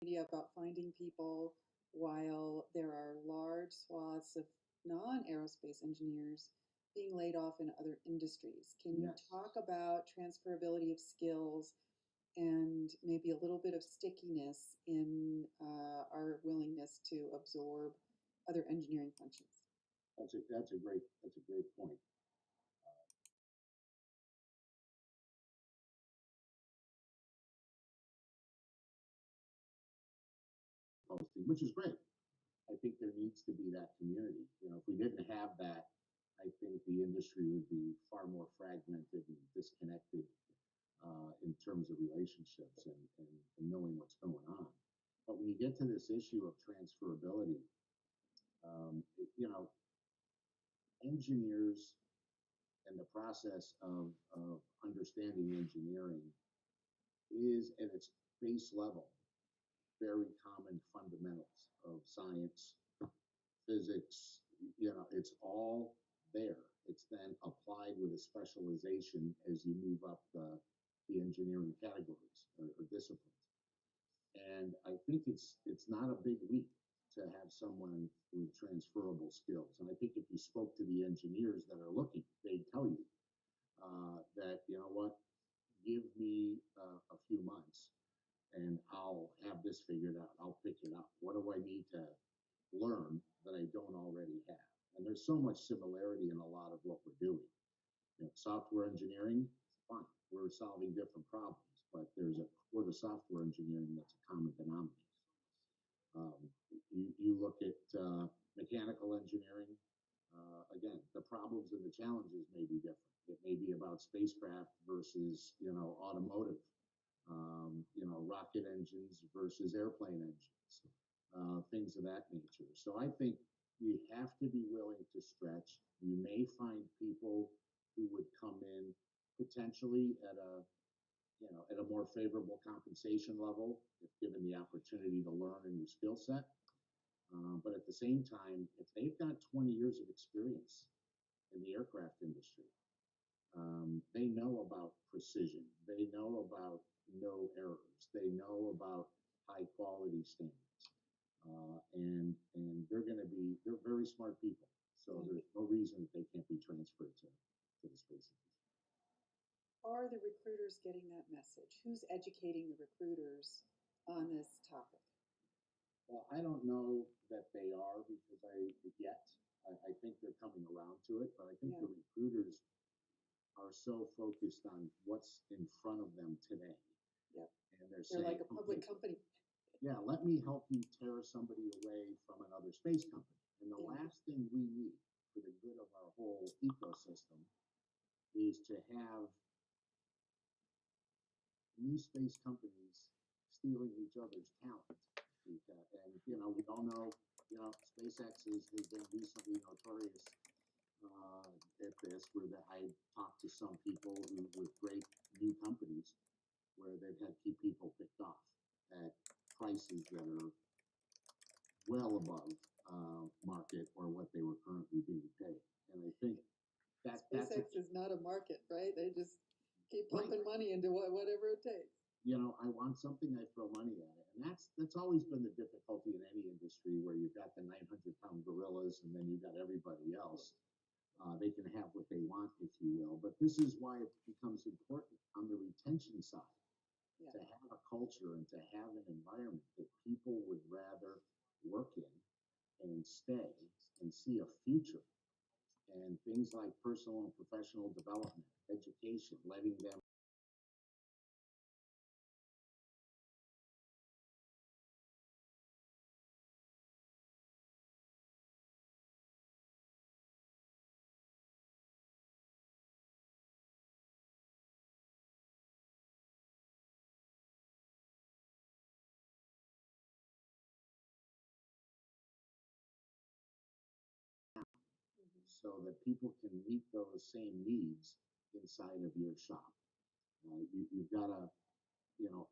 media about finding people while there are large swaths of non-aerospace engineers being laid off in other industries. Can you Yes. talk about transferability of skills and maybe a little bit of stickiness in our willingness to absorb other engineering functions? That's a great point. Posting, which is great. I think there needs to be that community. If we didn't have that, I think the industry would be far more fragmented and disconnected in terms of relationships and knowing what's going on. But when you get to this issue of transferability, you know, engineers and the process of understanding engineering is at its base level very common fundamentals of science, physics. It's all there. It's then applied with a specialization as you move up the engineering categories or disciplines. And I think it's not a big leap to have someone with transferable skills. And I think if you spoke to the engineers that are looking, they'd tell you that, you know what, give me a few months and I'll have this figured out. I'll pick it up. What do I need to learn that I don't already have? And there's so much similarity in a lot of what we're doing. Software engineering, fine, we're solving different problems, but there's a core to software engineering that's a common denominator. Um, you look at mechanical engineering, again, the problems and the challenges may be different. It may be about spacecraft versus, automotive, rocket engines versus airplane engines, things of that nature. So I think you have to be willing to stretch. You may find people who would come in potentially at a more favorable compensation level if given the opportunity to learn a new skill set. But at the same time, if they've got 20 years of experience in the aircraft industry, they know about precision. They know about no errors. They know about high quality standards, and they're very smart people. So there's no reason that they can't be transferred to the space industry. Are the recruiters getting that message? Who's educating the recruiters on this topic? Well, I don't know that they are because I think they're coming around to it, but I think Yeah. the recruiters are so focused on what's in front of them today. Yep. And they're They're saying, like a public okay, company. yeah, let me help you tear somebody away from another space company. And the Yeah. last thing we need for the good of our whole ecosystem is to have new space companies stealing each other's talent. And we all know, SpaceX has been recently notorious at this, where I talked to some people who with great new companies where they've had key people picked off at prices that are well above market or what they were currently being paid. And I think SpaceX is not a market, right? They just keep right. pumping money into whatever it takes. I want something, I throw money at it. And that's always been the difficulty in any industry where you've got the 900-pound gorillas and then you've got everybody else. They can have what they want, if you will. But this is why it becomes important on the retention side to have a culture and to have an environment that people would rather work in and stay and see a future. And things like personal and professional development, education, letting them so that people can meet those same needs inside of your shop. You've got to,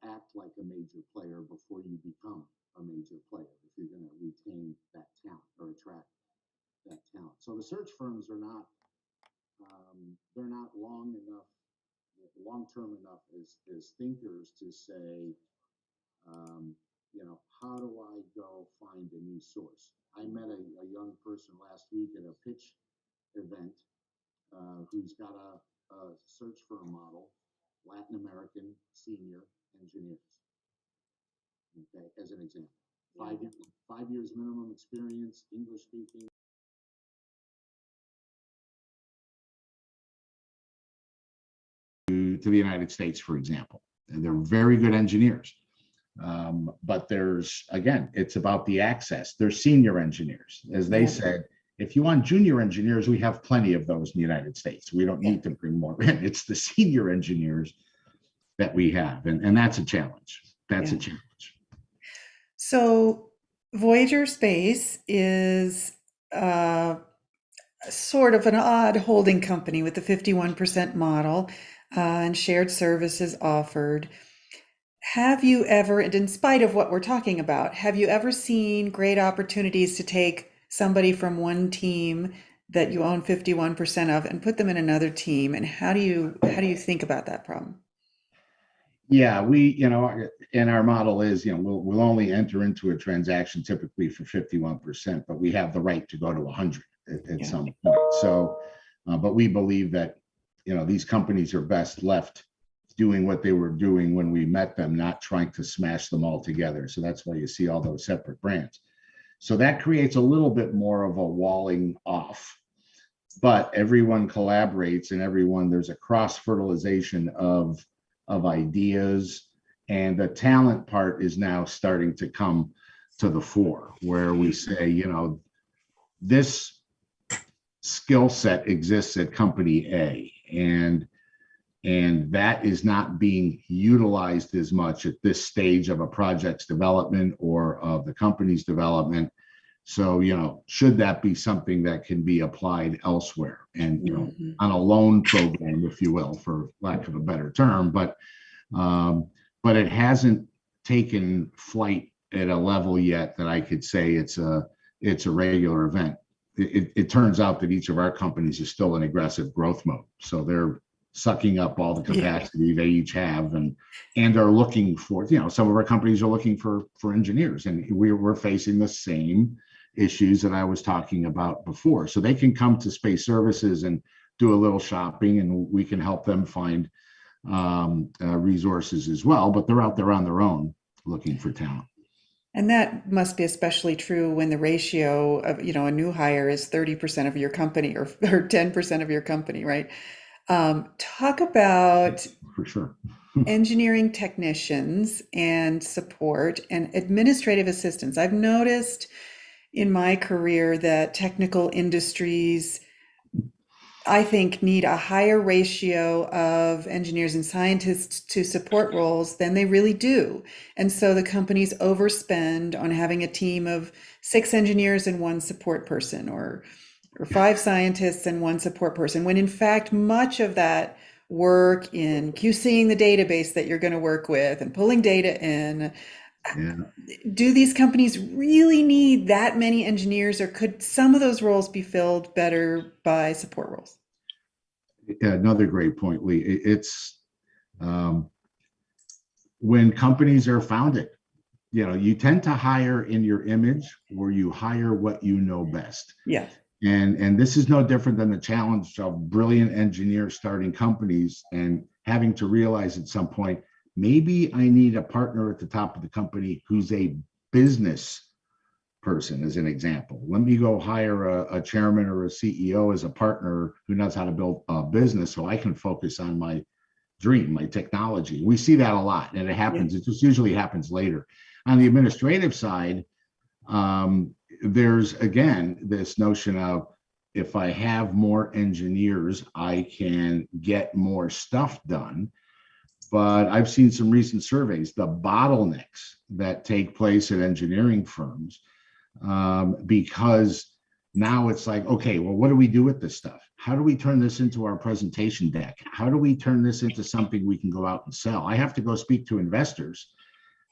act like a major player before you become a major player if you're going to retain that talent or attract that talent. So the search firms are not, they're not long term enough as thinkers to say, revenue source. I met a young person last week at a pitch event who's got a search firm model, Latin American senior engineers. Okay, as an example, Yeah. 5 years minimum experience, English speaking. To the United States, for example, and they're very good engineers. But there's, again, it's about the access. They're senior engineers. As they said, if you want junior engineers, we have plenty of those in the United States. We don't need to bring more in. It's the senior engineers that we have. And that's a challenge. That's a challenge. So Voyager Space is sort of an odd holding company with the 51% model and shared services offered. Have you ever, and in spite of what we're talking about, have you ever seen great opportunities to take somebody from one team that you own 51% of and put them in another team? And how do you think about that problem? Yeah, and our model is, we'll only enter into a transaction typically for 51%, but we have the right to go to 100 at some point. So, but we believe that, these companies are best left doing what they were doing when we met them, not trying to smash them all together. So that's why you see all those separate brands. So that creates a little bit more of a walling off, but everyone collaborates and there's a cross fertilization of ideas, and the talent part is now starting to come to the fore, where we say, this skill set exists at company A, and that is not being utilized as much at this stage of a project's development or of the company's development. So, should that be something that can be applied elsewhere and, on a loan program, if you will, for lack of a better term, but it hasn't taken flight at a level yet that I could say it's a regular event. It turns out that each of our companies is still in aggressive growth mode. So they're sucking up all the capacity they each have and are looking for, some of our companies are looking for engineers, and we're facing the same issues that I was talking about before. So they can come to Space Services and do a little shopping, and we can help them find resources as well, but they're out there on their own looking for talent. And that must be especially true when the ratio of, a new hire is 30% of your company or 10% of your company, right? Talk about for sure engineering technicians and support and administrative assistants. I've noticed in my career that technical industries, I think, need a higher ratio of engineers and scientists to support roles than they really do. And so the companies overspend on having a team of 6 engineers and 1 support person, or 5 scientists and 1 support person, when in fact, much of that work in QCing the database that you're going to work with and pulling data in, do these companies really need that many engineers, or could some of those roles be filled better by support roles? Another great point, Lee. It's when companies are founded, you tend to hire in your image, or you hire what you know best. Yeah. And this is no different than the challenge of brilliant engineers starting companies and having to realize at some point, maybe I need a partner at the top of the company who's a business person, as an example. Let me go hire a chairman or a CEO as a partner who knows how to build a business, so I can focus on my dream, my technology. We see that a lot, and it happens. It just usually happens later. On the administrative side, there's, again, this notion of, if I have more engineers, I can get more stuff done. But I've seen some recent surveys, the bottlenecks that take place at engineering firms, because now it's like, okay, well, what do we do with this stuff? How do we turn this into our presentation deck? How do we turn this into something we can go out and sell? I have to go speak to investors,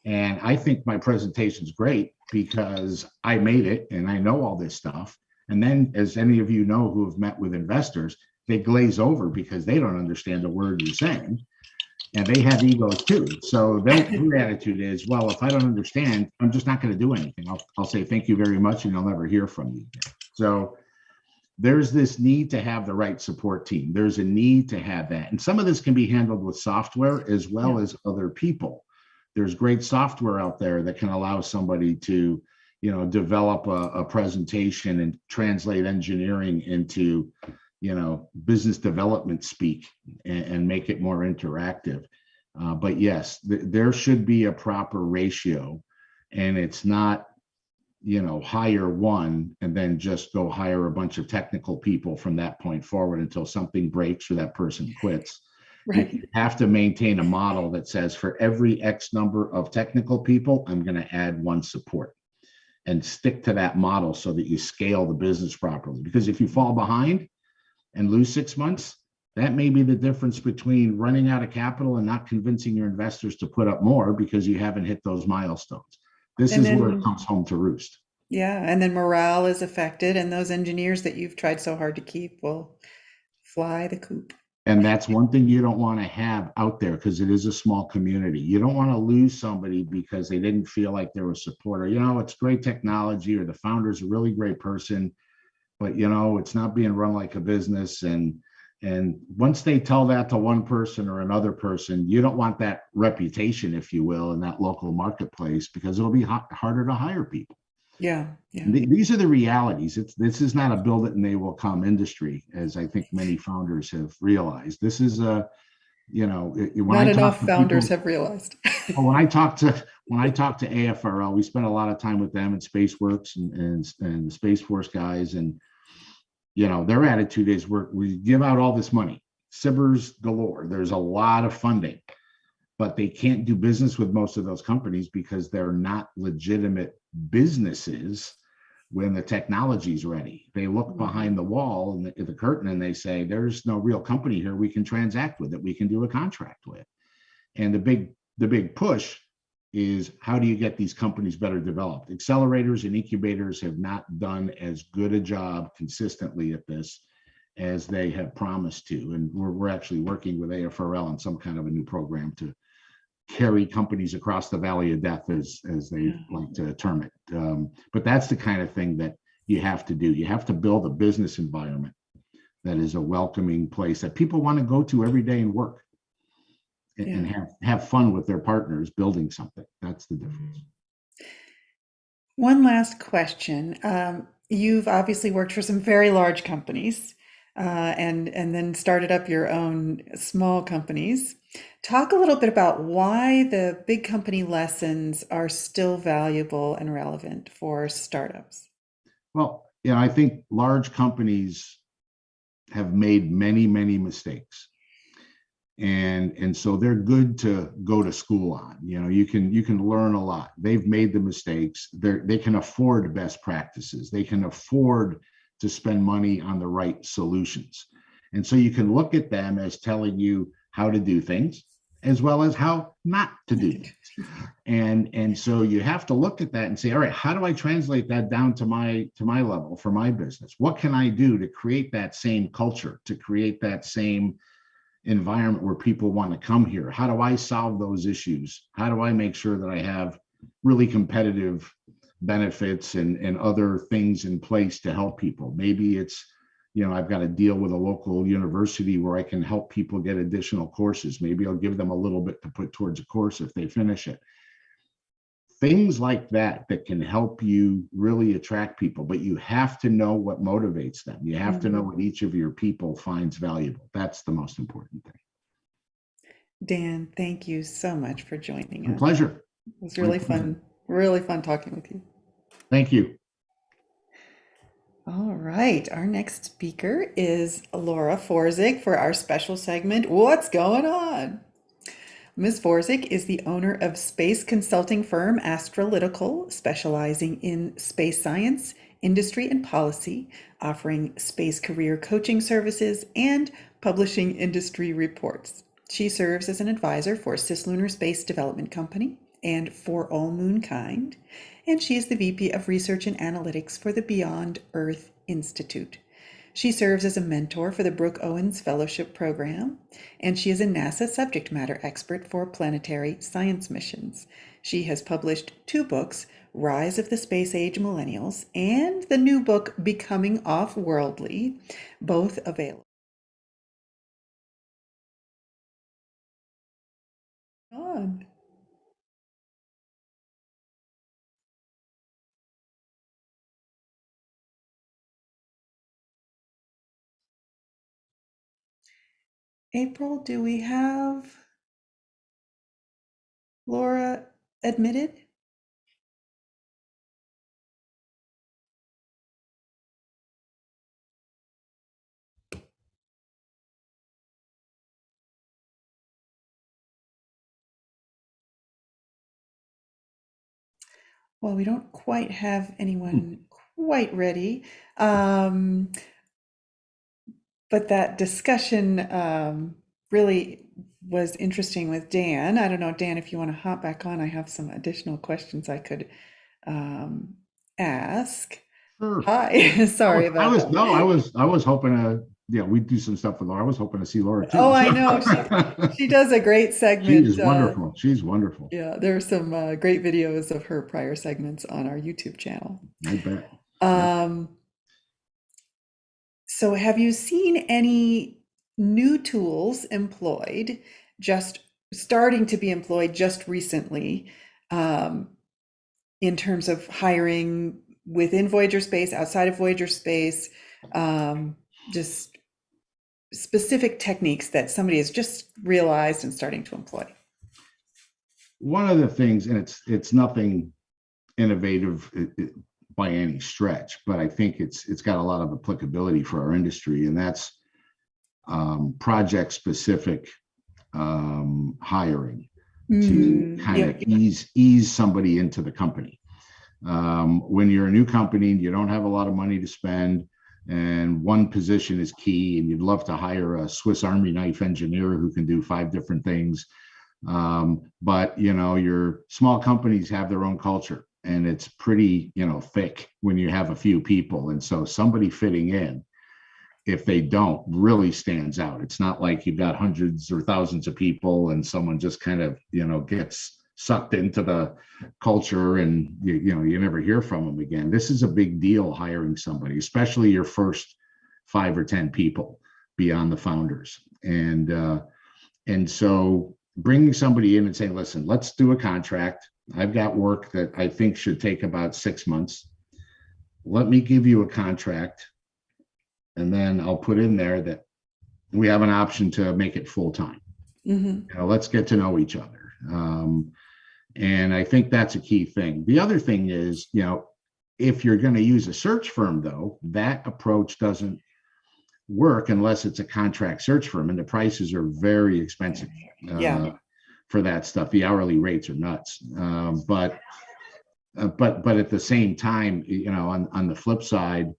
and I think my presentation's great because I made it and I know all this stuff. And then, as any of you know who have met with investors, they glaze over because they don't understand a word you're saying. and they have egos too. So their attitude is, well, if I don't understand, I'm just not going to do anything. I'll say thank you very much, and I'll never hear from you again. So there's this need to have the right support team. There's a need to have that. And some of this can be handled with software as well as other people. There's great software out there that can allow somebody to, develop a presentation and translate engineering into, business development speak and make it more interactive. But yes, there should be a proper ratio, and it's not, hire one and then just go hire a bunch of technical people from that point forward until something breaks or that person quits. Right. You have to maintain a model that says for every X number of technical people, I'm going to add one support, and stick to that model so that you scale the business properly. Because if you fall behind and lose 6 months, that may be the difference between running out of capital and not convincing your investors to put up more because you haven't hit those milestones. This And is where it then, comes home to roost. yeah, and then morale is affected, and those engineers that you've tried so hard to keep will fly the coop. And that's one thing you don't want to have out there, because it is a small community. You don't want to lose somebody because they didn't feel like there was support, or, it's great technology, or the founder's a really great person, but, it's not being run like a business. And once they tell that to one person or another person, you don't want that reputation, if you will, in that local marketplace, because it'll be harder to hire people. Yeah, yeah. These are the realities. This is not a build it and they will come industry, as I think many founders have realized. This is when Not enough founders have realized. when I talk to AFRL, we spend a lot of time with them and SpaceWorks and the Space Force guys, and their attitude is we give out all this money, SBIRs galore. There's a lot of funding, but they can't do business with most of those companies because they're not legitimate businesses when the technology's ready. They look behind the wall and the curtain and they say, there's no real company here we can transact with, that we can do a contract with. And the big push is, how do you get these companies better developed? Accelerators and incubators have not done as good a job consistently at this as they have promised to. And we're actually working with AFRL on some kind of a new program to carry companies across the valley of death, as they like to term it. But that's the kind of thing that you have to do. You have to build a business environment that is a welcoming place that people want to go to every day and work and have fun with their partners building something. That's the difference. One last question. You've obviously worked for some very large companies, and then started up your own small companies. Talk a little bit about why the big company lessons are still valuable and relevant for startups. Well, I think large companies have made many, many mistakes. And so they're good to go to school on. You can learn a lot. They've made the mistakes. They can afford best practices. They can afford to spend money on the right solutions. And so you can look at them as telling you how to do things, as well as how not to do things. And so you have to look at that and say, all right, how do I translate that down to my level for my business? What can I do to create that same culture, to create that same environment where people want to come here? How do I solve those issues? How do I make sure that I have really competitive benefits and other things in place to help people? Maybe it's, I've got to deal with a local university where I can help people get additional courses. Maybe I'll give them a little bit to put towards a course if they finish it. Things like that can help you really attract people, but you have to know what motivates them. You have to know what each of your people finds valuable. That's the most important thing. Dan, thank you so much for joining us. My pleasure. It was really fun talking with you. Thank you. All right, our next speaker is Laura Forzig for our special segment, What's Going On? Ms. Forzig is the owner of space consulting firm Astralytical, specializing in space science, industry, and policy, offering space career coaching services and publishing industry reports. She serves as an advisor for Cislunar Space Development Company and For All Moonkind, and she is the VP of Research and Analytics for the Beyond Earth Institute. She serves as a mentor for the Brooke Owens Fellowship Program, and she is a NASA subject matter expert for planetary science missions. She has published 2 books, Rise of the Space Age Millennials and the new book, Becoming Off-Worldly, both available. On. April, do we have Laura admitted? Well, we don't quite have anyone quite ready. But that discussion really was interesting with Dan. I don't know, Dan, if you want to hop back on, I have some additional questions I could ask. Sure. Hi, sorry about that. I was hoping to, yeah, we do some stuff with Laura. I was hoping to see Laura too. Oh, I know. She does a great segment. She is wonderful. She's wonderful. Yeah, there are some great videos of her prior segments on our YouTube channel. I bet. So have you seen any new tools employed, just starting to be employed just recently, in terms of hiring within Voyager Space, outside of Voyager Space, just specific techniques that somebody has just realized and starting to employ? One of the things, and it's nothing innovative by any stretch, but I think it's got a lot of applicability for our industry, and that's project specific hiring to kind of ease somebody into the company. When you're a new company and you don't have a lot of money to spend, and one position is key, and you'd love to hire a Swiss Army knife engineer who can do 5 different things, but your small companies have their own culture, and it's pretty thick when you have a few people, and so somebody fitting in, if they don't, really stands out. It's not like you've got hundreds or thousands of people and someone just kind of gets sucked into the culture and you never hear from them again. This is a big deal, hiring somebody, especially your first 5 or 10 people beyond the founders. And so bringing somebody in and saying, listen, let's do a contract. I've got work that I think should take about 6 months. Let me give you a contract, and then I'll put in there that we have an option to make it full time. Let's get to know each other. And I think that's a key thing. The other thing is, if you're going to use a search firm, though, that approach doesn't work unless it's a contract search firm, and the prices are very expensive for that stuff. The hourly rates are nuts. But at the same time, on the flip side,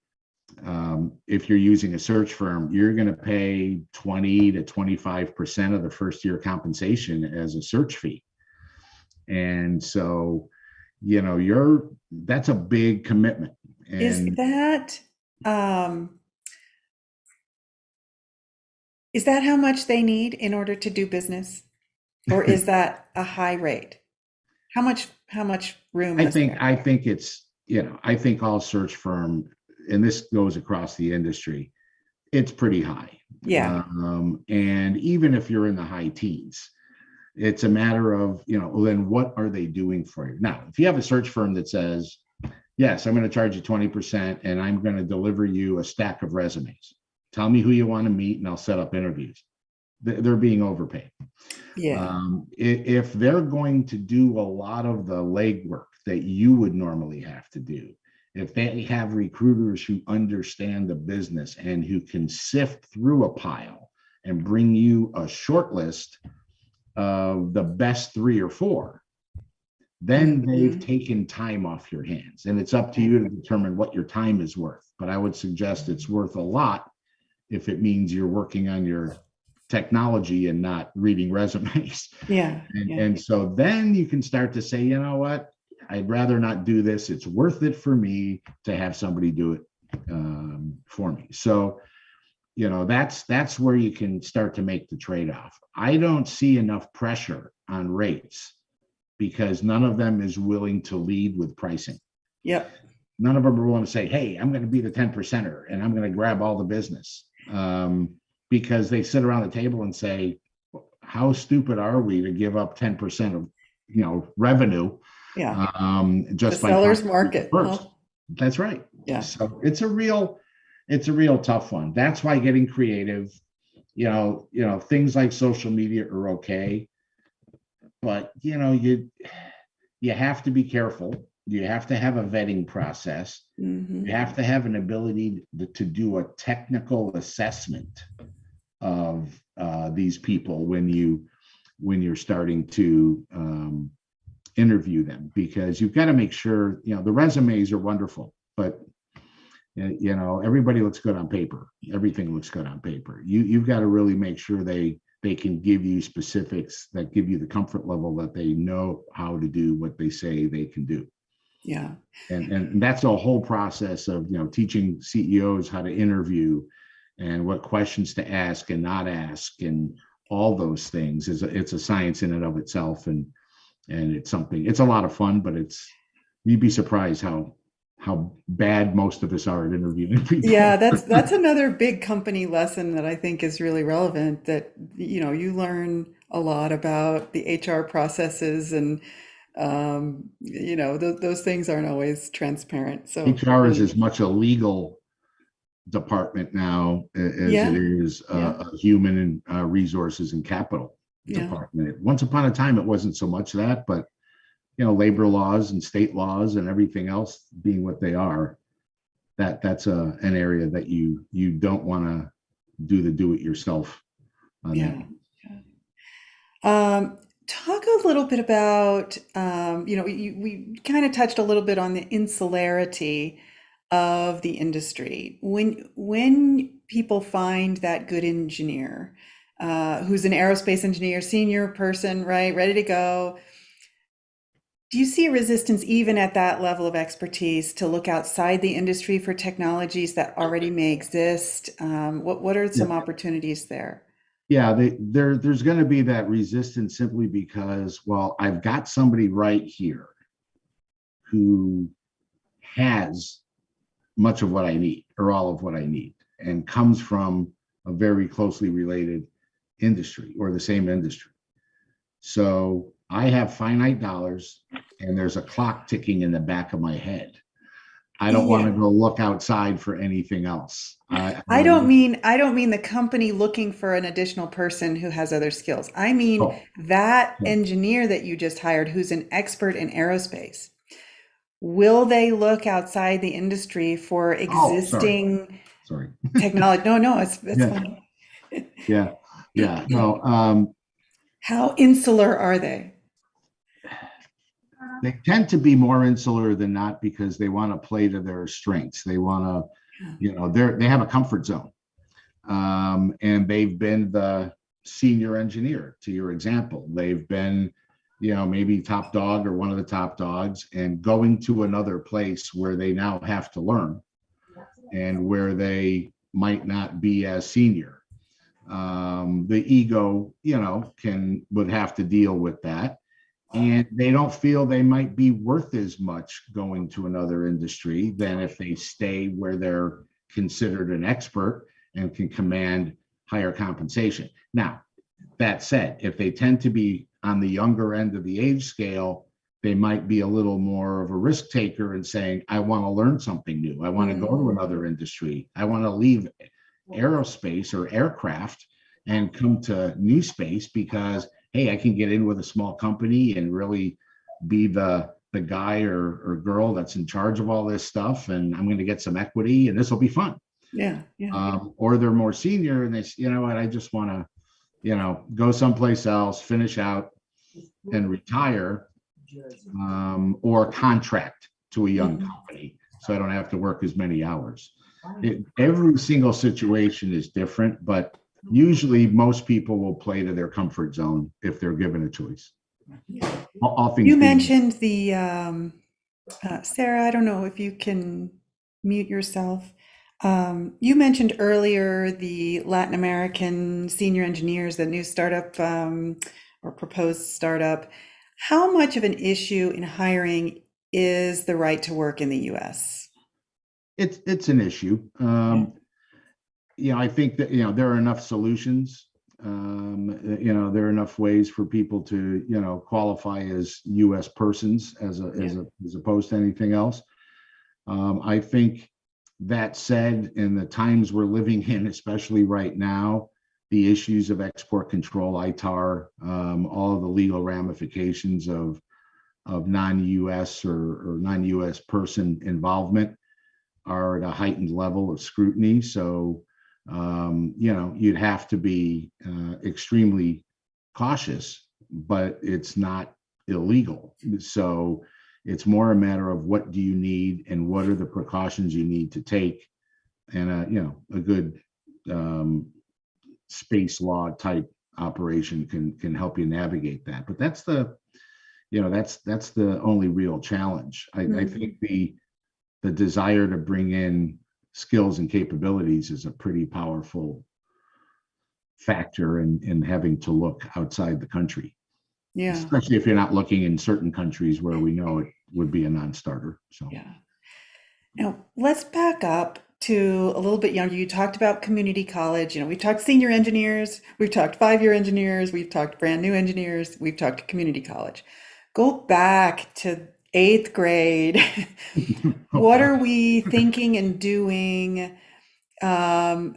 if you're using a search firm, you're going to pay 20 to 25% of the first year compensation as a search fee. And so, that's a big commitment. And is that how much they need in order to do business? Or is that a high rate? How much room is there? I think it's, I think all search firm, and this goes across the industry, it's pretty high. Yeah. And even if you're in the high teens, it's a matter of, then what are they doing for you? Now, if you have a search firm that says, yes, I'm going to charge you 20% and I'm going to deliver you a stack of resumes. Tell me who you want to meet and I'll set up interviews. They're being overpaid. Yeah. If they're going to do a lot of the legwork that you would normally have to do, if they have recruiters who understand the business and who can sift through a pile and bring you a short list of the best 3 or 4, then they've taken time off your hands, and it's up to you to determine what your time is worth. But I would suggest it's worth a lot if it means you're working on your technology and not reading resumes. And so then you can start to say, you know what, I'd rather not do this. It's worth it for me to have somebody do it for me. So, that's where you can start to make the trade-off. I don't see enough pressure on rates because none of them is willing to lead with pricing. Yep. None of them are willing to say, hey, I'm going to be the 10 percenter and I'm going to grab all the business. Because they sit around the table and say, how stupid are we to give up 10% of revenue Yeah. just The by seller's market. first? Huh? That's right. Yeah. So it's a real tough one. That's why getting creative, things like social media are okay, but you have to be careful. You have to have a vetting process. Mhm. You have to have an ability to do a technical assessment of these people when you're starting to interview them, because you've got to make sure the resumes are wonderful, but everybody looks good on paper. Everything looks good on paper. You've got to really make sure they can give you specifics that give you the comfort level that they know how to do what they say they can do. Yeah. And that's a whole process of teaching CEOs how to interview and what questions to ask and not ask, and all those things it's a science in and of itself, and it's a lot of fun, but you'd be surprised how bad most of us are at interviewing people. Yeah, that's another big company lesson that I think is really relevant, that you learn a lot about the HR processes, and those things aren't always transparent. So HR is as much a legal department now as it yeah, is yeah, a human resources and capital yeah, department. Once upon a time, it wasn't so much that, but labor laws and state laws and everything else being what they are, that's an area that you don't want to do it yourself on that. yeah. Talk a little bit about, we kind of touched a little bit on the insularity of the industry. When people find that good engineer, who's an aerospace engineer, senior person, right, ready to go, do you see a resistance even at that level of expertise to look outside the industry for technologies that already may exist? What are some Yeah. opportunities there? Yeah, there's going to be that resistance simply because, well, I've got somebody right here who has much of what I need, or all of what I need, and comes from a very closely related industry or the same industry. So I have finite dollars and there's a clock ticking in the back of my head. I don't want to Yeah. go look outside for anything else. I don't mean the company looking for an additional person who has other skills. I mean Oh, that oh, engineer that you just hired who's an expert in aerospace. Will they look outside the industry for oh, sorry, existing sorry. technology? No, it's Yeah, fine. yeah, yeah. No, How insular are they? they tend to be more insular than not because they want to play to their strengths. They want to, they have a comfort zone, and they've been the senior engineer. To your example, they've been, maybe top dog or one of the top dogs, and going to another place where they now have to learn and where they might not be as senior. The ego, would have to deal with that, and they don't feel they might be worth as much going to another industry than if they stay where they're considered an expert and can command higher compensation. Now, that said, if they tend to be on the younger end of the age scale, they might be a little more of a risk taker and saying, I want to learn something new. I want to go to another industry. I want to leave aerospace or aircraft and come to new space because, hey, I can get in with a small company and really be the guy or girl that's in charge of all this stuff, and I'm going to get some equity, and this will be fun. Yeah, yeah. Or they're more senior and they say, you know what, I just want to, go someplace else, finish out, and retire, or contract to a young Mhm. company so I don't have to work as many hours. Every single situation is different, but usually most people will play to their comfort zone if they're given a choice. All things You being, mentioned the Sarah, I don't know if you can mute yourself. You mentioned earlier the Latin American senior engineers, the new startup or proposed startup. How much of an issue in hiring is the right to work in the US? It's an issue. Yeah. I think that there are enough solutions. There are enough ways for people to qualify as U.S. persons Yeah. as opposed to anything else. I think that said, in the times we're living in, especially right now, the issues of export control, ITAR, all of the legal ramifications of non-U.S. or non-U.S. person involvement are at a heightened level of scrutiny. So, you'd have to be extremely cautious, but it's not illegal. So it's more a matter of what do you need and what are the precautions you need to take, and a good space law type operation can help you navigate that. But that's the only real challenge. I think the desire to bring in skills and capabilities is a pretty powerful factor in having to look outside the country, Yeah. especially if you're not looking in certain countries where we know it would be a non-starter. So Yeah. Now, let's back up to a little bit younger. You talked about community college. We've talked senior engineers, we've talked 5-year engineers, we've talked brand new engineers, we've talked community college. Go back to 8th grade. What are we thinking and doing? Um,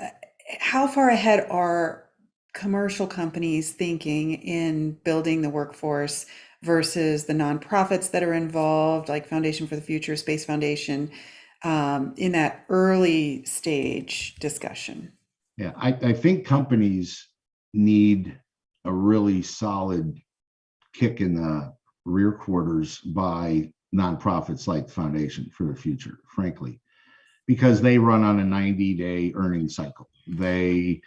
how far ahead are commercial companies thinking in building the workforce versus the nonprofits that are involved, like Foundation for the Future, Space Foundation, in that early stage discussion? yeah, I think companies need a really solid kick in the rear quarters by nonprofits like Foundation for the Future, frankly, because they run on a 90-day earning cycle. They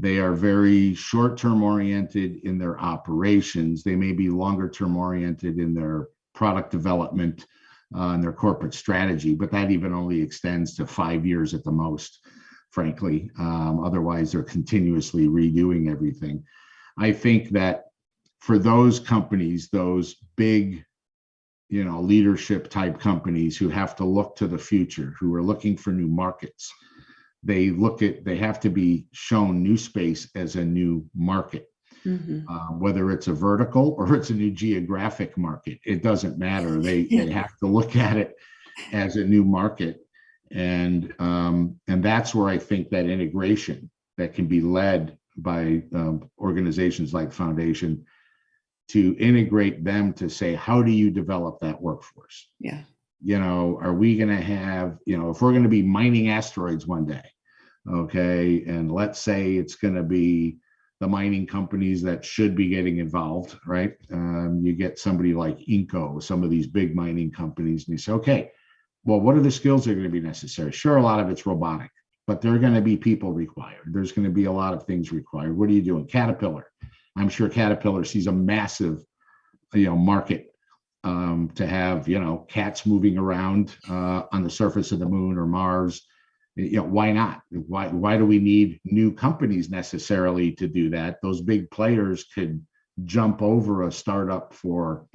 are very short-term oriented in their operations. They may be longer-term oriented in their product development and their corporate strategy, but that even only extends to 5 years at the most, frankly. Otherwise, they're continuously redoing everything. I think that for those companies, those big, leadership type companies who have to look to the future, who are looking for new markets, they have to be shown new space as a new market. Whether it's a vertical or it's a new geographic market, it doesn't matter. They have to look at it as a new market, and that's where I think that integration that can be led by organizations like Foundation to integrate them to say, how do you develop that workforce? Yeah. Are we going to have, if we're going to be mining asteroids one day, okay, and let's say it's going to be the mining companies that should be getting involved, right? You get somebody like Inco, some of these big mining companies, and you say, okay, well, what are the skills that are going to be necessary? Sure, a lot of it's robotic, but there are going to be people required. There's going to be a lot of things required. What are you doing? Caterpillar. I'm sure Caterpillar sees a massive, market to have, cats moving around on the surface of the moon or Mars. Why not? Why do we need new companies necessarily to do that? Those big players could jump over a startup for,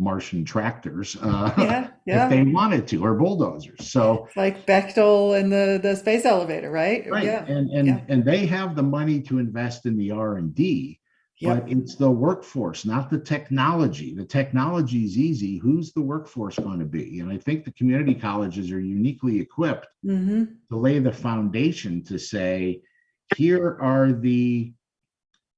Martian tractors Yeah. if they wanted to, or bulldozers. So It's like Bechtel and the space elevator, right? right, Yeah. and they have the money to invest in the R&D, but Yep. it's the workforce, not the technology. The technology is easy. Who's the workforce going to be? And I think the community colleges are uniquely equipped to lay the foundation to say, here are the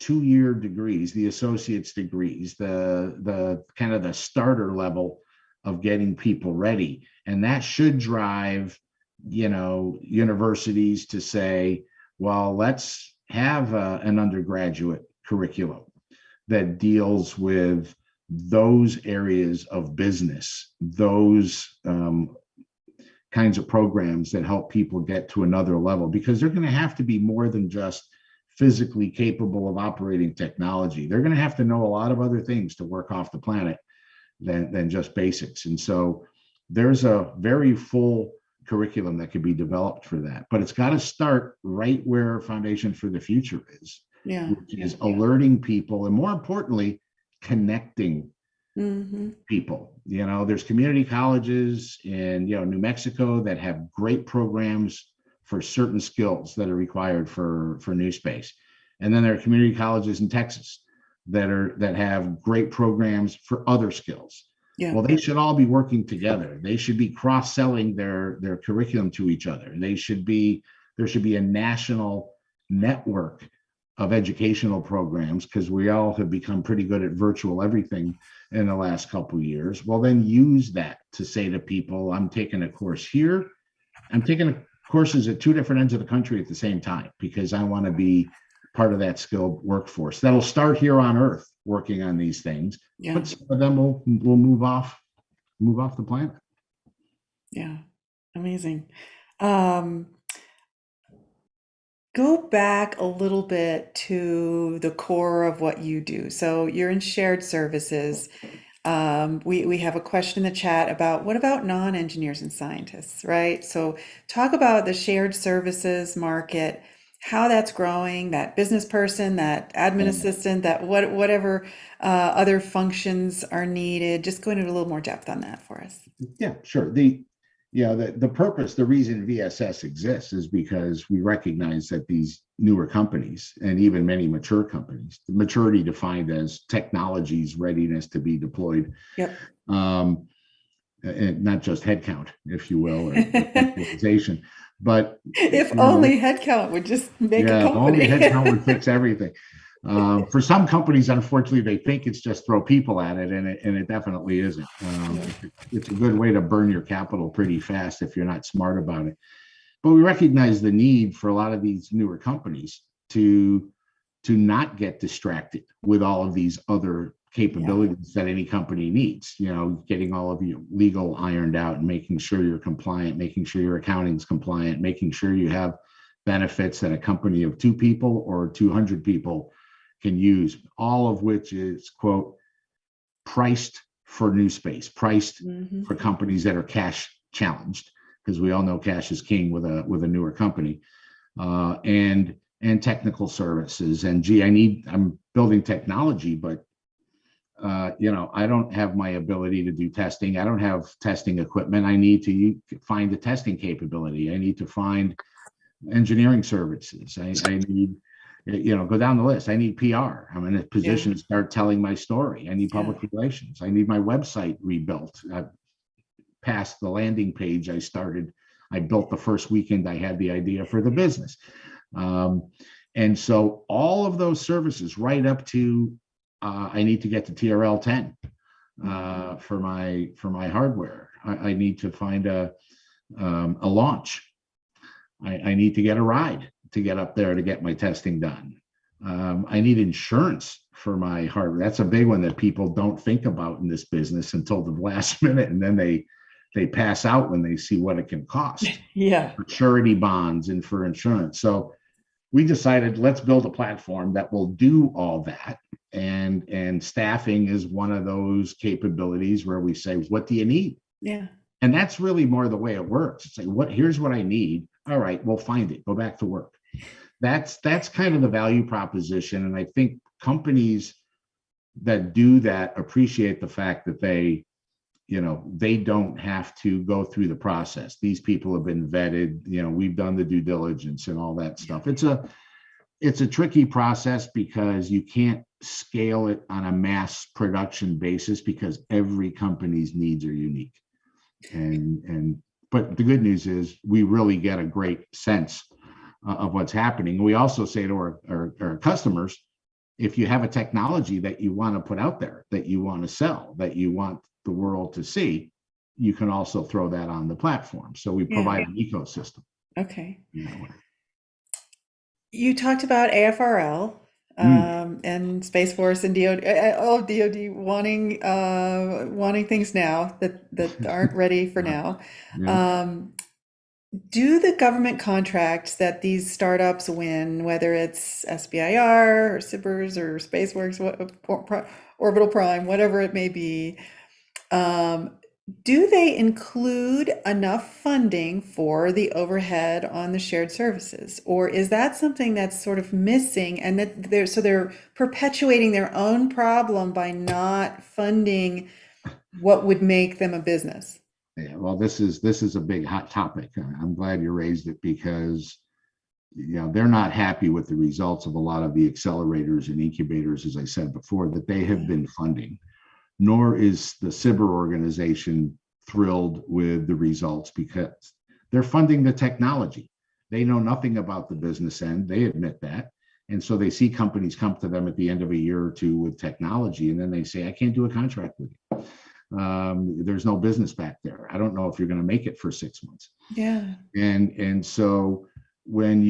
2-year degrees, the associate's degrees, the kind of the starter level of getting people ready. And that should drive, universities to say, well, let's have an undergraduate curriculum that deals with those areas of business, those kinds of programs that help people get to another level, because they're going to have to be more than just physically capable of operating technology. They're going to have to know a lot of other things to work off the planet than just basics. And so there's a very full curriculum that could be developed for that. But it's got to start right where Foundation for the Future is, Yeah. which is alerting people and, more importantly, connecting Hmm. people. There's community colleges in New Mexico that have great programs for certain skills that are required for new space, and then there are community colleges in Texas that have great programs for other skills. Yeah. Well, they should all be working together. They should be cross-selling their curriculum to each other. There should be a national network of educational programs, because we all have become pretty good at virtual everything in the last couple of years. Well, then use that to say to people, I'm taking a course here. I'm taking courses at two different ends of the country at the same time, because I want to be part of that skilled workforce that'll start here on Earth working on these things. Yeah. But some of them will move off the planet. Yeah. Amazing. Go back a little bit to the core of what you do. So you're in shared services. We have a question in the chat about what about non-engineers and scientists, right? So talk about the shared services market, how that's growing, that business person, that admin assistant, that whatever other functions are needed. Just go into a little more depth on that for us. Yeah, sure. The purpose, the reason VSS exists is because we recognize that these newer companies, and even many mature companies, the maturity defined as technology's readiness to be deployed, Yep. and not just headcount, if you will, or utilization, but If only headcount would just make a company. only headcount would fix everything. For some companies, unfortunately, they think it's just throw people at it, and it definitely isn't. It's a good way to burn your capital pretty fast if you're not smart about it. But we recognize the need for a lot of these newer companies to not get distracted with all of these other capabilities that any company needs. Getting all of your legal ironed out and making sure you're compliant, making sure your accounting's compliant, making sure you have benefits that a company of 2 people or 200 people can use, all of which is, quote, priced for new space, priced for companies that are cash challenged, because we all know cash is king with a newer company, and technical services. And I'm building technology, but I don't have my ability to do testing. I don't have testing equipment. I need to find the testing capability. I need to find engineering services. I need, go down the list. I need PR. I'm in a position to start telling my story. I need public relations. I need my website rebuilt. Past the landing page I built the first weekend I had the idea for the business. And so all of those services, right up to I need to get to TRL 10 for my hardware. I need to find a launch. I need to get a ride to get up there to get my testing done. I need insurance for my hardware. That's a big one that people don't think about in this business until the last minute, and then they pass out when they see what it can cost. Yeah. For surety bonds and for insurance. So we decided, let's build a platform that will do all that. And staffing is one of those capabilities where we say, what do you need? Yeah. And that's really more the way it works. It's like, here's what I need. All right, we'll find it. Go back to work. That's kind of the value proposition. And I think companies that do that appreciate the fact that they don't have to go through the process. These people have been vetted. We've done the due diligence and all that stuff. It's a tricky process because you can't scale it on a mass production basis because every company's needs are unique. But the good news is we really get a great sense of what's happening. We also say to our customers, if you have a technology that you want to put out there, that you want to sell, that you want the world to see, you can also throw that on the platform. So we provide an ecosystem. Okay. You talked about AFRL and Space Force and DoD, DoD wanting things now that aren't ready for now. Do the government contracts that these startups win, whether it's SBIR or SBIRS or SpaceWorks, Orbital Prime, whatever it may be, do they include enough funding for the overhead on the shared services? Or is that something that's sort of missing and that they're perpetuating their own problem by not funding what would make them a business? Yeah, well, this is a big hot topic. I'm glad you raised it because they're not happy with the results of a lot of the accelerators and incubators, as I said before, that they have been funding. Nor is the CIBR organization thrilled with the results because they're funding the technology. They know nothing about the business end. They admit that. And so they see companies come to them at the end of a year or two with technology, and then they say, I can't do a contract with you. There's no business back there. I don't know if you're going to make it for 6 months. Yeah. And so when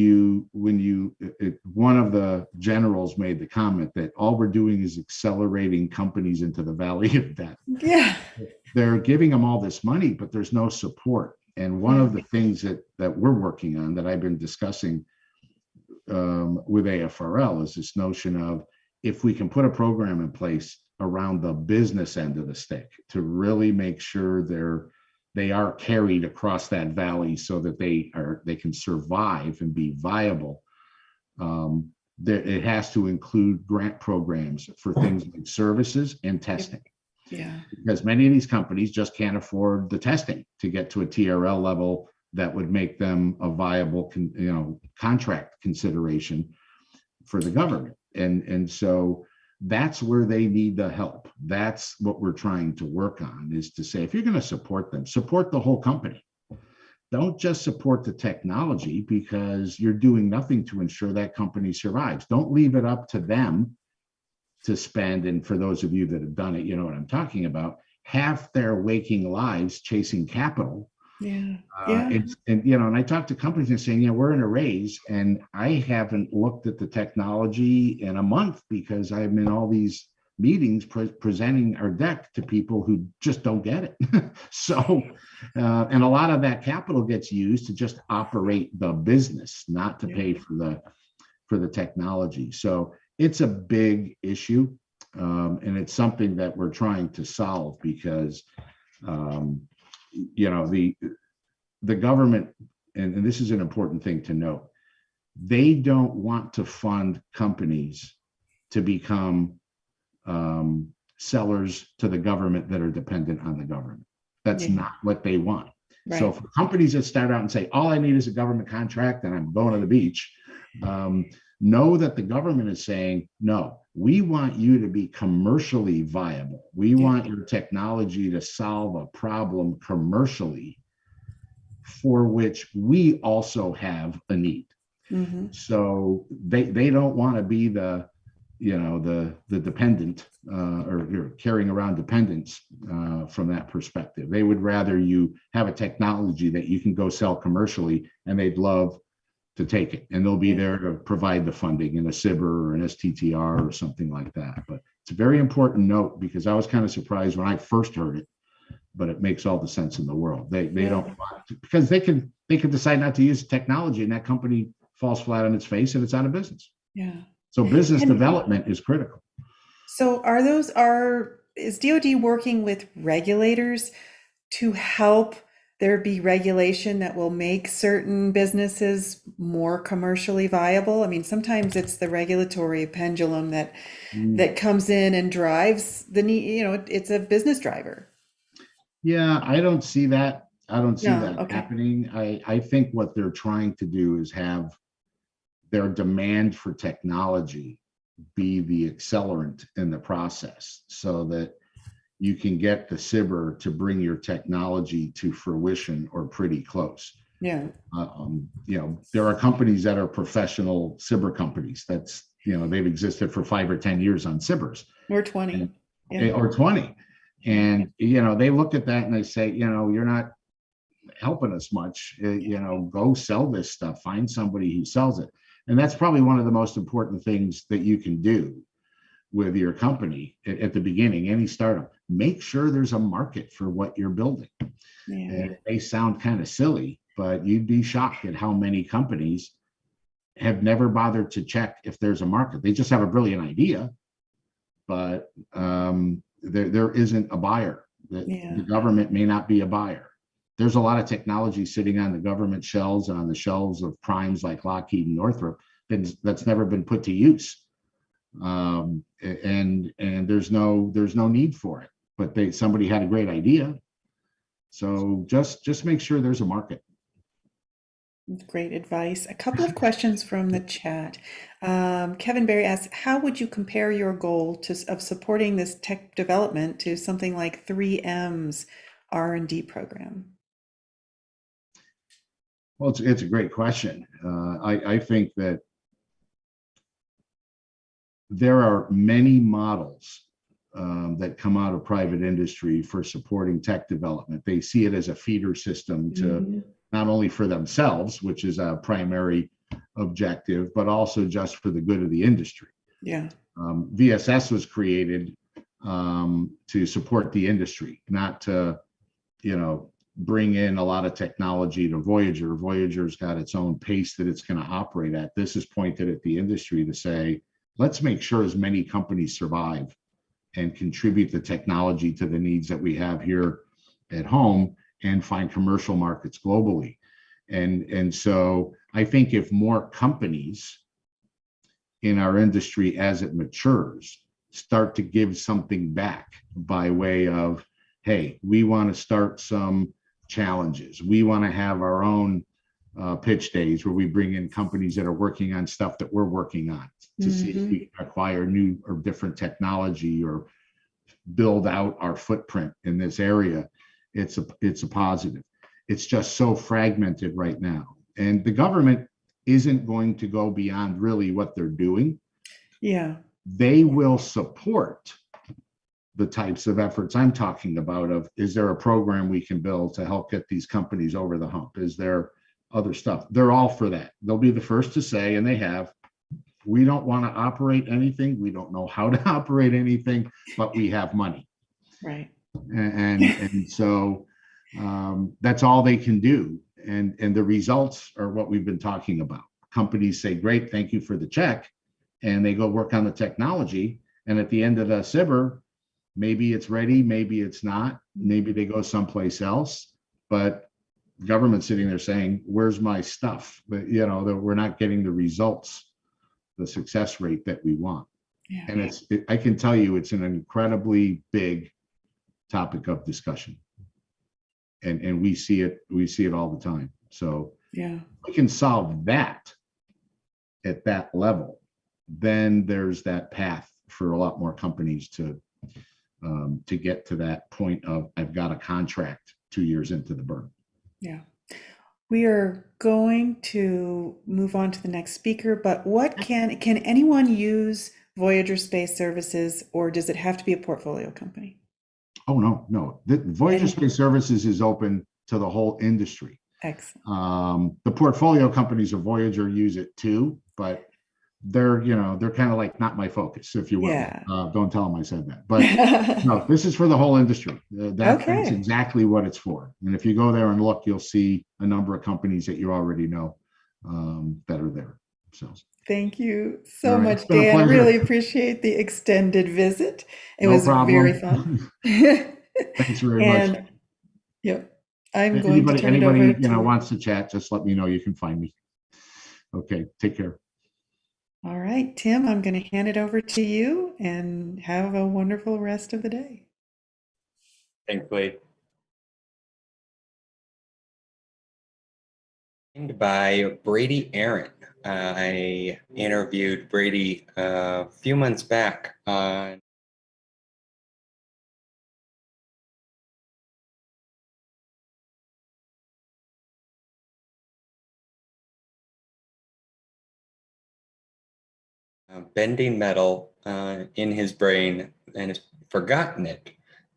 one of the generals made the comment that all we're doing is accelerating companies into the valley of death. Yeah. They're giving them all this money, but there's no support. And one of the things that we're working on that I've been discussing with AFRL is this notion of if we can put a program in place around the business end of the stick to really make sure they are carried across that valley so that they can survive and be viable. It has to include grant programs for things like services and testing. Yeah. Because many of these companies just can't afford the testing to get to a TRL level that would make them a viable contract consideration for the government. And so that's where they need the help. That's what we're trying to work on, is to say, if you're going to support them, support the whole company. Don't just support the technology, because you're doing nothing to ensure that company survives. Don't leave it up to them to spend. And for those of you that have done it, you know what I'm talking about. Half their waking lives chasing capital. Yeah. And I talk to companies and saying, we're in a raise, and I haven't looked at the technology in a month because I'm in all these meetings presenting our deck to people who just don't get it. So, and a lot of that capital gets used to just operate the business, not to pay for the technology. So it's a big issue, and it's something that we're trying to solve because the government, and this is an important thing to note, they don't want to fund companies to become sellers to the government that are dependent on the government. That's not what they want. Right. So for companies that start out and say, all I need is a government contract and I'm going to the beach, know that the government is saying, no, we want you to be commercially viable. We want your technology to solve a problem commercially for which we also have a need. Mm-hmm. So they don't want to be the dependent or you're carrying around dependents from that perspective. They would rather you have a technology that you can go sell commercially, and they'd love to take it, and they'll be there to provide the funding in a CIBR or an STTR or something like that. But it's a very important note, because I was kind of surprised when I first heard it, but it makes all the sense in the world. They don't want to, because they can decide not to use the technology, and that company falls flat on its face and it's out of business. Yeah. So business development is critical. So is DoD working with regulators to help there be regulation that will make certain businesses more commercially viable? I mean, sometimes it's the regulatory pendulum that comes in and drives the need. It's a business driver. Yeah, I don't see that. Happening. I think what they're trying to do is have their demand for technology be the accelerant in the process, so that you can get the CIBR to bring your technology to fruition or pretty close. Yeah. There are companies that are professional CIBR companies. That's, they've existed for 5 or 10 years on CIBRs. Or 20. Or 20. And, they look at that and they say, you're not helping us much. Go sell this stuff. Find somebody who sells it. And that's probably one of the most important things that you can do with your company at the beginning, any startup. Make sure there's a market for what you're building. Yeah. And it may sound kind of silly, but you'd be shocked at how many companies have never bothered to check if there's a market. They just have a brilliant idea, but there isn't a buyer that Yeah. the government may not be a buyer. There's a lot of technology sitting on the government shelves and on the shelves of primes like Lockheed and Northrop that's never been put to use. And there's no need for it, but somebody had a great idea. So just make sure there's a market. Great advice. A couple of questions from the chat. Kevin Berry asks, how would you compare your goal of supporting this tech development to something like 3M's R&D program? Well, it's a great question. I think that there are many models that come out of private industry for supporting tech development. They see it as a feeder system to not only for themselves, which is a primary objective, but also just for the good of the industry. Yeah. VSS was created to support the industry, not to, bring in a lot of technology to Voyager. Voyager's got its own pace that it's going to operate at. This is pointed at the industry to say, let's make sure as many companies survive and contribute the technology to the needs that we have here at home and find commercial markets globally. And so I think if more companies in our industry as it matures start to give something back by way of, hey, we want to start some challenges. We want to have our own pitch days where we bring in companies that are working on stuff that we're working on to see if we can acquire new or different technology or build out our footprint in this area. It's a positive. It's just so fragmented right now. And the government isn't going to go beyond really what they're doing. Yeah. They will support the types of efforts I'm talking about of, is there a program we can build to help get these companies over the hump? Is there other stuff? They're all for that. They'll be the first to say, and they have, we don't want to operate anything. We don't know how to operate anything, but we have money. Right. And so that's all they can do. And the results are what we've been talking about. Companies say, great, thank you for the check. And they go work on the technology. And at the end of the SBIR, maybe it's ready, maybe it's not. Maybe they go someplace else. But the government's sitting there saying, where's my stuff? But, that we're not getting the results, the success rate that we want. Yeah. And I can tell you, it's an incredibly big topic of discussion. And we see it all the time. So yeah, we can solve that at that level, then there's that path for a lot more companies to get to that point of, I've got a contract 2 years into the burn. Yeah. We are going to move on to the next speaker, but what can anyone use Voyager Space Services, or does it have to be a portfolio company? Oh, no. The Voyager Space Services is open to the whole industry. Excellent. The portfolio companies of Voyager use it too, but they're kind of like not my focus, if you will. Yeah. Don't tell them I said that. But no, this is for the whole industry. That's exactly what it's for. And if you go there and look, you'll see a number of companies that you already know that are there. So thank you so much, It's been a Dan. pleasure. Really appreciate the extended visit. It No was problem. very fun. Thanks very much. Yep. I'm going to turn it over Anybody to wants to chat, just let me know. You can find me. Okay, take care. All right, Tim, I'm going to hand it over to you and have a wonderful rest of the day. Thanks, Lee. By Brady Aaron. I interviewed Brady a few months back on bending metal in his brain and has forgotten it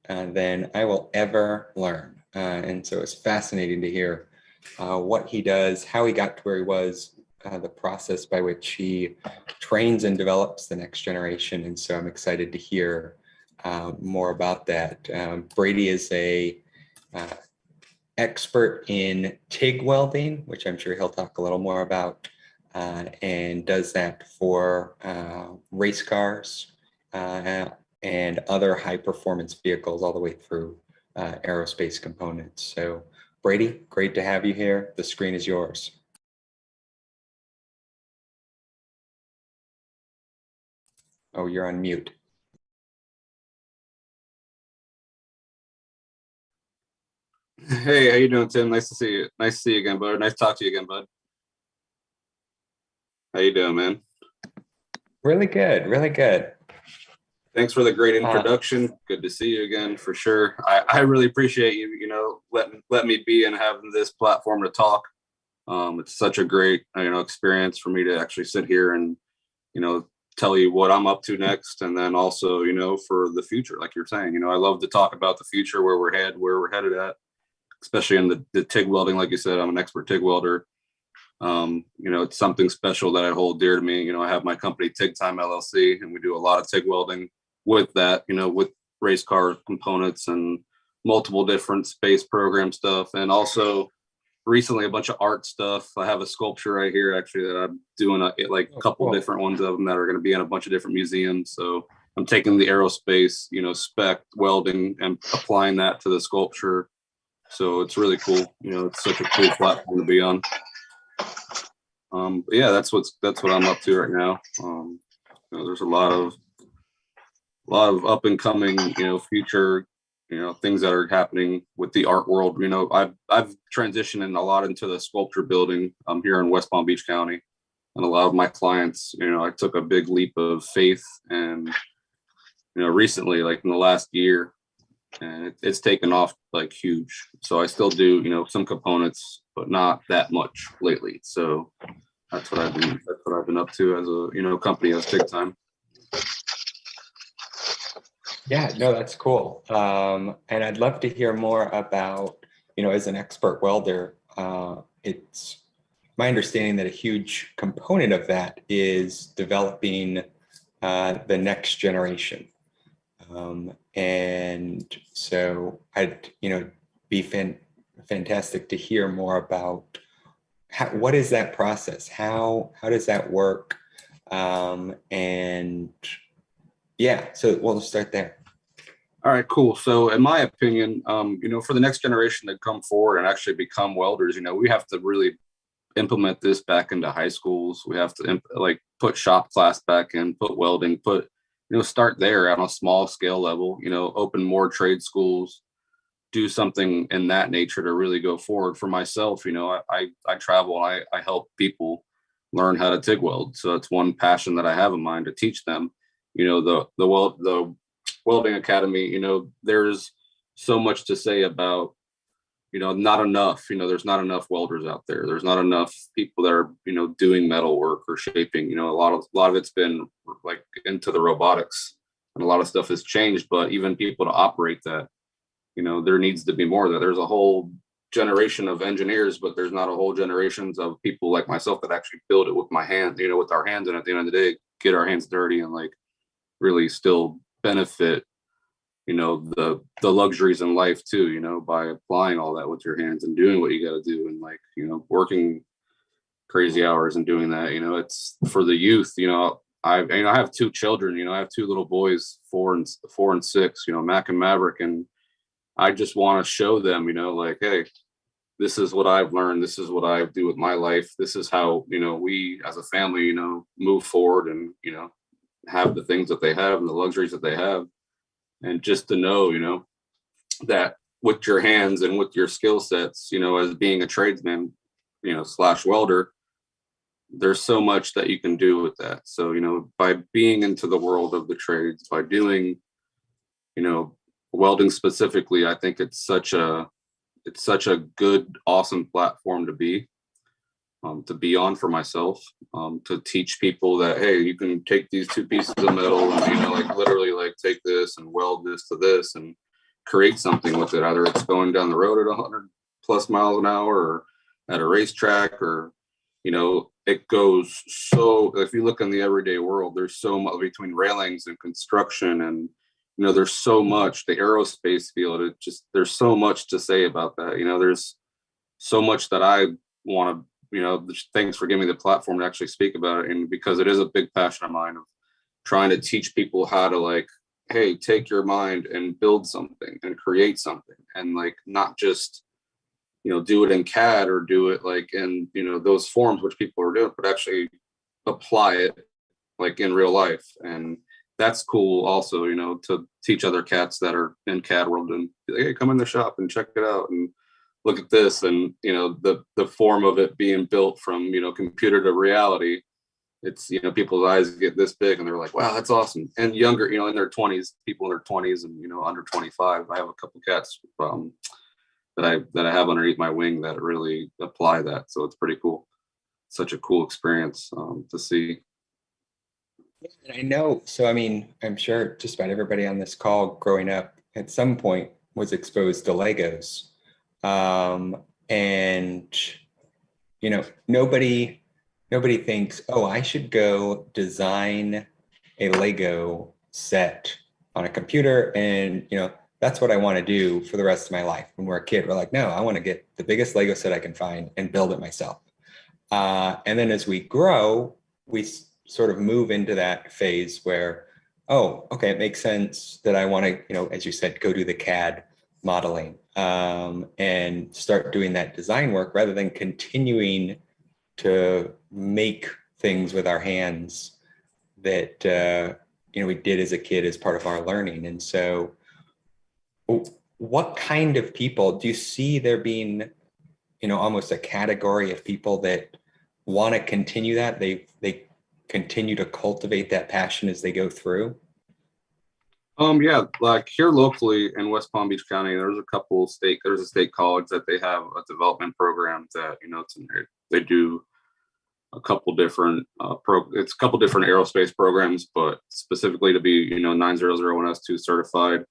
than I will ever learn. And so it's fascinating to hear what he does, how he got to where he was, the process by which he trains and develops the next generation. And so I'm excited to hear more about that. Brady is a expert in TIG welding, which I'm sure he'll talk a little more about, and does that for race cars and other high performance vehicles all the way through aerospace components. So Brady, great to have you here. The screen is yours. Oh, you're on mute. Hey, how you doing, Tim? Nice to see you. Nice to see you again, bud. Nice to talk to you again, bud. How you doing, man? Really good, really good. Thanks for the great introduction. Good to see you again, for sure. I really appreciate you, let me be and having this platform to talk. It's such a great, experience for me to actually sit here and, tell you what I'm up to next. And then also, for the future, like you're saying, I love to talk about the future, where we're headed at, especially in the TIG welding. Like you said, I'm an expert TIG welder. It's something special that I hold dear to me. I have my company TIG Time LLC, and we do a lot of TIG welding with that, with race car components and multiple different space program stuff. And also recently a bunch of art stuff. I have a sculpture right here actually that I'm doing a couple different ones of them that are going to be in a bunch of different museums. So I'm taking the aerospace, spec welding and applying that to the sculpture. So it's really cool. It's such a cool platform to be on. But yeah, that's what I'm up to right now. There's a lot of up and coming, future, things that are happening with the art world. I've transitioned a lot into the sculpture building here in West Palm Beach County, and a lot of my clients, I took a big leap of faith, and recently, like in the last year, and it's taken off like huge. So I still do, some components, but not that much lately. So that's what I've been up to as a, company as TIG Time. Yeah, no, that's cool. And I'd love to hear more about, as an expert welder, it's my understanding that a huge component of that is developing the next generation. And so I'd, be fantastic to hear more about what is that process? How does that work? And yeah, so we'll start there. All right, cool. So in my opinion, for the next generation to come forward and actually become welders, we have to really implement this back into high schools. We have to put shop class back in, put welding, start there on a small scale level, open more trade schools, do something in that nature to really go forward. For myself, I travel, I help people learn how to TIG weld. So that's one passion that I have in mind, to teach them, the welding academy, there's so much to say about, not enough, there's not enough welders out there. There's not enough people that are, doing metal work or shaping. A lot of it's been like into the robotics, and a lot of stuff has changed, but even people to operate that, there needs to be more of that. There's a whole generation of engineers, but there's not a whole generations of people like myself that actually build it with my hands, with our hands, and at the end of the day, get our hands dirty and really still benefit, the luxuries in life too, by applying all that with your hands and doing what you got to do, and working crazy hours and doing that. It's for the youth. I have two children. I have two little boys, 4 and 6, Mac and Maverick, and I just want to show them, hey, this is what I've learned. This is what I do with my life. This is how, we as a family, move forward and, have the things that they have and the luxuries that they have. And just to know, that with your hands and with your skill sets, as being a tradesman, / welder, there's so much that you can do with that. So, by being into the world of the trades, by doing, welding specifically, I think it's such a good, awesome platform to be on for myself, to teach people that, hey, you can take these two pieces of metal and, literally take this and weld this to this and create something with it. Either it's going down the road at 100+ miles an hour, or at a racetrack, or, it goes. So if you look in the everyday world, there's so much between railings and construction, and, there's so much, the aerospace field, there's so much to say about that. There's so much that I want to, thanks for giving me the platform to actually speak about it. And because it is a big passion of mine, of trying to teach people how to hey, take your mind and build something and create something, and like not just, do it in CAD or do it like in, those forms which people are doing, but actually apply it like in real life. And that's cool also, to teach other cats that are in CAD world and be like, hey, come in the shop and check it out and look at this. And, the form of it being built from, computer to reality, it's, people's eyes get this big and they're like, wow, that's awesome. And younger, in their 20s, people in their 20s and, under 25, I have a couple cats that I have underneath my wing that really apply that. So it's pretty cool. Such a cool experience to see. And I know, so I mean, I'm sure just about everybody on this call growing up at some point was exposed to Legos. And, nobody thinks, oh, I should go design a Lego set on a computer and, that's what I want to do for the rest of my life. When we're a kid, we're like, no, I want to get the biggest Lego set I can find and build it myself. And then as we grow, we sort of move into that phase where, oh, okay, it makes sense that I want to, as you said, go do the CAD modeling and start doing that design work rather than continuing to make things with our hands that, we did as a kid as part of our learning. And so what kind of people do you see there being, almost a category of people that want to continue that? They continue to cultivate that passion as they go through? Yeah, like here locally in West Palm Beach County, there's a state college that they have a development program that, they do a couple different it's a couple different aerospace programs, but specifically to be, 9001S2 certified,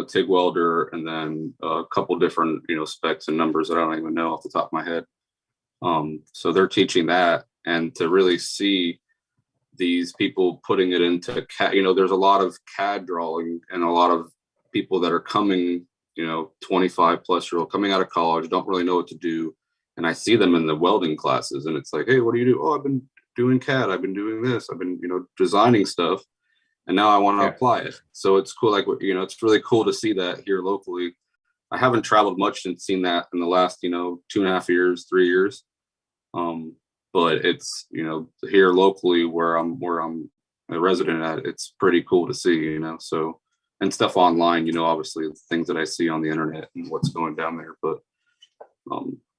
TIG welder, and then a couple different, specs and numbers that I don't even know off the top of my head. So they're teaching that, and to really see these people putting it into CAD, there's a lot of CAD drawing and a lot of people that are coming, 25 plus year old coming out of college, don't really know what to do. And I see them in the welding classes and it's like, hey, what do you do? Oh, I've been doing CAD. I've been doing this. I've been, designing stuff. And now I want to apply it. So it's cool. Like, it's really cool to see that here locally. I haven't traveled much and seen that in the last, 2.5 years, 3 years. But it's, here locally where I'm a resident at, it's pretty cool to see, so, and stuff online, obviously things that I see on the internet and what's going down there. But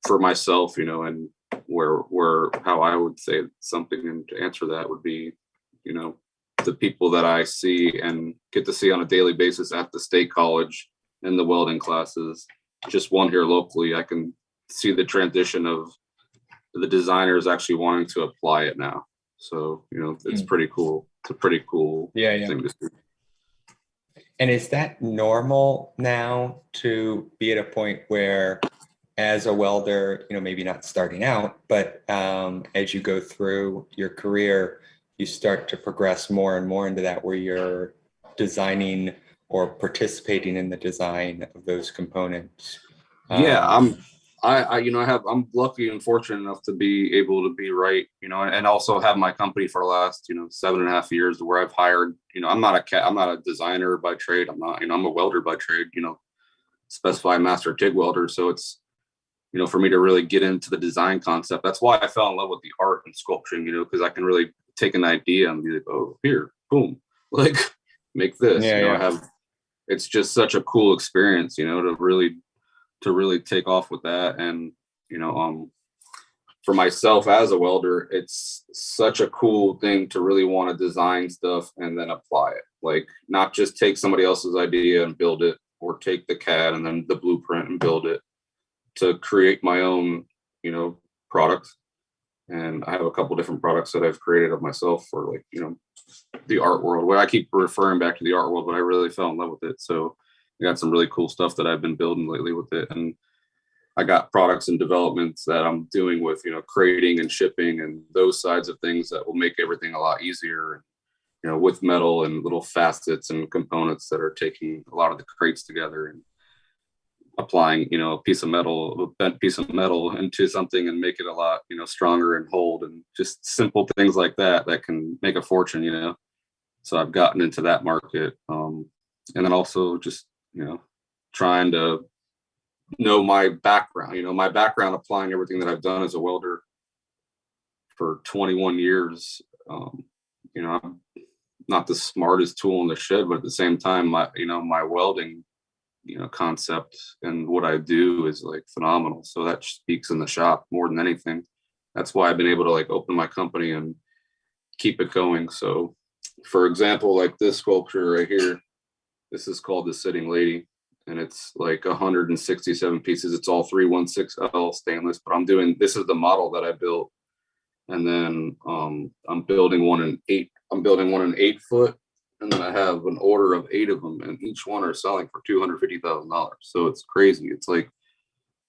for myself, and where how I would say something and to answer that would be, the people that I see and get to see on a daily basis at the state college in the welding classes, just one here locally, I can see the transition of the designers actually wanting to apply it now. So, it's pretty cool. It's a pretty cool thing to see. And is that normal now to be at a point where as a welder, maybe not starting out, but as you go through your career, you start to progress more and more into that where you're designing or participating in the design of those components? Yeah, I'm lucky and fortunate enough to be able to be right, and also have my company for the last, 7.5 years where I've hired, I'm not a designer by trade. I'm not, I'm a welder by trade, specified master TIG welder. So it's, for me to really get into the design concept. That's why I fell in love with the art and sculpturing, because I can really take an idea and be like, oh, here, boom, like make this. It's just such a cool experience, to really take off with that. And, for myself as a welder, it's such a cool thing to really want to design stuff and then apply it. Like not just take somebody else's idea and build it, or take the CAD and then the blueprint and build it, to create my own, product. And I have a couple different products that I've created of myself for like, the art world, where I keep referring back to the art world, but I really fell in love with it. So I got some really cool stuff that I've been building lately with it. And I got products and developments that I'm doing with, creating and shipping and those sides of things that will make everything a lot easier, with metal and little facets and components that are taking a lot of the crates together and applying, a piece of metal, a bent piece of metal into something and make it a lot, stronger and hold, and just simple things like that that can make a fortune, So I've gotten into that market. And then also just, trying to know my background, my background applying everything that I've done as a welder for 21 years. I'm not the smartest tool in the shed, but at the same time, my welding, concept and what I do is like phenomenal. So that speaks in the shop more than anything. That's why I've been able to like open my company and keep it going. So for example, like this sculpture right here, this is called the Sitting Lady, and it's like 167 pieces. It's all 316L stainless, but this is the model that I built. And then I'm building one in 8 foot, and then I have an order of 8 of them, and each one are selling for $250,000. So it's crazy. It's like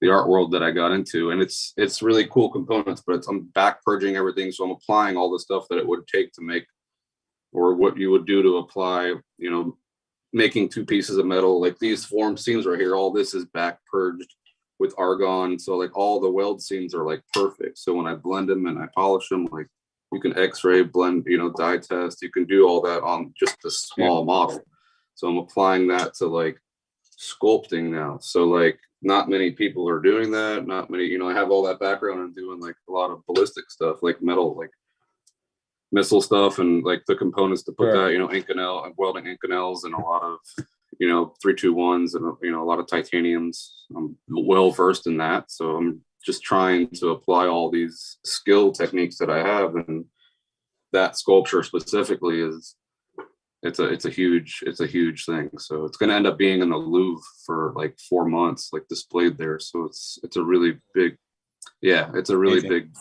the art world that I got into, and it's really cool components, but I'm back purging everything. So I'm applying all the stuff that it would take to make, or what you would do to apply, making 2 pieces of metal, like these form seams right here, all this is back purged with argon. So like all the weld seams are like perfect. So when I blend them and I polish them, like you can x-ray blend, dye test, you can do all that on just a small model. So I'm applying that to like sculpting now. So like not many people are doing that. Not many, I have all that background and doing like a lot of ballistic stuff, like metal, like missile stuff, and like the components to put that, Inconel, welding Inconels, and a lot of, 321s, and, a lot of titaniums. I'm well versed in that. So I'm just trying to apply all these skill techniques that I have. And that sculpture specifically it's a huge thing. So it's going to end up being in the Louvre for like 4 months, like displayed there. So it's a really big, it's a really big.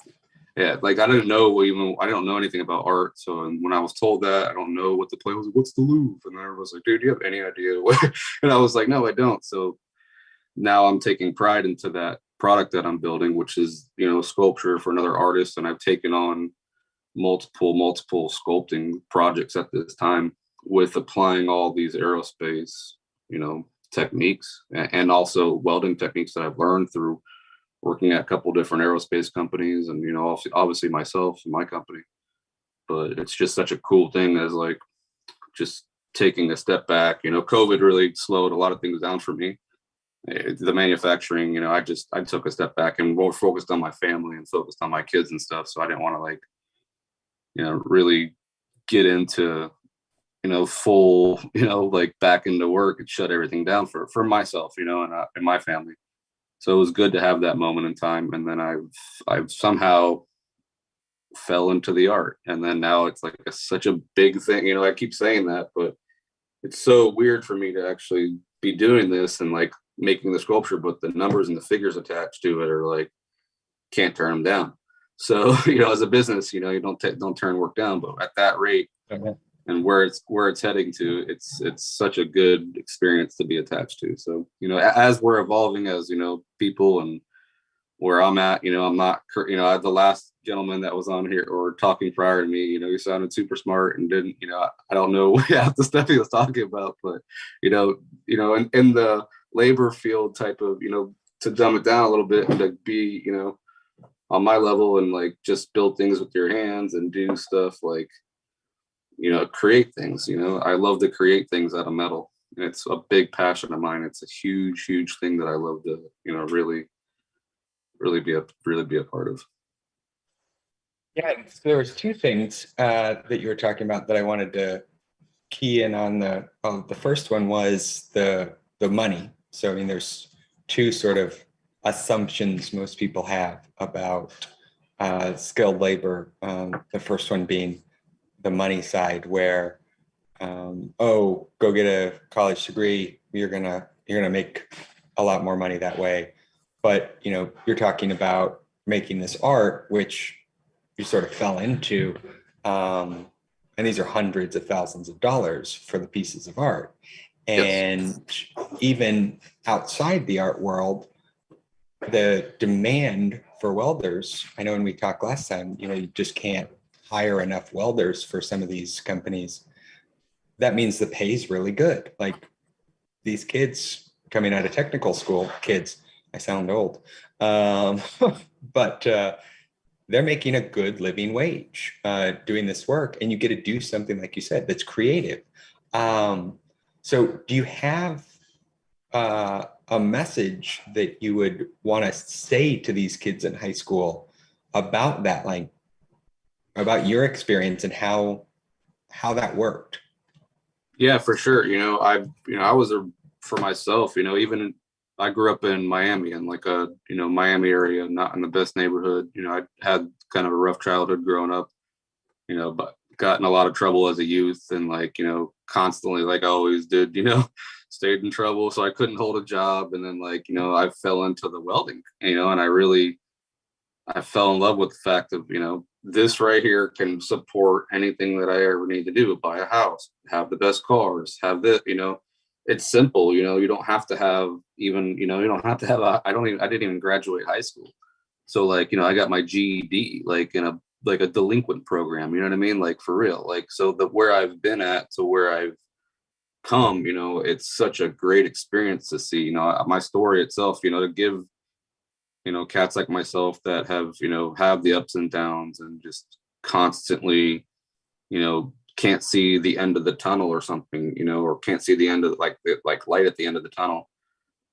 Yeah, like I don't know anything about art. So when I was told that, I don't know what the play was. What's the Louvre? And I was like, dude, do you have any idea what? And I was like, no, I don't. So now I'm taking pride into that product that I'm building, which is, sculpture for another artist. And I've taken on multiple sculpting projects at this time with applying all these aerospace, techniques, and also welding techniques that I've learned through working at a couple different aerospace companies, and obviously myself and my company. But it's just such a cool thing as like just taking a step back. COVID really slowed a lot of things down for me. The manufacturing, I took a step back and more focused on my family and focused on my kids and stuff. So I didn't want to like, really get into, full, like back into work and shut everything down for myself, and my family. So it was good to have that moment in time. And then I've somehow fell into the art. And then now it's like such a big thing. I keep saying that, but it's so weird for me to actually be doing this and like making the sculpture, but the numbers and the figures attached to it are like, can't turn them down. So, as a business, you don't turn work down, but at that rate, and where it's heading to, it's such a good experience to be attached to. So, as we're evolving as, people, and where I'm at, I'm not, the last gentleman that was on here or talking prior to me, he sounded super smart and didn't, I don't know half the stuff he was talking about, but, in the labor field type of, to dumb it down a little bit and to be, on my level and like just build things with your hands and do stuff like, create things. I love to create things out of metal. And it's a big passion of mine. It's a huge thing that I love to, really be a part of. Yeah, so there was 2 things that you were talking about that I wanted to key in on. The first one was the money. So there's 2 sort of assumptions most people have about skilled labor. The first one being the money side, where go get a college degree, you're gonna make a lot more money that way. But you're talking about making this art, which you sort of fell into, and these are hundreds of thousands of dollars for the pieces of art. And even outside the art world, the demand for welders, I know when we talked last time, you just can't hire enough welders for some of these companies. That means the pay is really good. Like these kids coming out of technical school, I sound old, but they're making a good living wage doing this work, and you get to do something like you said that's creative. So do you have a message that you would want to say to these kids in high school about that, like about your experience and how that worked? Yeah, for sure. I was for myself, even I grew up in Miami, in like a, Miami area, not in the best neighborhood. I had kind of a rough childhood growing up, but got in a lot of trouble as a youth, and like, constantly, like I always did, stayed in trouble. So I couldn't hold a job. And then like, I fell into the welding, and I fell in love with the fact of, this right here can support anything that I ever need to do: buy a house, have the best cars, have this, it's simple, you don't have to have even, you don't have to have I didn't even graduate high school. So like, I got my GED, like in a delinquent program, you know what I mean? Like for real. Like, so where I've been at to where I've come, it's such a great experience to see, my story itself, to give, cats like myself that have the ups and downs and just constantly, can't see the end of the tunnel or something, or can't see the end of like light at the end of the tunnel.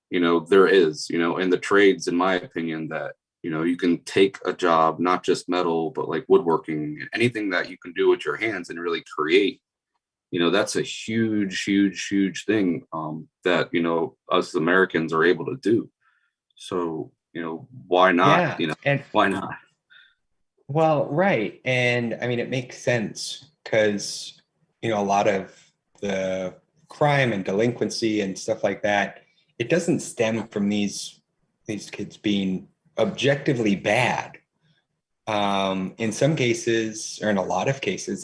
There is, in the trades, in my opinion, that, you can take a job, not just metal, but like woodworking, anything that you can do with your hands and really create. That's a huge, huge, huge thing that, us Americans are able to do. So, why not? Yeah, and Why not? well, right. And I mean, it makes sense because, a lot of the crime and delinquency and stuff like that, it doesn't stem from these kids being objectively bad. In some cases, or in a lot of cases,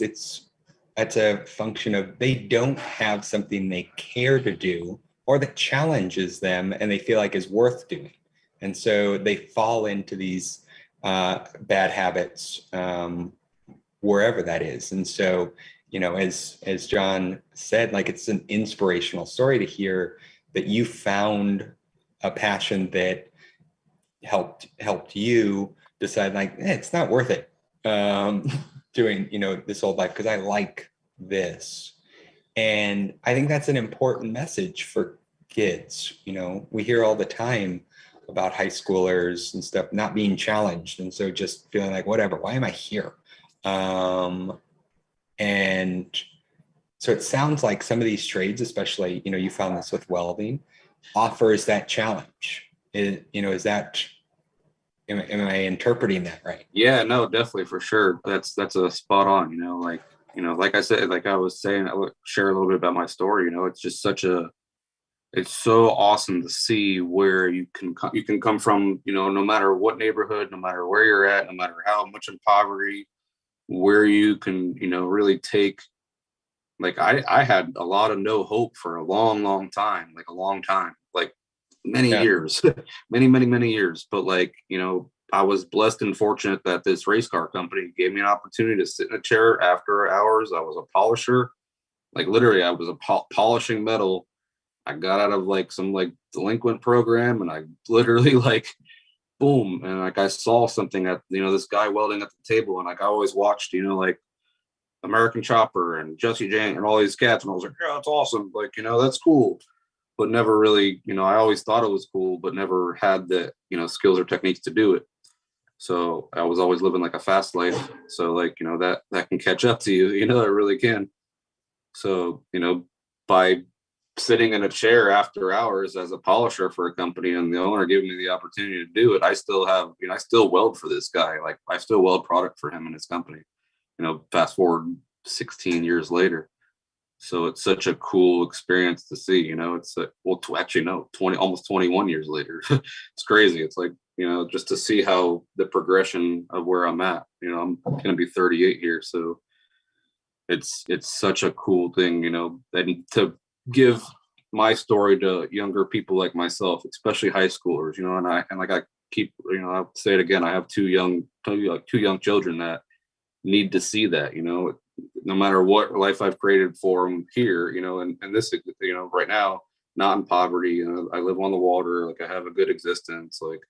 that's a function of they don't have something they care to do or that challenges them and they feel like is worth doing. And so they fall into these bad habits wherever that is. And so, as John said, like it's an inspirational story to hear that you found a passion that helped you decide like it's not worth it doing this whole life because I like this. And I think that's an important message for kids. We hear all the time about high schoolers and stuff not being challenged, and so just feeling like whatever, why am I here? And so it sounds like some of these trades, especially you found this with welding, offers that challenge. Is that, am I interpreting that right? Yeah, no, definitely, for sure. That's a spot on. Like I said, like I was saying, I would share a little bit about my story. It's just it's so awesome to see where you can come from. No matter what neighborhood, no matter where you're at, no matter how much in poverty, where you can really take. Like I had a lot of no hope for a long, long time, like many years, many years. But like, I was blessed and fortunate that this race car company gave me an opportunity to sit in a chair after hours. I was a polisher. Like literally, I was polishing metal. I got out of like some like delinquent program, and I literally like boom, and like I saw something at this guy welding at the table, and like I always watched like American Chopper and Jesse Jane and all these cats, and I was like, yeah, that's awesome, like that's cool, but never really, I always thought it was cool, but never had the skills or techniques to do it. So I was always living like a fast life. So like that can catch up to you, it really can. So by sitting in a chair after hours as a polisher for a company and the owner giving me the opportunity to do it, I still have, I still weld for this guy. Like I still weld product for him and his company, fast forward 16 years later. So it's such a cool experience to see, it's like, well, to actually no, 20, almost 21 years later. It's crazy. It's like, just to see how the progression of where I'm at, I'm going to be 38 here. So it's such a cool thing, and to give my story to younger people like myself, especially high schoolers, and like I keep, I'll say it again, I have two young children that need to see that, no matter what life I've created for them here, and this, right now, not in poverty, I live on the water, like I have a good existence, like,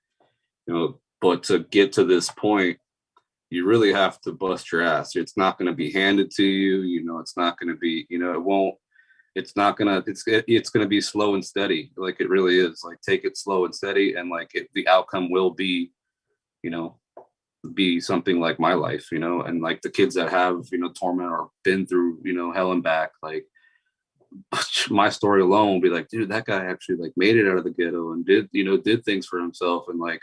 but to get to this point, you really have to bust your ass. It's not going to be handed to you. You know, it's not going to be, you know, it won't, it's not going to, it's going to be slow and steady. Like it really is. Like take it slow and steady. And like the outcome will be, you know, be something like my life, you know, and like the kids that have, you know, torment or been through, you know, hell and back, like my story alone will be like, dude, that guy actually like made it out of the ghetto and did, you know, did things for himself. And like,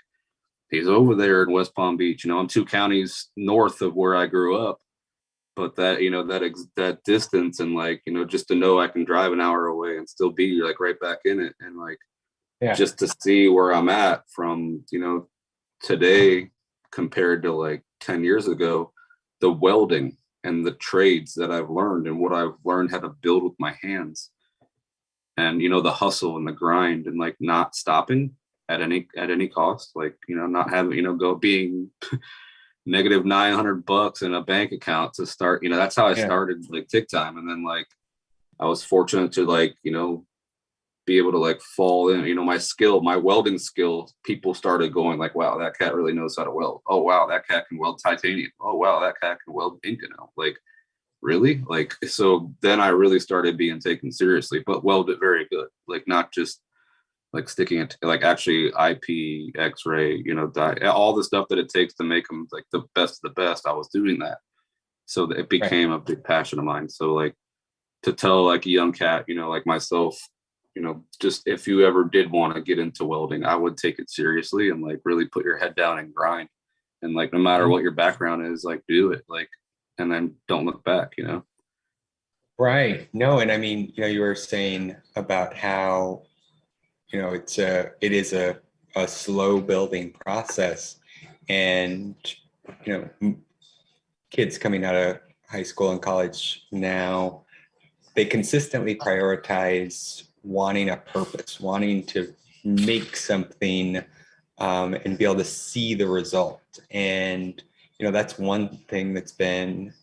he's over there in West Palm Beach, you know, I'm 2 counties north of where I grew up, but that, you know, that distance and like, you know, just to know I can drive an hour away and still be like right back in it. And like, Yeah. just to see where I'm at from, you know, today compared to like 10 years ago, the welding and the trades that I've learned and what I've learned how to build with my hands and, you know, the hustle and the grind and like not stopping at any cost, like, you know, not having, you know, go being negative $900 in a bank account to start, you know, that's how I started like Tick Time. And then like, I was fortunate to like, you know, be able to like fall in, you know, my welding skill, people started going like, wow, that cat really knows how to weld. Oh, wow, that cat can weld titanium. Oh, wow, that cat can weld Inconel. Like, really? Like, so then I really started being taken seriously, but welded very good. Like, not just like sticking it, like actually IP, X-ray, you know, all the stuff that it takes to make them like the best of the best. I was doing that. So that it became a big passion of mine. So like to tell like a young cat, you know, like myself, you know, just if you ever did want to get into welding, I would take it seriously and like really put your head down and grind. And like, no matter what your background is, like do it, like, and then don't look back, you know? Right. No, and I mean, you know, you were saying about how, you know, it is a slow building process. And, you know, kids coming out of high school and college now, they consistently prioritize wanting a purpose, wanting to make something and be able to see the result. And, you know, that's one thing that's been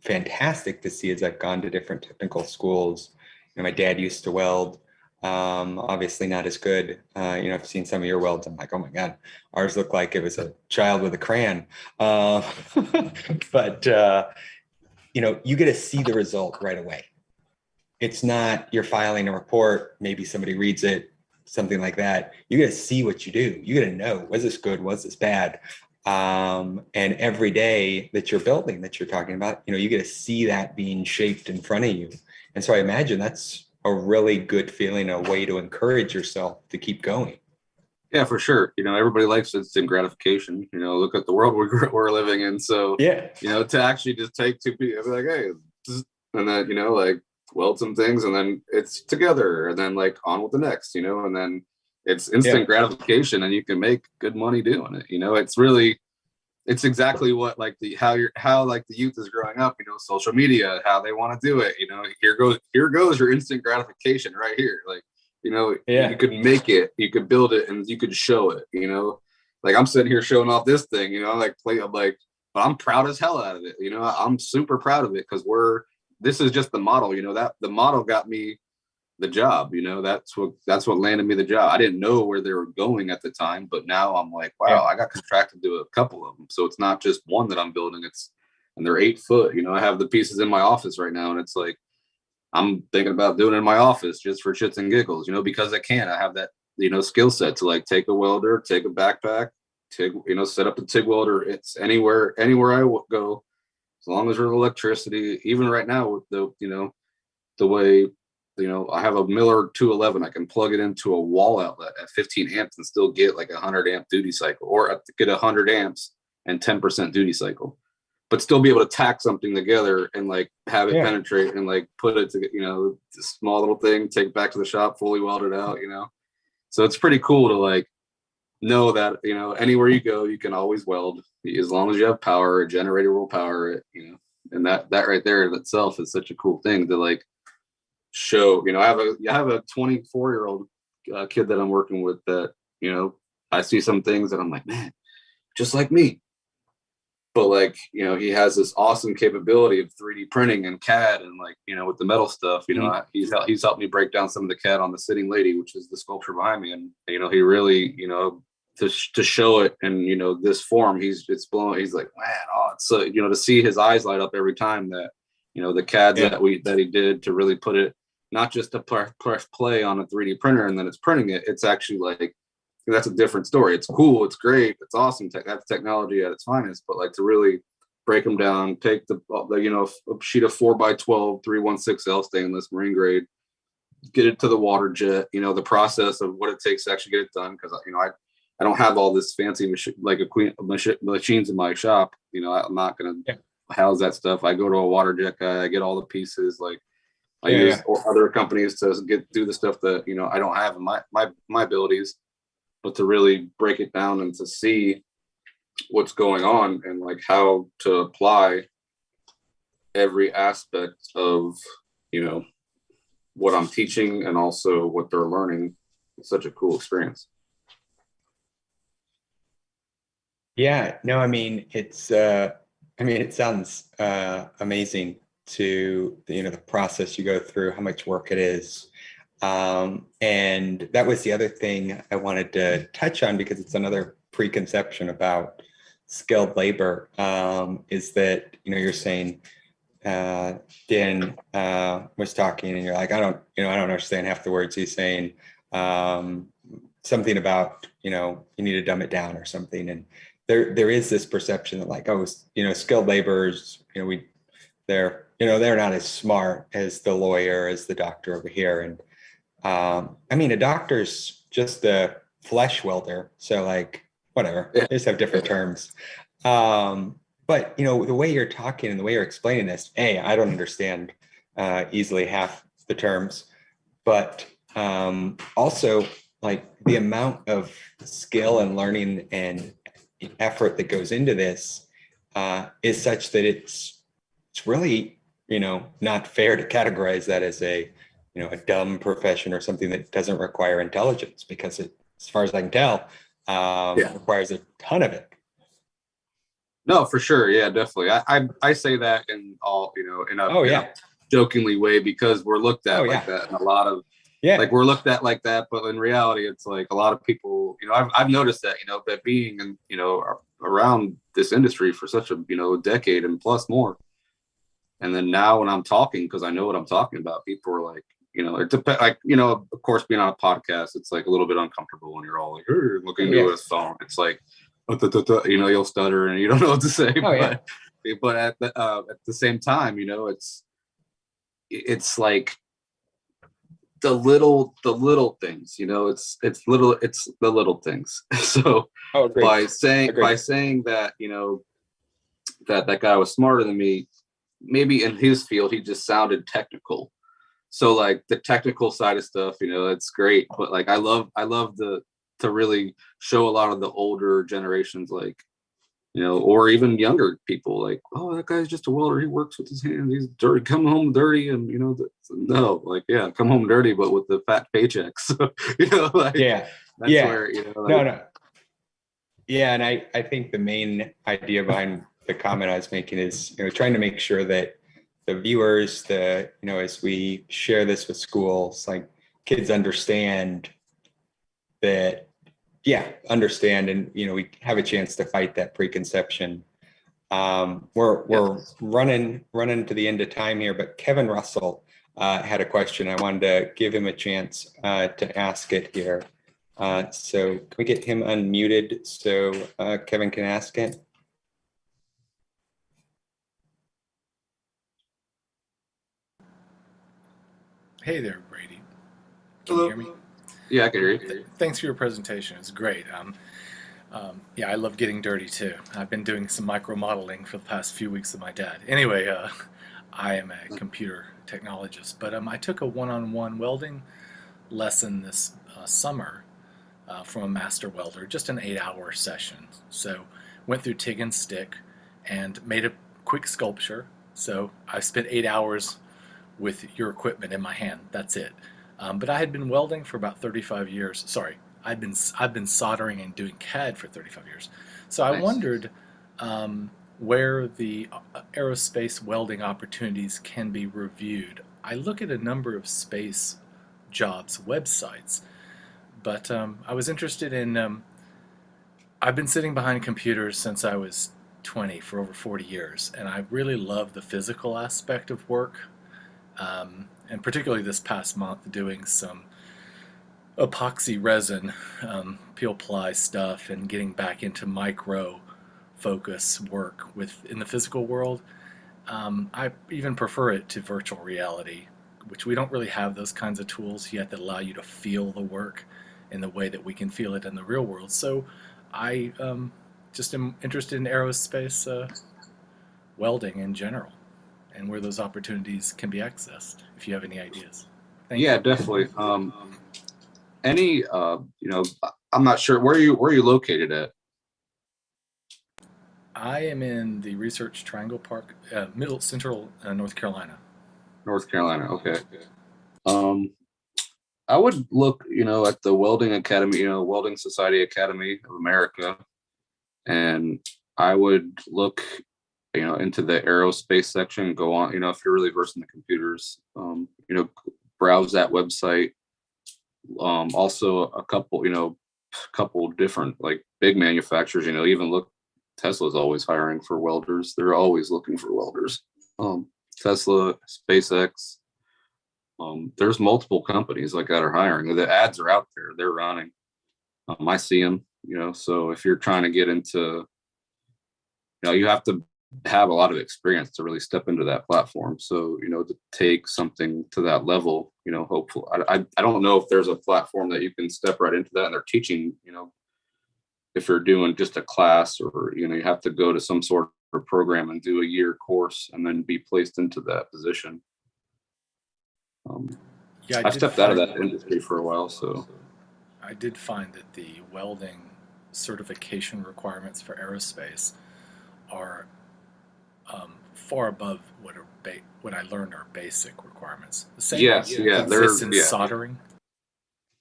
fantastic to see as I've gone to different technical schools. You know, my dad used to weld, obviously not as good. You know, I've seen some of your welds. I'm like, oh my God, ours looked like it was a child with a crayon. But, you know, you get to see the result right away. It's not you're filing a report, maybe somebody reads it, something like that. You get to see what you do. You get to know, was this good? Was this bad? And every day that you're building, that you're talking about, you know, you get to see that being shaped in front of you. And so I imagine that's a really good feeling, a way to encourage yourself to keep going. Yeah, for sure. You know, everybody likes instant gratification. You know, look at the world we're living in. So, Yeah. you know, to actually just take 2 people, be like, hey, and then, you know, like weld some things and then it's together and then like on with the next, you know, and then it's instant gratification and you can make good money doing it. You know, it's exactly what like how like the youth is growing up, you know, social media, how they want to do it. You know, here goes your instant gratification right here. Like, you know, you could make it, you could build it and you could show it, you know, like I'm sitting here showing off this thing, you know, I'm like, but I'm proud as hell out of it. You know, I'm super proud of it because this is just the model, you know, that the model got me the job, you know, that's what landed me the job. I didn't know where they were going at the time, but now I'm like, wow, I got contracted to a couple of them. So it's not just one that I'm building, and they're 8 foot, you know, I have the pieces in my office right now and it's like, I'm thinking about doing it in my office just for shits and giggles, you know, because I have that, you know, skill set to like take a welder, take a backpack, you know, set up a TIG welder. It's anywhere I go, as long as there's electricity. Even right now with the, you know, the way, you know, I have a Miller 211, I can plug it into a wall outlet at 15 amps and still get like 100 amp duty cycle, or get 100 amps and 10% duty cycle, but still be able to tack something together and like have it penetrate and like put it to, you know, a small little thing, take it back to the shop, fully welded out, you know? So it's pretty cool to like know that, you know, anywhere you go, you can always weld as long as you have power. A generator will power it, you know, and that right there in itself is such a cool thing to like show. You know, I have a 24-year-old kid that I'm working with that, you know, I see some things that I'm like, man, just like me. But like, you know, he has this awesome capability of 3D printing and CAD and like, you know, with the metal stuff, you know, he's helped me break down some of the CAD on the Sitting Lady, which is the sculpture behind me. And, you know, he really, you know, to show it in, you know, this form, it's blowing. He's like, man, oh, it's so, you know, to see his eyes light up every time that, you know, the CADs Yeah. that he did to really put it, not just to press play on a 3D printer and then it's printing it. It's actually like, that's a different story. It's cool. It's great. It's awesome. That's technology at its finest. But like to really break them down, take the you know, a sheet of 4x12 316L stainless marine grade, get it to the water jet. You know, the process of what it takes to actually get it done. Because you know, I don't have all this fancy machines in my shop. You know, I'm not gonna house that stuff. I go to a water jet guy. I get all the pieces. Like I use other companies to do the stuff that, you know, I don't have in my abilities. But to really break it down and to see what's going on and like how to apply every aspect of, you know, what I'm teaching and also what they're learning, it's such a cool experience. Yeah, no, I mean, it sounds amazing to, you know, the process you go through, how much work it is. And that was the other thing I wanted to touch on, because it's another preconception about skilled labor, is that, you know, you're saying, Dan was talking and you're like, I don't understand half the words he's saying, something about, you know, you need to dumb it down or something. And there is this perception that like, oh, you know, skilled laborers, you know, they're not as smart as the lawyer, as the doctor over here. And I mean, a doctor's just a flesh welder. So like, whatever, they just have different terms. But, you know, the way you're talking and the way you're explaining this, I don't understand easily half the terms, but also like the amount of skill and learning and effort that goes into this is such that it's really, you know, not fair to categorize that as a, you know, a dumb profession or something that doesn't require intelligence, because it, as far as I can tell, requires a ton of it. No, for sure. Yeah, definitely. I say that in all, you know, in a jokingly way, because we're looked at like that. And a lot of, like we're looked at like that, but in reality, it's like a lot of people, you know, I've noticed that, you know, that being, in, you know, around this industry for such a, you know, decade and plus more. And then now when I'm talking, because I know what I'm talking about, people are like, you know, it depends. Like, you know, of course, being on a podcast, it's like a little bit uncomfortable when you're all like, looking into a phone. It's like, you know, you'll stutter and you don't know what to say. But at the same time, you know, it's like the little things, you know, it's the little things. So by saying that, you know, that guy was smarter than me, maybe in his field he just sounded technical. So like the technical side of stuff, you know, it's great. But like I love to really show a lot of the older generations, like, you know, or even younger people, like, oh, that guy's just a welder. He works with his hands. He's dirty. Come home dirty, and you know, no, like, yeah, come home dirty, but with the fat paychecks. You know, like, that's where, you know, like, no. Yeah, and I think the main idea behind the comment I was making is, you know, trying to make sure that the viewers, you know, as we share this with schools, like kids understand that, and, you know, we have a chance to fight that preconception. We're running to the end of time here, but Kevin Russell had a question. I wanted to give him a chance to ask it here. So can we get him unmuted so Kevin can ask it? Hey there, Brady. Can you hear me? Yeah, I can hear you. Thanks for your presentation. It's great. Yeah, I love getting dirty too. I've been doing some micro modeling for the past few weeks with my dad. Anyway, I am a computer technologist, but I took a one-on-one welding lesson this summer from a master welder, just an 8-hour session. So went through TIG and stick and made a quick sculpture. So I spent 8 hours with your equipment in my hand. That's it. But I had been welding for about 35 years. Sorry, I've been soldering and doing CAD for 35 years. So I wondered where the aerospace welding opportunities can be reviewed. I look at a number of space jobs websites, but I was interested in I've been sitting behind computers since I was 20 for over 40 years, and I really love the physical aspect of work. And particularly this past month, doing some epoxy resin, peel ply stuff, and getting back into micro focus work in the physical world. I even prefer it to virtual reality, which we don't really have those kinds of tools yet that allow you to feel the work in the way that we can feel it in the real world. So I just am interested in aerospace welding in general and where those opportunities can be accessed, if you have any ideas. Thank Yeah, you. definitely. Any, I'm not sure where are you located at? I am in the Research Triangle Park, Middle Central North Carolina. North Carolina. Okay. Um, I would look, at the Welding Academy, Welding Society Academy of America, and I would look, into the aerospace section. Go on, if you're really versed in the computers, browse that website. Also a couple different like big manufacturers. Even look, Tesla's always hiring for welders. They're always looking for welders. Tesla, SpaceX. There's multiple companies like that are hiring. The ads are out there. They're running. I see them. So if you're trying to get into, you have to have a lot of experience to really step into that platform. So, to take something to that level, hopefully, I don't know if there's a platform that you can step right into that and they're teaching, if you're doing just a class or, you have to go to some sort of program and do a year course and then be placed into that position. Yeah, I stepped out of that industry for a while, so. I did find that the welding certification requirements for aerospace are far above what I learned are basic requirements. The same exists in soldering.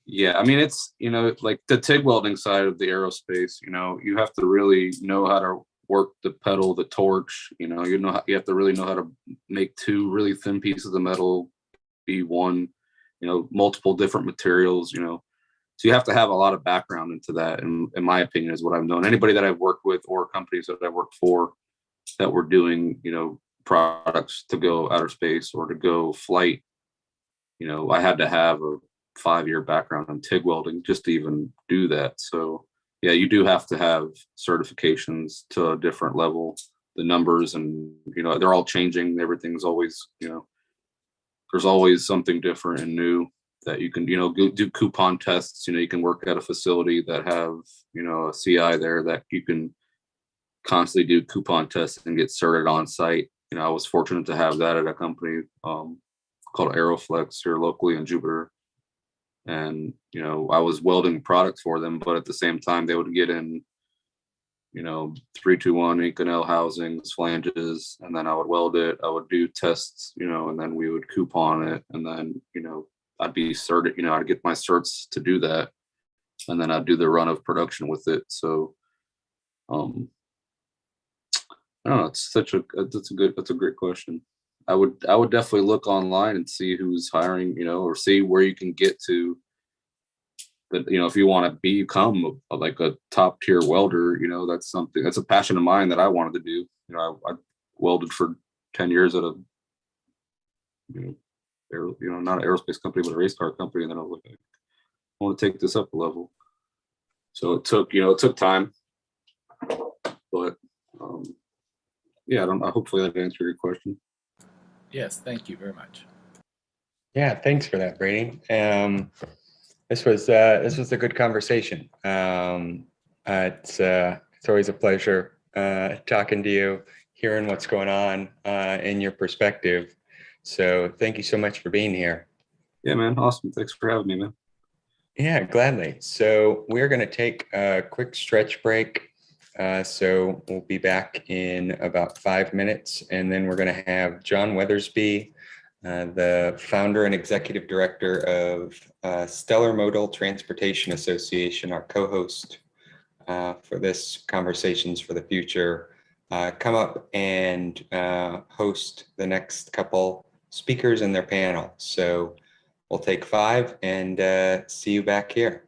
Yeah, I mean, it's, like the TIG welding side of the aerospace, you have to really know how to work the pedal, the torch, you have to really know how to make two really thin pieces of metal be one, multiple different materials, so you have to have a lot of background into that. And in my opinion, is what I've known. Anybody that I've worked with or companies that I worked for that were doing, products to go outer space or to go flight, I had to have a 5-year background in TIG welding just to even do that. So yeah, you do have to have certifications to a different level. The numbers and, they're all changing. Everything's always, there's always something different and new that you can, go do coupon tests. You can work at a facility that have, a CI there that you can constantly do coupon tests and get certed on site. I was fortunate to have that at a company called Aeroflex here locally in Jupiter. And, I was welding products for them, but at the same time, they would get in, 321 Inconel housings, flanges, and then I would weld it. I would do tests, and then we would coupon it. And then, I'd be certed, I'd get my certs to do that. And then I'd do the run of production with it. So, I don't know. That's a great question. I would definitely look online and see who's hiring, or see where you can get to. That, if you want to become like a top tier welder, that's a passion of mine that I wanted to do. I welded for 10 years at a, not an aerospace company, but a race car company. And then I was like, I want to take this up a level. So it took time, but, yeah, I don't know. Hopefully that answered your question. Yes, thank you very much. Yeah, thanks for that, Brady. This was a good conversation. It's always a pleasure talking to you, hearing what's going on in your perspective. So thank you so much for being here. Yeah, man. Awesome. Thanks for having me, man. Yeah, gladly. So we're going to take a quick stretch break. So we'll be back in about 5 minutes, and then we're going to have John Weathersby, the founder and executive director of Stellar Modal Transportation Association, our co-host for this Conversations for the Future, come up and host the next couple speakers in their panel. So we'll take 5 and see you back here.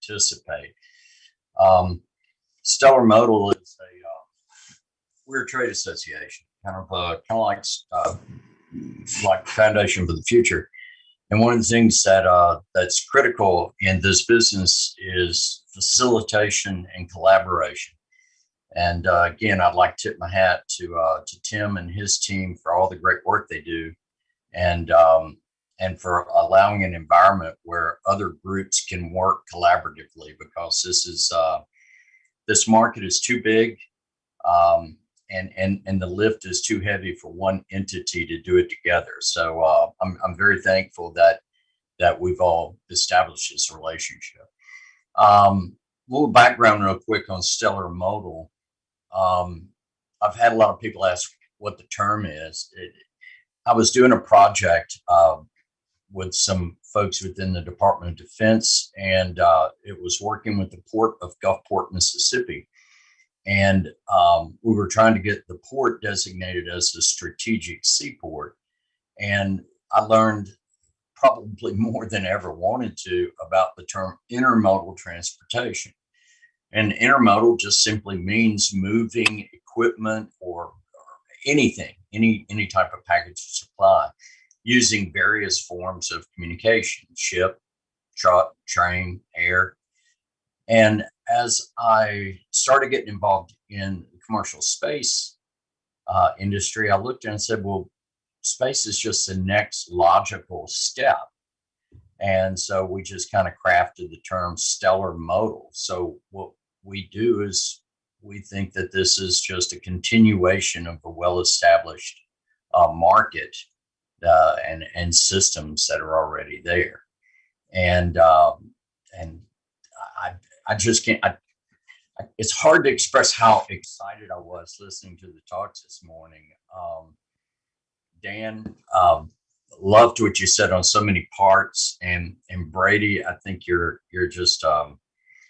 participate. Stellar Modal is we're a trade association, kind of like Foundation for the Future. And one of the things that that's critical in this business is facilitation and collaboration. And again, I'd like to tip my hat to Tim and his team for all the great work they do, and for allowing an environment where other groups can work collaboratively, because this market is too big, and the lift is too heavy for one entity to do it together. So I'm very thankful that we've all established this relationship. A little background real quick on Stellar Modal. I've had a lot of people ask what the term is. I was doing a project with some folks within the Department of Defense, and it was working with the Port of Gulfport, Mississippi. And we were trying to get the port designated as a strategic seaport. And I learned probably more than ever wanted to about the term intermodal transportation. And intermodal just simply means moving equipment or anything, any type of package supply, using various forms of communication: ship, truck, train, air. And as I started getting involved in the commercial space industry, I looked and said, well, space is just the next logical step. And so we just kind of crafted the term Stellar Modal. So what we do is we think that this is just a continuation of a well-established market and systems that are already there. And I just can't. It's hard to express how excited I was listening to the talks this morning. Dan, loved what you said on so many parts, and Brady, I think you're just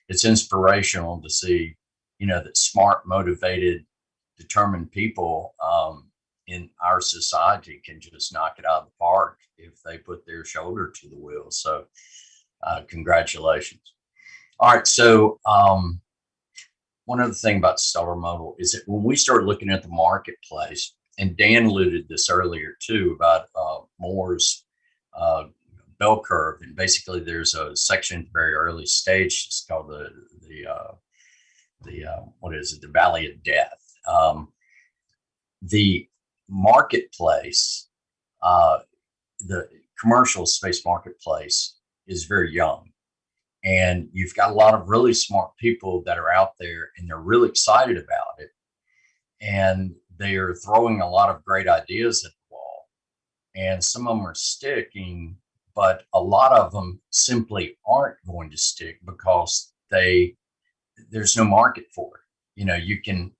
it's inspirational to see, that smart, motivated, determined people in our society can just knock it out of the park if they put their shoulder to the wheel. So congratulations. All right. So one other thing about Stellar Modal is that when we started looking at the marketplace, and Dan alluded this earlier too, about Moore's bell curve, and basically there's a section at the very early stage. It's called the what is it? The Valley of Death. The marketplace, the commercial space marketplace, is very young. And you've got a lot of really smart people that are out there, and they're really excited about it. And they are throwing a lot of great ideas at the wall. And some of them are sticking, but a lot of them simply aren't going to stick because there's no market for it. You can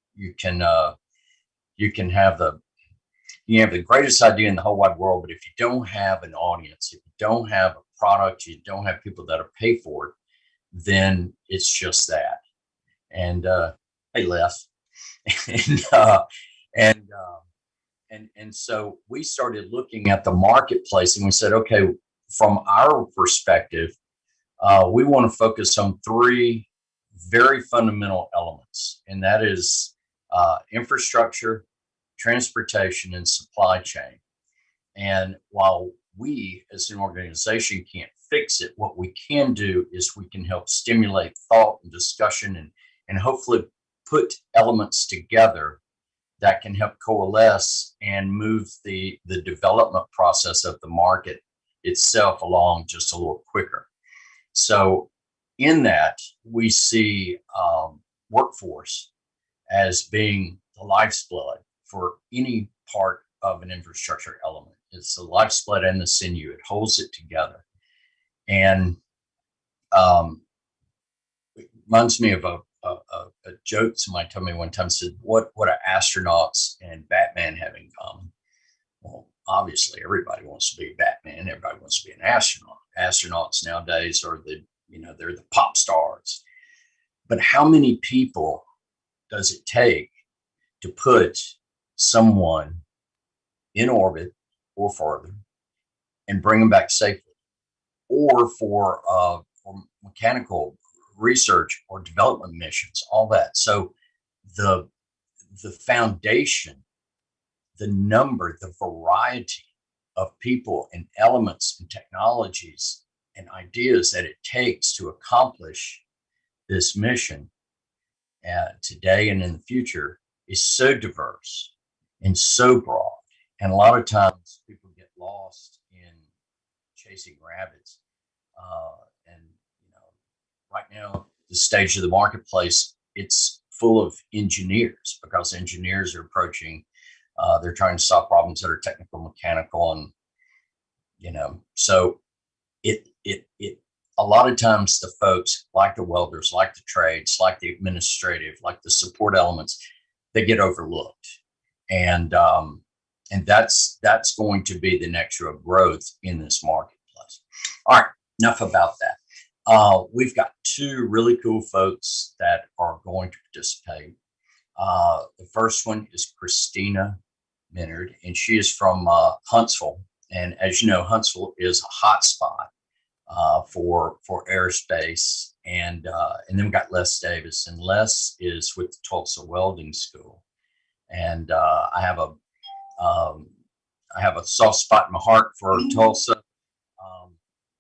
have the greatest idea in the whole wide world, but if you don't have an audience, if you don't have a product, you don't have people that'll pay for it, then it's just that. And hey, Les. and so we started looking at the marketplace, and we said, okay, from our perspective, we want to focus on three very fundamental elements, and that is infrastructure, transportation, and supply chain. And while we as an organization can't fix it, what we can do is we can help stimulate thought and discussion, and hopefully put elements together that can help coalesce and move the development process of the market itself along just a little quicker. So in that, we see workforce as being the lifeblood for any part of an infrastructure element. It's the lifeblood and the sinew. It holds it together. And it reminds me of a joke somebody told me one time, said, what are astronauts and Batman have in common? Well, obviously everybody wants to be Batman. Everybody wants to be an astronaut. Astronauts nowadays are they're the pop stars. But how many people does it take to put someone in orbit or farther and bring them back safely? Or for mechanical research or development missions, all that. So the foundation, the number, the variety of people and elements and technologies and ideas that it takes to accomplish this mission today and in the future is so diverse and so broad. And a lot of times people get lost in chasing rabbits. And right now, the stage of the marketplace, it's full of engineers because engineers are approaching. They're trying to solve problems that are technical, mechanical, and so it a lot of times the folks like the welders, like the trades, like the administrative, like the support elements, they get overlooked, and that's going to be the next real growth in this marketplace. All right, enough about that. We've got two really cool folks that are going to participate. The first one is Christina Minard, and she is from Huntsville. And as you know, Huntsville is a hot spot for aerospace. And then we got Les Davis, and Les is with the Tulsa Welding School. And I have a soft spot in my heart for Tulsa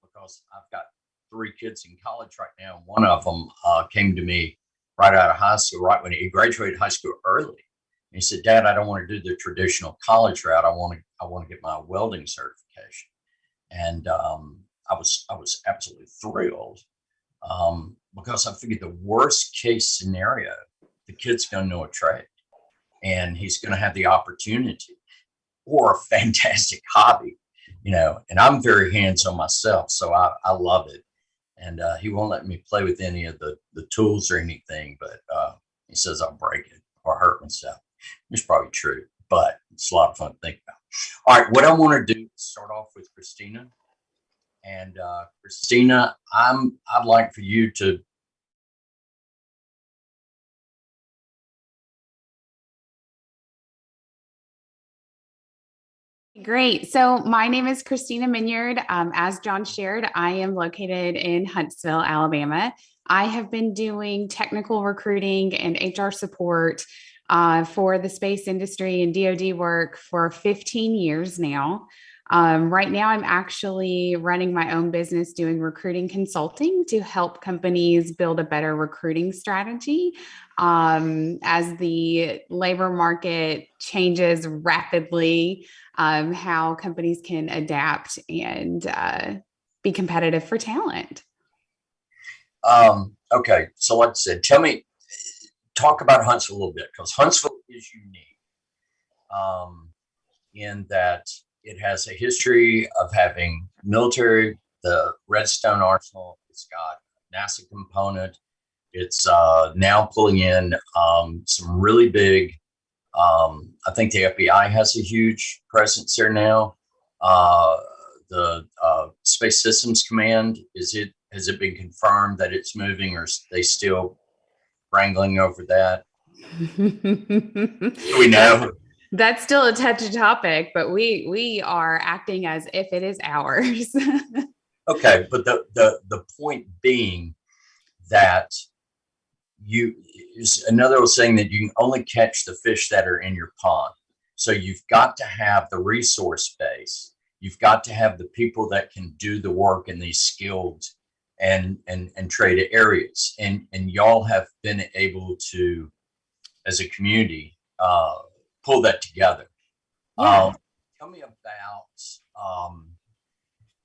because I've got 3 kids in college right now. And one of them came to me right out of high school, right when he graduated high school early. And he said, "Dad, I don't want to do the traditional college route. I want to get my welding certification." And I was absolutely thrilled because I figured the worst case scenario, the kid's going to know a trade and he's going to have the opportunity or a fantastic hobby, and I'm very hands-on myself. So I love it. And he won't let me play with any of the tools or anything, but he says I'll break it or hurt myself. It's probably true, but it's a lot of fun to think about. All right, what I want to do is start off with Christina. And Christina, I'd like for you to. Great. So my name is Christina Minyard. As John shared, I am located in Huntsville, Alabama. I have been doing technical recruiting and HR support for the space industry and DoD work for 15 years now. Right now, I'm actually running my own business doing recruiting consulting to help companies build a better recruiting strategy as the labor market changes rapidly, how companies can adapt and be competitive for talent. Okay, so like I said, talk about Huntsville a little bit, because Huntsville is unique in that it has a history of having military, the Redstone Arsenal. It's got NASA component. It's now pulling in some really big. I think the FBI has a huge presence there now. The Space Systems Command, has it been confirmed that it's moving, or are they still wrangling over that? We know. That's still a touchy topic, but we are acting as if it is ours. Okay, but the point being that another saying that you can only catch the fish that are in your pond. So you've got to have the resource base. You've got to have the people that can do the work in these skilled and trade areas. And y'all have been able to, as a community, pull that together. Yeah. Tell me about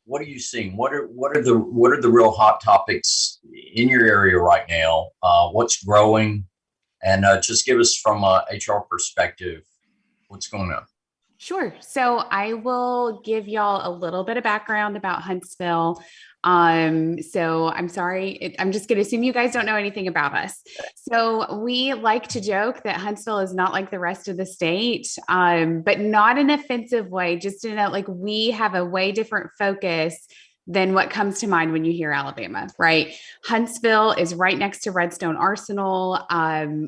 what are you seeing? What are the real hot topics in your area right now? What's growing? And just give us from a HR perspective, what's going on? Sure. So I will give y'all a little bit of background about Huntsville. So I'm sorry, I'm just going to assume you guys don't know anything about us. So we like to joke that Huntsville is not like the rest of the state, but not in an offensive way, just in a, like, we have a way different focus than what comes to mind when you hear Alabama, right? Huntsville is right next to Redstone Arsenal,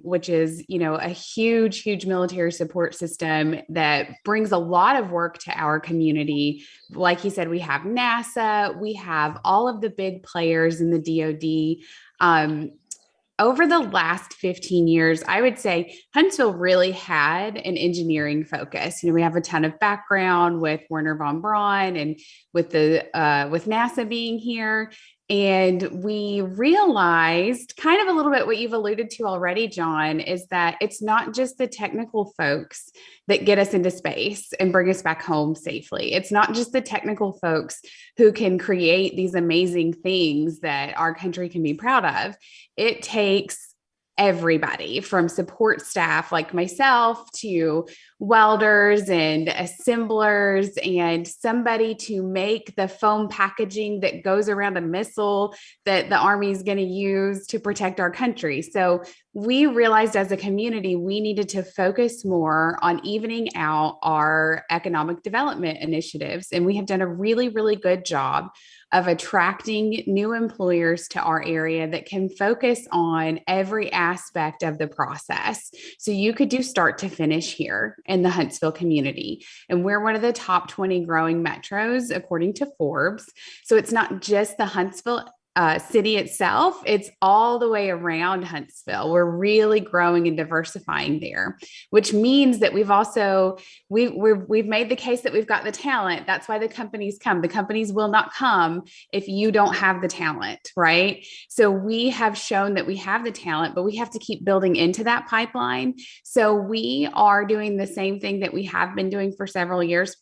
which is, a huge, huge military support system that brings a lot of work to our community. Like he said, we have NASA, we have all of the big players in the DoD. Over the last 15 years, I would say Huntsville really had an engineering focus. We have a ton of background with Werner von Braun and with NASA being here. And we realized kind of a little bit what you've alluded to already, John, is that it's not just the technical folks that get us into space and bring us back home safely. It's not just the technical folks who can create these amazing things that our country can be proud of. It takes everybody from support staff like myself to welders and assemblers and somebody to make the foam packaging that goes around a missile that the Army is going to use to protect our country. So we realized as a community, we needed to focus more on evening out our economic development initiatives. And we have done a really, really good job of attracting new employers to our area that can focus on every aspect of the process. So you could do start to finish here in the Huntsville community. And we're one of the top 20 growing metros, according to Forbes. So it's not just the Huntsville city itself, it's all the way around Huntsville. We're really growing and diversifying there, which means that we've made the case that we've got the talent. That's why the companies come. The companies will not come if you don't have the talent, right? So we have shown that we have the talent, but we have to keep building into that pipeline. So we are doing the same thing that we have been doing for several years.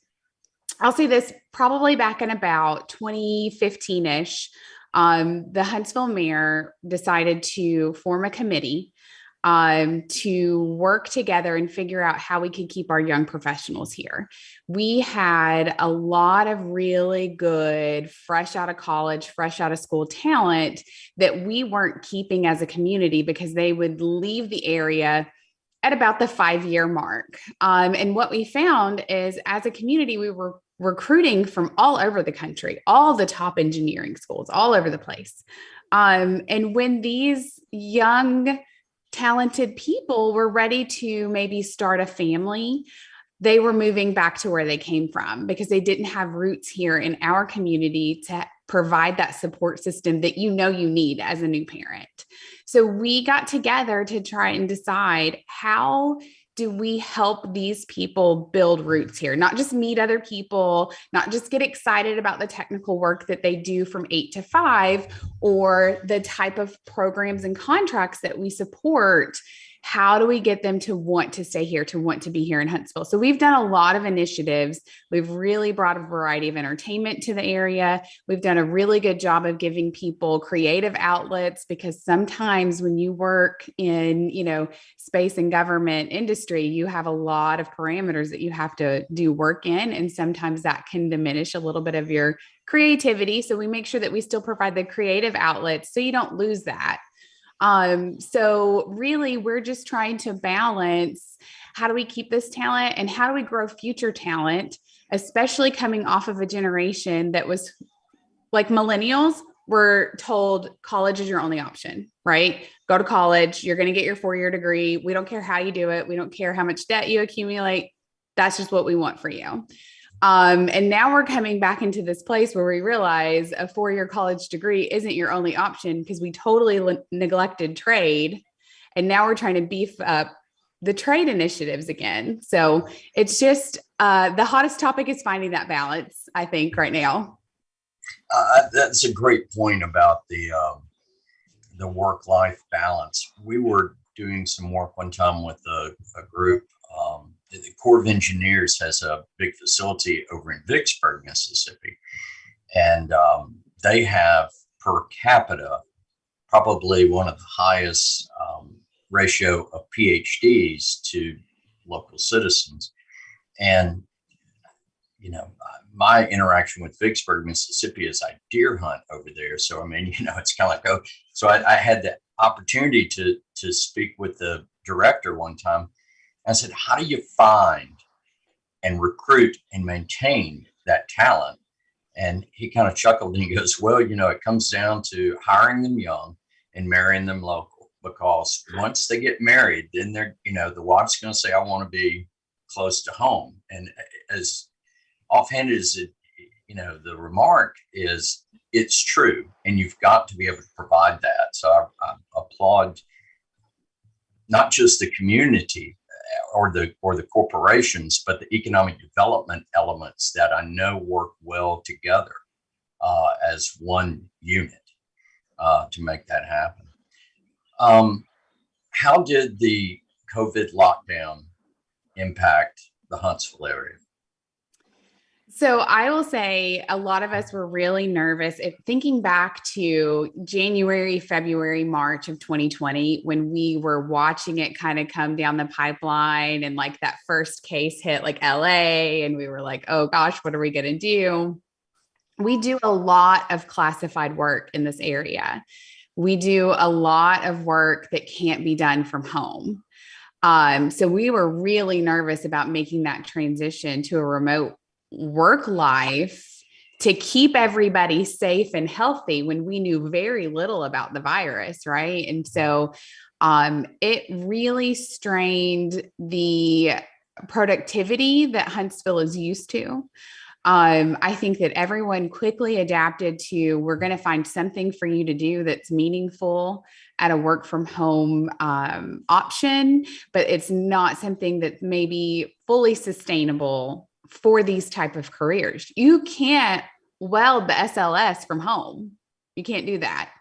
I'll say this probably back in about 2015-ish. The Huntsville mayor decided to form a committee to work together and figure out how we could keep our young professionals here. We had a lot of really good, fresh out of college, fresh out of school talent that we weren't keeping as a community because they would leave the area at about the 5-year mark. And what we found is as a community, we were recruiting from all over the country, all the top engineering schools, all over the place. And when these young, talented people were ready to maybe start a family, they were moving back to where they came from because they didn't have roots here in our community to provide that support system that you need as a new parent. So we got together to try and decide how do we help these people build roots here, not just meet other people, not just get excited about the technical work that they do from 8 to 5 or the type of programs and contracts that we support. How do we get them to want to stay here, to want to be here in Huntsville? So we've done a lot of initiatives. We've really brought a variety of entertainment to the area. We've done a really good job of giving people creative outlets because sometimes when you work in, space and government industry, you have a lot of parameters that you have to do work in. And sometimes that can diminish a little bit of your creativity. So we make sure that we still provide the creative outlets so you don't lose that. So really we're just trying to balance how do we keep this talent and how do we grow future talent, especially coming off of a generation that was like millennials were told college is your only option, right? Go to college. You're going to get your 4-year degree. We don't care how you do it. We don't care how much debt you accumulate. That's just what we want for you. And now we're coming back into this place where we realize a 4-year college degree isn't your only option because we totally neglected trade. And now we're trying to beef up the trade initiatives again. So it's just the hottest topic is finding that balance, I think, right now. That's a great point about the work-life balance. We were doing some work one time with a group. The Corps of Engineers has a big facility over in Vicksburg, Mississippi, and they have per capita probably one of the highest ratio of PhDs to local citizens. And my interaction with Vicksburg, Mississippi is I deer hunt over there. So, it's kind of like, so I had the opportunity to speak with the director one time. I said, how do you find and recruit and maintain that talent? And he kind of chuckled and he goes, well, it comes down to hiring them young and marrying them local, because once they get married, then they're, the wife's going to say, I want to be close to home. And as offhanded as it the remark is it's true, and you've got to be able to provide that. So I applaud not just the community or the corporations, but the economic development elements that I know work well together as one unit to make that happen. How did the COVID lockdown impact the Huntsville area? So I will say a lot of us were really nervous. Thinking back to January, February, March of 2020, when we were watching it kind of come down the pipeline and like that first case hit like LA, and we were like, oh gosh, what are we going to do? We do a lot of classified work in this area. We do a lot of work that can't be done from home. So we were really nervous about making that transition to a remote work life to keep everybody safe and healthy when we knew very little about the virus, right? And so it really strained the productivity that Huntsville is used to. I think that everyone quickly adapted to, we're going to find something for you to do that's meaningful at a work from home option, but it's not something that may be fully sustainable for these type of careers. You can't weld the SLS from home. You can't do that.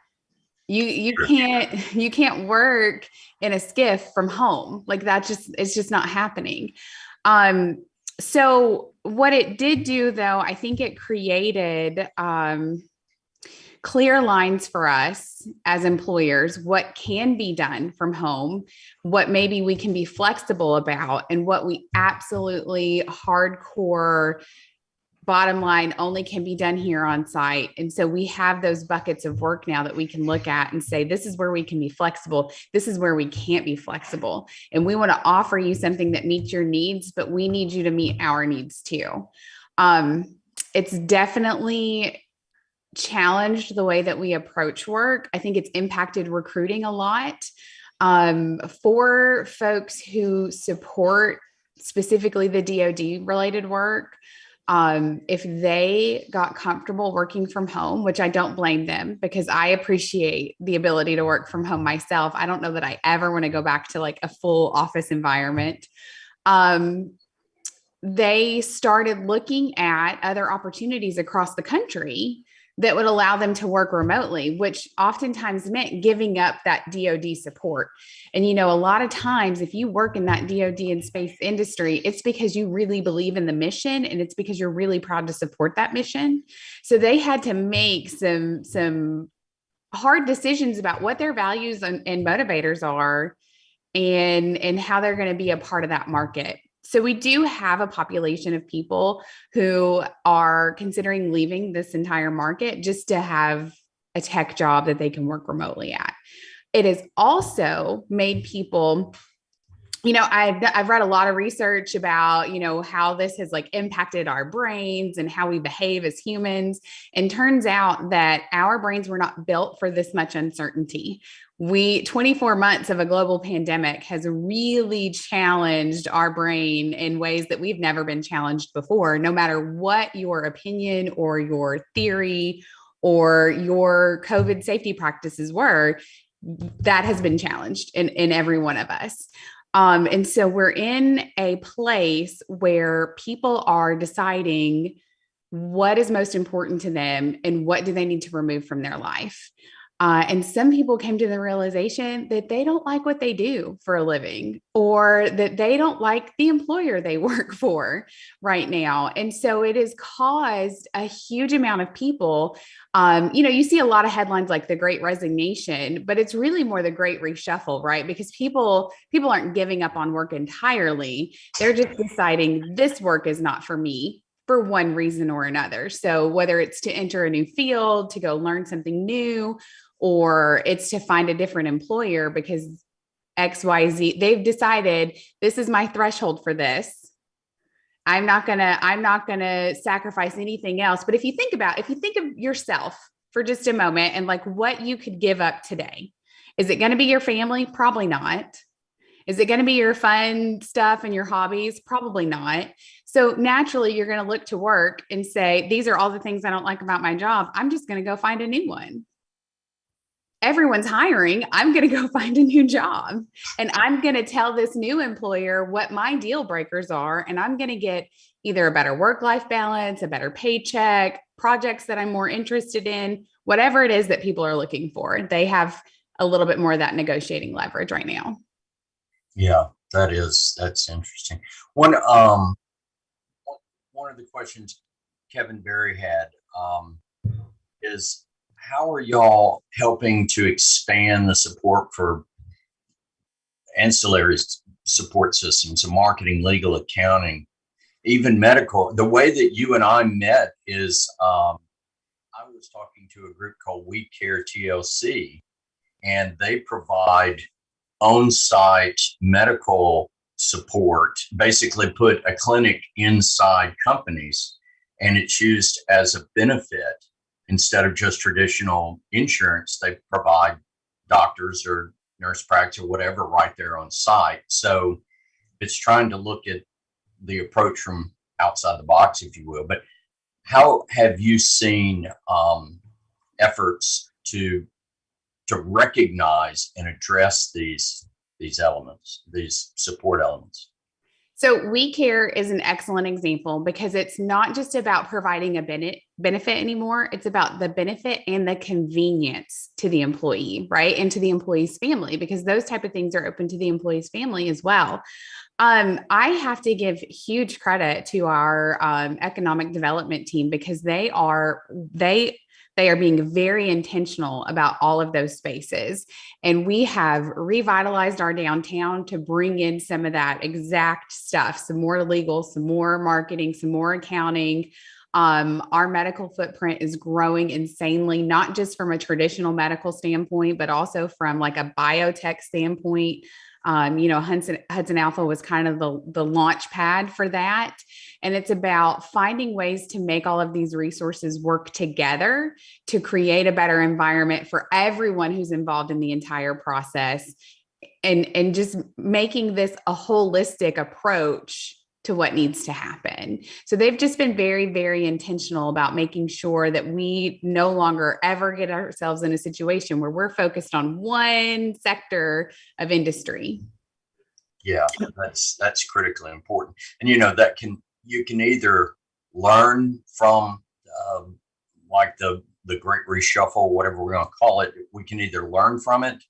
You can't work in a skiff from home. Like it's just not happening. So what it did do, though, I think it created clear lines for us as employers, what can be done from home, what maybe we can be flexible about, and what we absolutely hardcore bottom line only can be done here on site. And so we have those buckets of work now that we can look at and say, this is where we can be flexible. This is where we can't be flexible. And we want to offer you something that meets your needs, but we need you to meet our needs too. It's definitely challenged the way that we approach work. I think it's impacted recruiting a lot. For folks who support specifically the DoD related work, if they got comfortable working from home, which I don't blame them because I appreciate the ability to work from home myself. I don't know that I ever want to go back to like a full office environment. They started looking at other opportunities across the country that would allow them to work remotely, which oftentimes meant giving up that DoD support. And, a lot of times if you work in that DoD and space industry, it's because you really believe in the mission and it's because you're really proud to support that mission. So they had to make some hard decisions about what their values and motivators are and how they're going to be a part of that market. So we do have a population of people who are considering leaving this entire market just to have a tech job that they can work remotely at. It has also made people, I've read a lot of research about, how this has like impacted our brains and how we behave as humans. And turns out that our brains were not built for this much uncertainty. 24 months of a global pandemic has really challenged our brain in ways that we've never been challenged before, no matter what your opinion or your theory or your COVID safety practices were, that has been challenged in every one of us. And so we're in a place where people are deciding what is most important to them and what do they need to remove from their life. And some people came to the realization that they don't like what they do for a living or that they don't like the employer they work for right now. And so it has caused a huge amount of people, you see a lot of headlines like the Great Resignation, but it's really more the Great Reshuffle, right? Because people aren't giving up on work entirely. They're just deciding this work is not for me for one reason or another. So whether it's to enter a new field, to go learn something new, or it's to find a different employer because XYZ, they've decided this is my threshold for this. I'm not gonna sacrifice anything else. But if you think of yourself for just a moment and like what you could give up today, is it going to be your family? Probably not. Is it going to be your fun stuff and your hobbies? Probably not. So naturally, you're going to look to work and say, these are all the things I don't like about my job. I'm just going to go find a new one. Everyone's hiring. I'm going to go find a new job. And I'm going to tell this new employer what my deal breakers are. And I'm going to get either a better work-life balance, a better paycheck, projects that I'm more interested in, whatever it is that people are looking for. They have a little bit more of that negotiating leverage right now. Yeah, that's interesting. One of the questions Kevin Berry had is, how are y'all helping to expand the support for ancillary support systems, so marketing, legal, accounting, even medical? The way that you and I met is I was talking to a group called We Care TLC, and they provide on-site medical support, basically put a clinic inside companies, and it's used as a benefit. Instead of just traditional insurance, they provide doctors or nurse practice or whatever right there on site. So it's trying to look at the approach from outside the box, if you will. But how have you seen efforts to recognize and address these elements, these support elements? So We Care is an excellent example because it's not just about providing a benefit anymore. It's about the benefit and the convenience to the employee, right? And to the employee's family, because those type of things are open to the employee's family as well. I have to give huge credit to our economic development team because they are being very intentional about all of those spaces. And we have revitalized our downtown to bring in some of that exact stuff, some more legal, some more marketing, some more accounting. Our medical footprint is growing insanely, not just from a traditional medical standpoint, but also from like a biotech standpoint. Hudson Alpha was kind of the launch pad for that. And it's about finding ways to make all of these resources work together to create a better environment for everyone who's involved in the entire process, and just making this a holistic approach to what needs to happen. So they've just been very, very intentional about making sure that we no longer ever get ourselves in a situation where we're focused on one sector of industry. Yeah, that's critically important. And you can either learn from like the great reshuffle, whatever we're going to call it. We can either learn from it,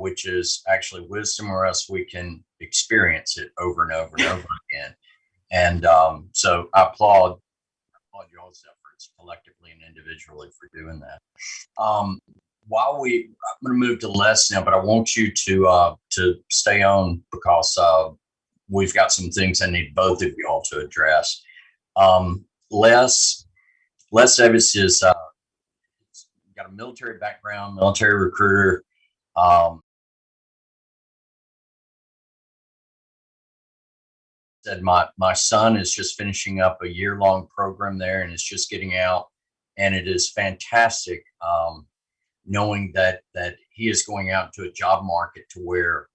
which is actually wisdom, or else we can experience it over and over and over again. And so I applaud y'all's efforts collectively and individually for doing that. I'm going to move to Les now, but I want you to stay on because we've got some things I need both of y'all to address. Les Davis is got a military background, military recruiter. Said my son is just finishing up a year-long program there, and it's just getting out, and it is fantastic knowing that he is going out to a job market to where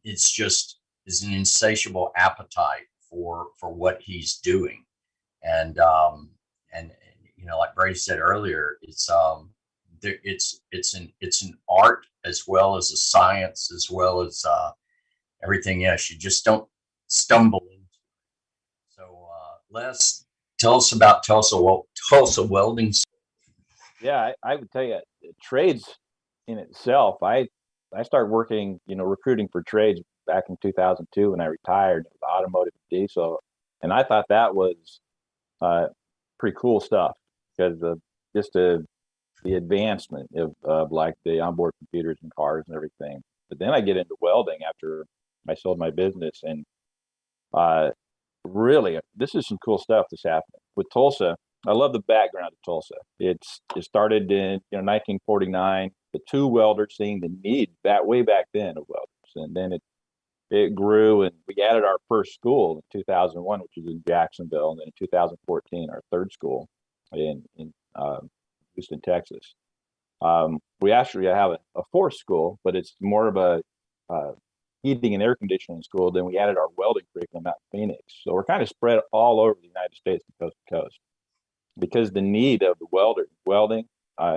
it's just is an insatiable appetite for what he's doing, and like Brady said earlier, it's an art as well as a science, as well as everything else. You just don't stumble into it. So Les, tell us about Tulsa Welding. Yeah, I would tell you, trades in itself. I started working, recruiting for trades back in 2002 when I retired, automotive diesel, and I thought that was pretty cool stuff because of just the advancement of like the onboard computers and cars and everything. But then I get into welding after I sold my business, and really, this is some cool stuff that's happening with Tulsa. I love the background of Tulsa. It started in 1949. The two welders seeing the need that way back then of welders, and then it grew, and we added our first school in 2001, which was in Jacksonville, and then in 2014 our third school in Houston, Texas. We actually have a fourth school, but it's more of a heating and air conditioning school. Then we added our welding curriculum out in Phoenix. So we're kind of spread all over the United States from coast to coast because the need of the welding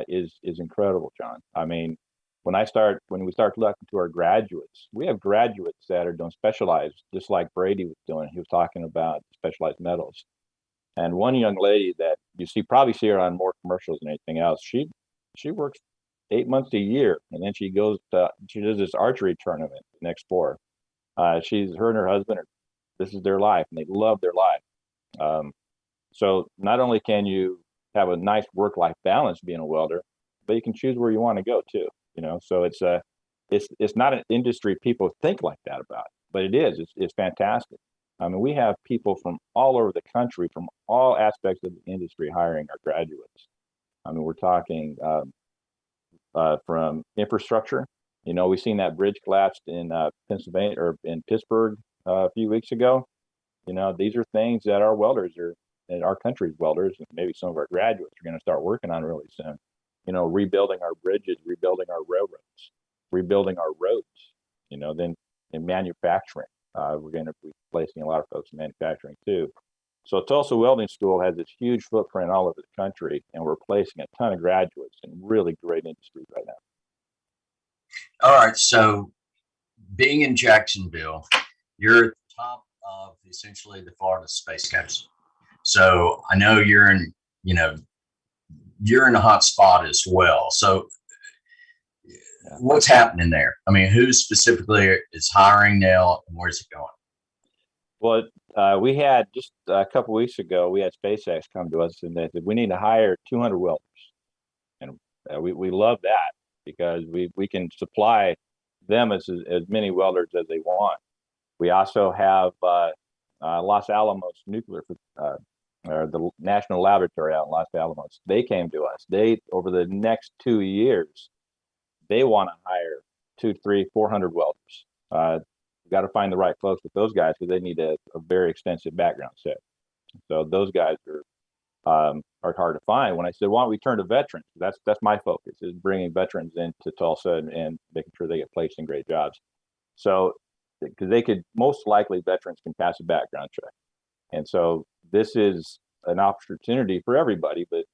is incredible, John. I mean, when we start looking to our graduates, we have graduates that are doing specialized, just like Brady was doing. He was talking about specialized metals. And one young lady that you probably see her on more commercials than anything else. She works 8 months a year, and then she does this archery tournament next door. Her and her husband this is their life, and they love their life. So not only can you have a nice work-life balance being a welder, but you can choose where you want to go too. So it's not an industry people think like that about, but it is. It's fantastic. I mean, we have people from all over the country, from all aspects of the industry, hiring our graduates. I mean, we're talking from infrastructure. We've seen that bridge collapsed in Pennsylvania or in Pittsburgh a few weeks ago. These are things that our welders and our country's welders, and maybe some of our graduates are going to start working on really soon. Rebuilding our bridges, rebuilding our railroads, rebuilding our roads. Then in manufacturing, we're going to be placing a lot of folks in manufacturing too. So Tulsa Welding School has this huge footprint all over the country, and we're placing a ton of graduates in really great industries right now. All right. So being in Jacksonville, you're at the top of essentially the Florida Space Coast. So I know you're in a hot spot as well. So what's happening there? I mean, who specifically is hiring now, and where's it going? Well, we had just a couple of weeks ago, we had SpaceX come to us and they said, we need to hire 200 welders. And we love that because we can supply them as many welders as they want. We also have Los Alamos Nuclear, or the National Laboratory out in Los Alamos. They came to us. Over the next 2 years, they want to hire 200, 300, 400 welders. We've got to find the right folks with those guys because they need a very extensive background check. So those guys are hard to find. When I said, why don't we turn to veterans? That's my focus, is bringing veterans into Tulsa and making sure they get placed in great jobs. So, because most likely veterans can pass a background check. And so this is an opportunity for everybody, but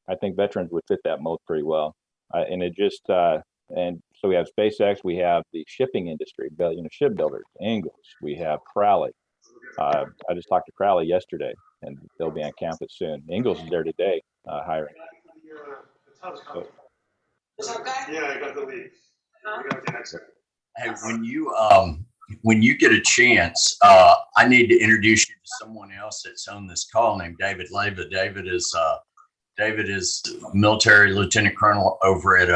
I think veterans would fit that mold pretty well. And so we have SpaceX, we have the shipping industry, shipbuilders, Ingalls, we have Crowley. I just talked to Crowley yesterday, and they'll be on campus soon. Ingalls is there today hiring. So, yeah, I got the lead. Hey, when you get a chance, I need to introduce you to someone else that's on this call named David Leyva. David is military lieutenant colonel over at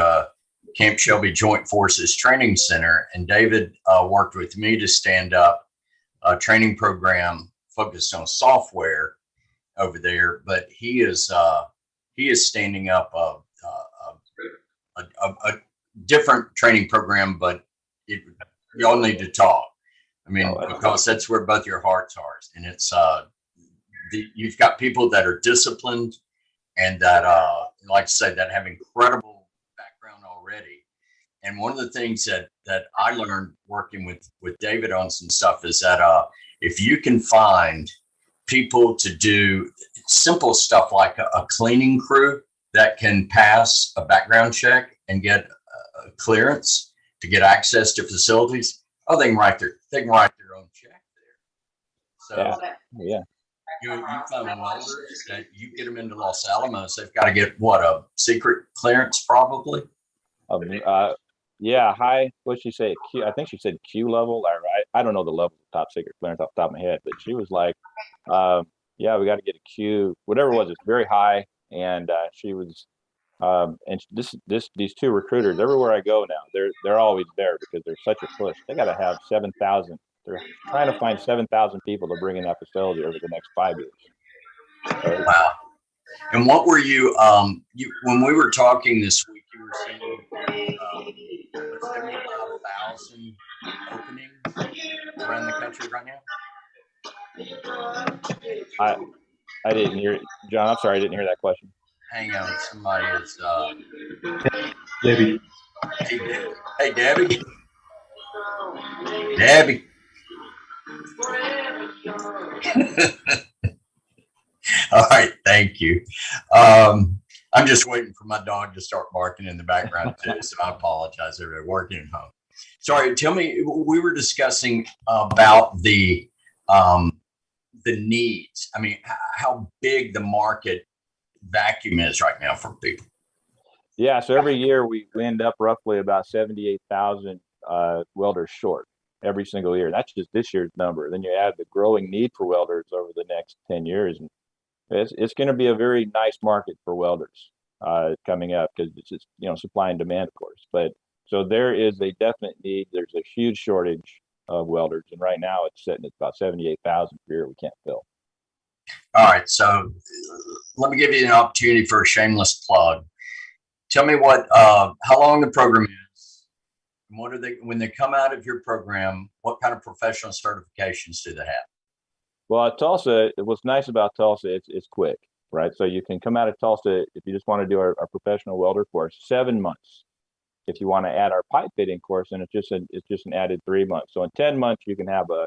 Camp Shelby Joint Forces Training Center, and David worked with me to stand up a training program focused on software over there. But he is standing up a different training program, but y'all need to talk. I mean, because that's where both your hearts are, and it's you've got people that are disciplined and that like I said, that have incredible background already. And one of the things that I learned working with David on some stuff is that if you can find people to do simple stuff like a cleaning crew that can pass a background check and get a clearance to get access to facilities, they can write their own check there. So yeah. You find welders that you get them into Los Alamos, they've got to get a secret clearance probably. Yeah, high. What'd she say? Q. I think she said Q level. I don't know the level of top secret clearance off the top of my head, but she was like, "Yeah, we got to get a Q, whatever it was. It's very high." And she was, and these two recruiters everywhere I go now, they're always there because there's such a push. They got to have 7,000. They're trying to find 7,000 people to bring in that facility over the next 5 years. So, wow. And what were you, when we were talking this week, you were saying 75,000 openings around the country right now? I didn't hear it. John, I'm sorry, I didn't hear that question. Hang on, somebody is Debbie. Hey Debbie. Debbie. All right, thank you. I'm just waiting for my dog to start barking in the background too, so I apologize. Everybody working at home. Sorry, tell me. We were discussing about the needs. I mean, how big the market vacuum is right now for people. Yeah, so every year we end up roughly about 78,000 welders short every single year. That's just this year's number. Then you add the growing need for welders over the next 10 years. And it's going to be a very nice market for welders coming up because it's just, supply and demand, of course. But so there is a definite need. There's a huge shortage of welders. And right now it's sitting at about 78,000 per year we can't fill. All right, so let me give you an opportunity for a shameless plug. Tell me how long the program is, and what are they, when they come out of your program, what kind of professional certifications do they have? Well, at Tulsa, what's nice about Tulsa, it's quick, right? So you can come out of Tulsa if you just want to do our professional welder course, 7 months. If you want to add our pipe fitting course, then it's just an added 3 months. So in 10 months, you can have a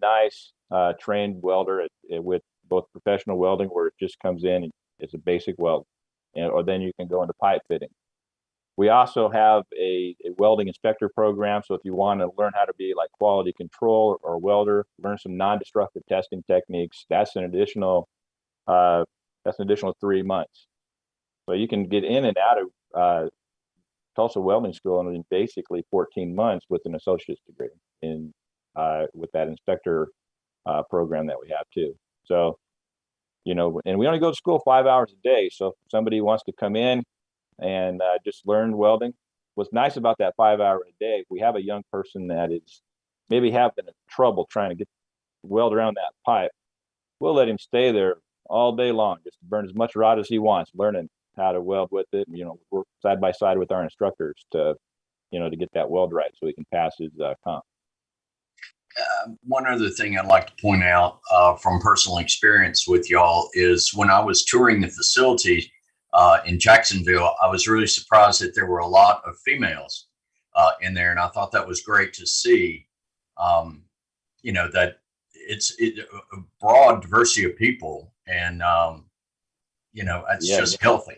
nice trained welder with both professional welding, where it just comes in and it's a basic weld, or then you can go into pipe fitting. We also have a welding inspector program. So if you want to learn how to be like quality control or welder, learn some non-destructive testing techniques, that's an additional 3 months. So you can get in and out of Tulsa Welding School in basically 14 months with an associate's degree with that inspector program that we have too. So, and we only go to school 5 hours a day. So if somebody wants to come in and just learn welding, what's nice about that 5 hour a day, if we have a young person that is maybe having trouble trying to weld around that pipe, we'll let him stay there all day long, just to burn as much rod as he wants, learning how to weld with it. And, work side by side with our instructors to get that weld right so he can pass his comp. One other thing I'd like to point out from personal experience with y'all is when I was touring the facility in Jacksonville, I was really surprised that there were a lot of females in there. And I thought that was great to see, that it's a broad diversity of people, and, it's just healthy.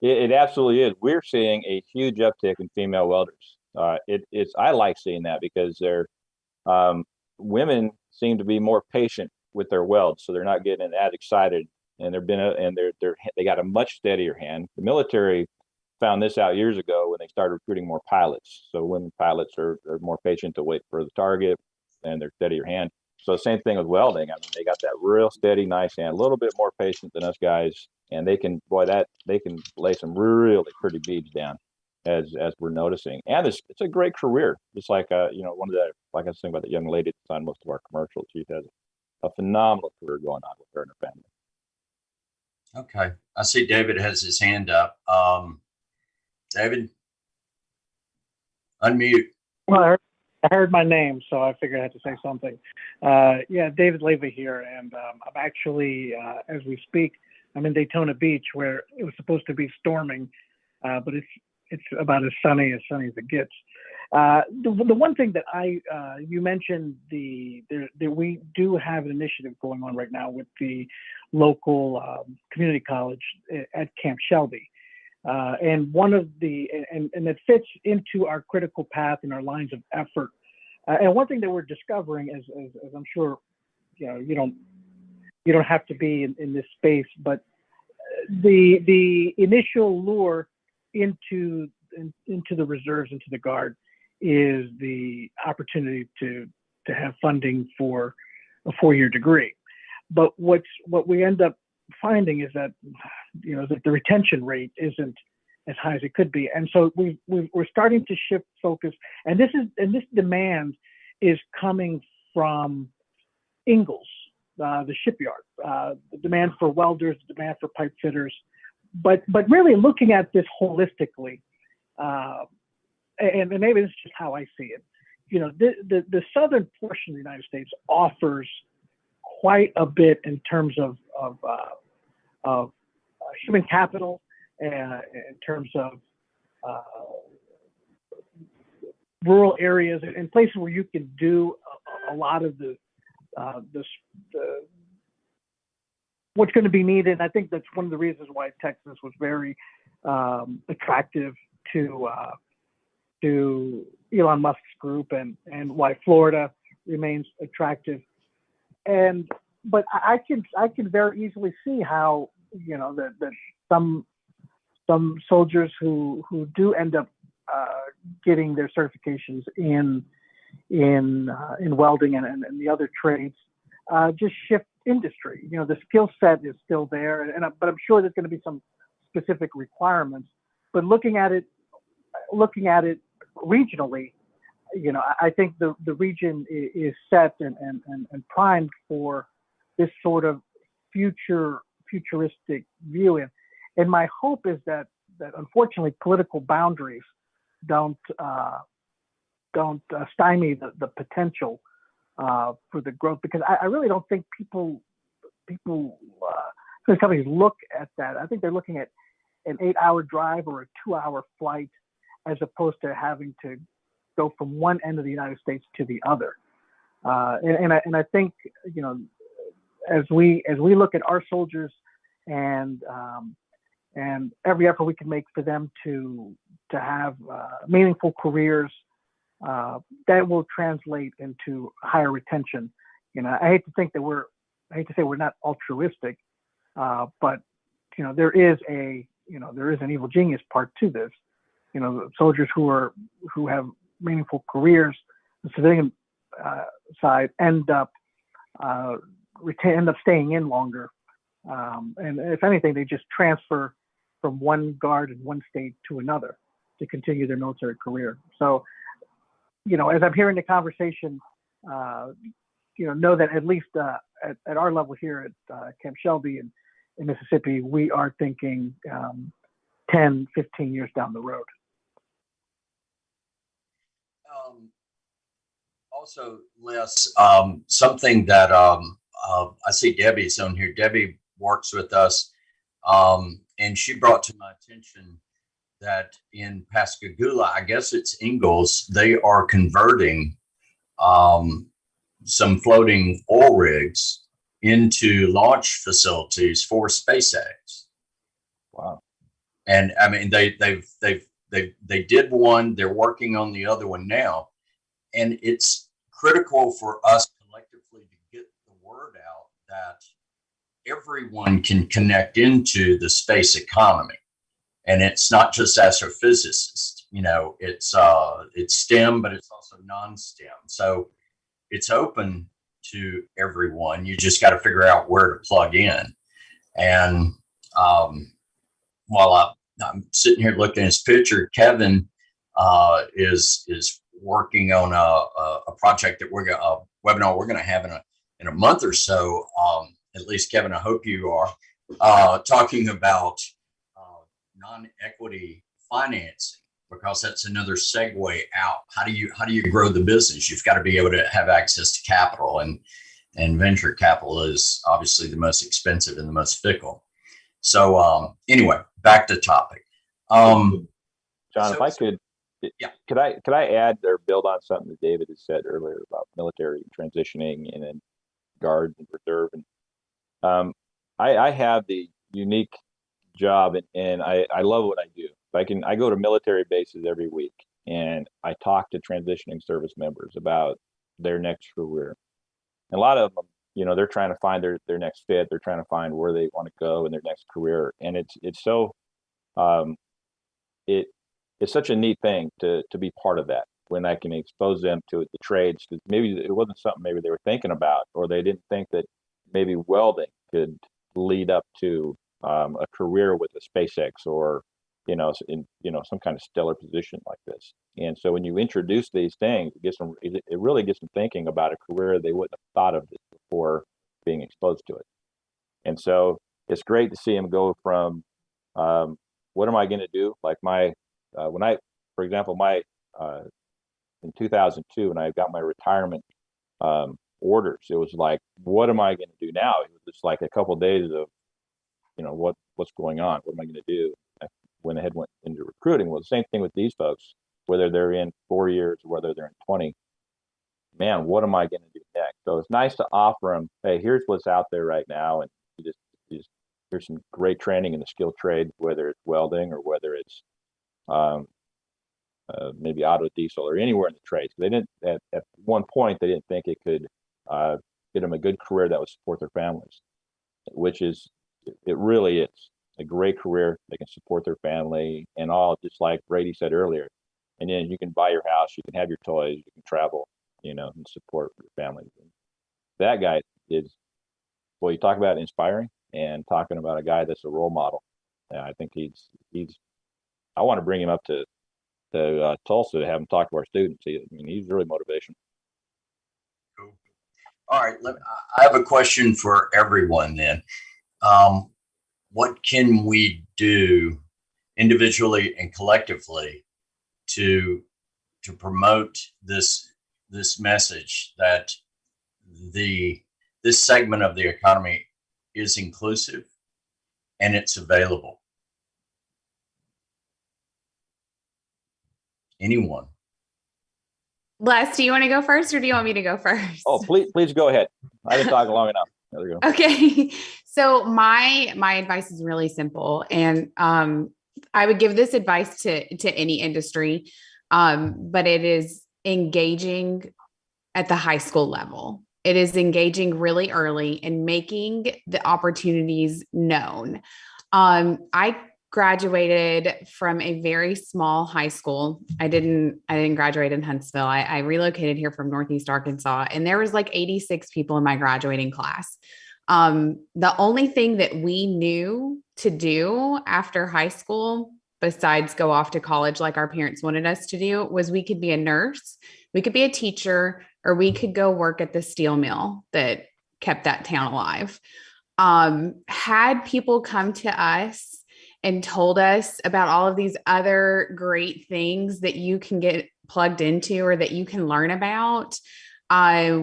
It absolutely is. We're seeing a huge uptick in female welders. I like seeing that because women seem to be more patient with their welds, so they're not getting that excited, and they got a much steadier hand. The military found this out years ago when they started recruiting more pilots. So women pilots are more patient to wait for the target, and they're steadier hand. So same thing with welding. I mean, they got that real steady, nice hand, a little bit more patient than us guys, and they can lay some really pretty beads down, as we're noticing. And it's a great career. Just like one of the, like I was saying about the young lady that's on most of our commercials, she has a phenomenal career going on with her and her family. Okay, I see David has his hand up. David, unmute. Well, I heard my name, so I figured I had to say something. Yeah, David Leva here, and I'm actually, as we speak, I'm in Daytona Beach, where it was supposed to be storming, but it's about as sunny as it gets. The one thing that you mentioned, we do have an initiative going on right now with the local community college at Camp Shelby. And one of and it fits into our critical path and our lines of effort. And one thing that we're discovering, as I'm sure, you don't have to be in this space, but the initial lure into the reserves, into the Guard, is the opportunity to have funding for a 4-year degree. But what we end up finding is that that the retention rate isn't as high as it could be, and so we're starting to shift focus, and this demand is coming from Ingalls, the shipyard, the demand for welders, the demand for pipe fitters, but really looking at this holistically, and maybe this is just how I see it. The southern portion of the United States offers quite a bit in terms of human capital, in terms of rural areas and places where you can do a lot of the what's going to be needed. And I think that's one of the reasons why Texas was very attractive to Elon Musk's group, and why Florida remains attractive. But I can very easily see how, you know, that some soldiers who do end up getting their certifications in welding and the other trades just shift industry. You know, the skill set is still there, but I'm sure there's going to be some specific requirements. But looking at it regionally, you know, I think the region is set and primed for this sort of futuristic view. And my hope is that unfortunately political boundaries don't stymie the potential for the growth, because I really don't think people those companies look at that. I think they're looking at an 8-hour drive or a 2-hour flight, as opposed to having to go from one end of the United States to the other. And I think, you know, as we look at our soldiers and every effort we can make for them to have meaningful careers, that will translate into higher retention. You know, I hate to say we're not altruistic, but you know, there is an evil genius part to this. You know, soldiers who have meaningful careers, the civilian side end up staying in longer, and if anything, they just transfer from one guard in one state to another to continue their military career. So, you know, as I'm hearing the conversation, you know that at least at our level here at Camp Shelby in Mississippi, we are thinking 10, 15 years down the road. Also, Les, something that I see Debbie's on here. Debbie works with us, and she brought to my attention that in Pascagoula, I guess it's Ingalls, they are converting some floating oil rigs into launch facilities for SpaceX. Wow. And I mean, they did one, they're working on the other one now. And it's critical for us collectively to get the word out that everyone can connect into the space economy. And it's not just astrophysicists, you know, it's STEM, but it's also non-STEM. So it's open to everyone. You just got to figure out where to plug in. And while I'm sitting here looking at his picture, Kevin is working on a project that a webinar we're going to have in a month or so. At least, Kevin, I hope you are talking about non-equity financing, because that's another segue out. How do you grow the business? You've got to be able to have access to capital, and venture capital is obviously the most expensive and the most fickle. So anyway, back to topic. John, if I could, yeah, could I add or build on something that David has said earlier about military transitioning and then guard and reserve, and I have the unique job, and I love what I do. I go to military bases every week, and I talk to transitioning service members about their next career. And a lot of them, you know, they're trying to find their next fit. They're trying to find where they want to go in their next career. And it's so it's such a neat thing to be part of that, when I can expose them to the trades, because maybe it wasn't something maybe they were thinking about, or they didn't think that maybe welding could lead up to a career with a SpaceX, or in some kind of stellar position like this. And so when you introduce these things, it really gets them thinking about a career they wouldn't have thought of before being exposed to it. And so it's great to see them go from what am I going to do? Like for example, in 2002, when I got my retirement orders, it was like, what am I going to do now? It was just like a couple of days of, what's going on? What am I going to do? I went into recruiting. Well, the same thing with these folks. whether they're in 4 years or whether they're in 20. Man, what am I going to do next? So it's nice to offer them, hey, here's what's out there right now, and here's some great training in the skilled trade, whether it's welding or whether it's maybe auto diesel or anywhere in the trades. They didn't at one point they didn't think it could get them a good career that would support their families, which is it really is a great career. They can support their family and all, just like Brady said earlier. And then you can buy your house, you can have your toys, you can travel, and support your family. That guy is, well, you talk about inspiring and talking about a guy that's a role model. And I think he's. I want to bring him up to Tulsa to have him talk to our students. He's really motivational. Cool. All right, I have a question for everyone then. What can we do individually and collectively to promote this message that this segment of the economy is inclusive and it's available? Anyone? Les, do you want to go first or do you want me to go first? Oh, please go ahead. I didn't talk long enough. There we go. Okay. So my advice is really simple. And I would give this advice to any industry, but it is engaging at the high school level. It is engaging really early and making the opportunities known. I graduated from a very small high school. I didn't graduate in Huntsville. I relocated here from Northeast Arkansas, and there was like 86 people in my graduating class. The only thing that we knew to do after high school, besides go off to college like our parents wanted us to do, was we could be a nurse, we could be a teacher, or we could go work at the steel mill that kept that town alive. Had people come to us and told us about all of these other great things that you can get plugged into or that you can learn about,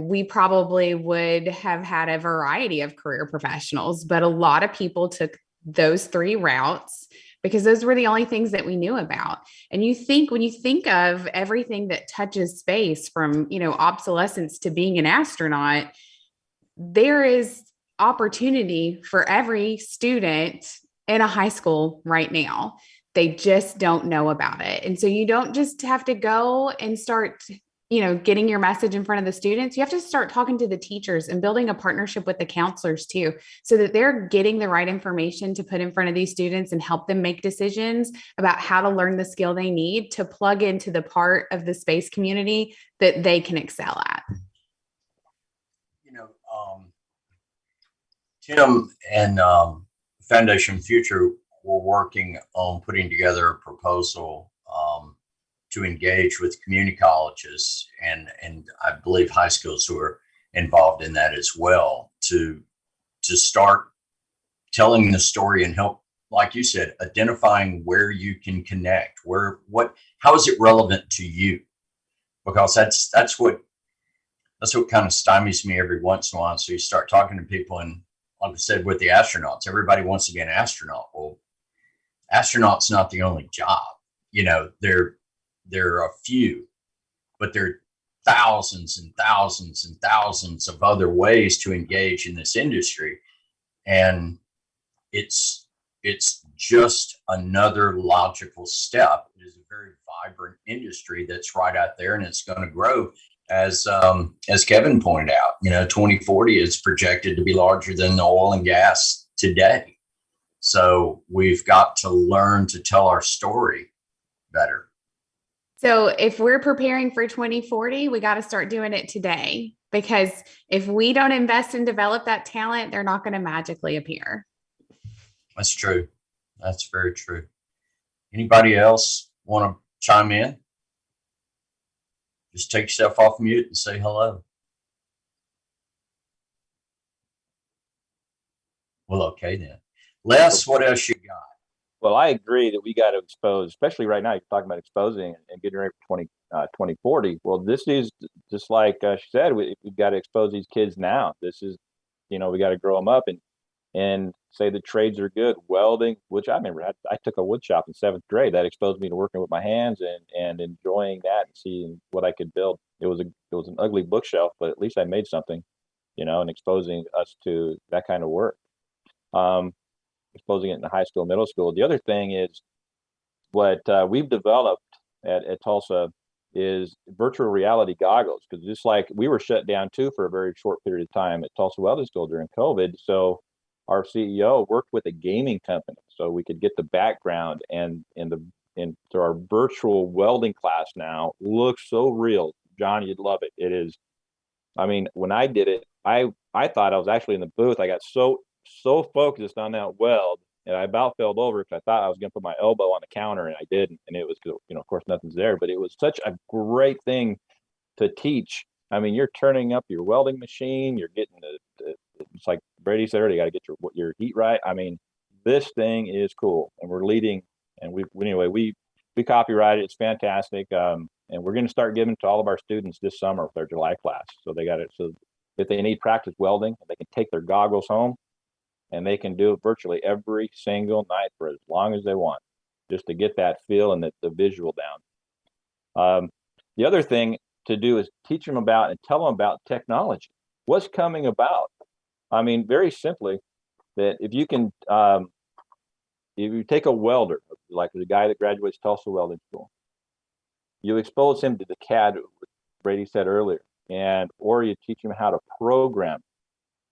we probably would have had a variety of career professionals. But a lot of people took those 3 routes because those were the only things that we knew about. And when you think of everything that touches space, from, obsolescence to being an astronaut, there is opportunity for every student in a high school right now. They just don't know about it. And so you don't just have to go and start, getting your message in front of the students. You have to start talking to the teachers and building a partnership with the counselors too, so that they're getting the right information to put in front of these students and help them make decisions about how to learn the skill they need to plug into the part of the space community that they can excel at. Tim and Foundation Future were working on putting together a proposal to engage with community colleges and I believe high schools who are involved in that as well, to start telling the story and help, like you said, identifying where you can connect, how is it relevant to you? Because that's what kind of stymies me every once in a while. So you start talking to people, and like I said, with the astronauts, everybody wants to be an astronaut. Well, astronaut's not the only job. There are a few, but there are thousands and thousands and thousands of other ways to engage in this industry. And it's just another logical step. It is a very vibrant industry that's right out there, and it's going to grow. As Kevin pointed out, 2040 is projected to be larger than the oil and gas today. So we've got to learn to tell our story better. So if we're preparing for 2040, we got to start doing it today, because if we don't invest and develop that talent, they're not going to magically appear. That's true. That's very true. Anybody else want to chime in? Just take yourself off mute and say hello. Well, okay then. Les, what else you got? Well, I agree that we got to expose, especially right now, you're talking about exposing and getting ready for 2040. Well, this is just like she said, we've got to expose these kids now. This is, we got to grow them up. And and say the trades are good. Welding, which I remember, I took a wood shop in 7th grade. That exposed me to working with my hands and enjoying that and seeing what I could build. It was an ugly bookshelf, but at least I made something, and exposing us to that kind of work. Exposing it in the high school, middle school. The other thing is what we've developed at Tulsa is virtual reality goggles, because just like we were shut down too for a very short period of time at Tulsa Welding School during COVID. So our CEO worked with a gaming company so we could get the background and so our virtual welding class now looks so real. John, you'd love it. It is. I mean, when I did it, I thought I was actually in the booth. I got so focused on that weld, and I about fell over because I thought I was going to put my elbow on the counter, and I didn't. And it was, of course, nothing's there. But it was such a great thing to teach. I mean, you're turning up your welding machine. You're getting it's like Brady said earlier, you got to get your heat right. I mean, this thing is cool, and we're leading. And we copyright it. It's fantastic. And we're going to start giving to all of our students this summer with our July class. So they got it. So if they need practice welding, they can take their goggles home, and they can do it virtually every single night for as long as they want, just to get that feel and the visual down. The other thing to do is teach them about and tell them about technology. What's coming about? I mean, very simply, that if you can, if you take a welder, like the guy that graduates Tulsa Welding School, you expose him to the CAD, Brady said earlier, or you teach him how to program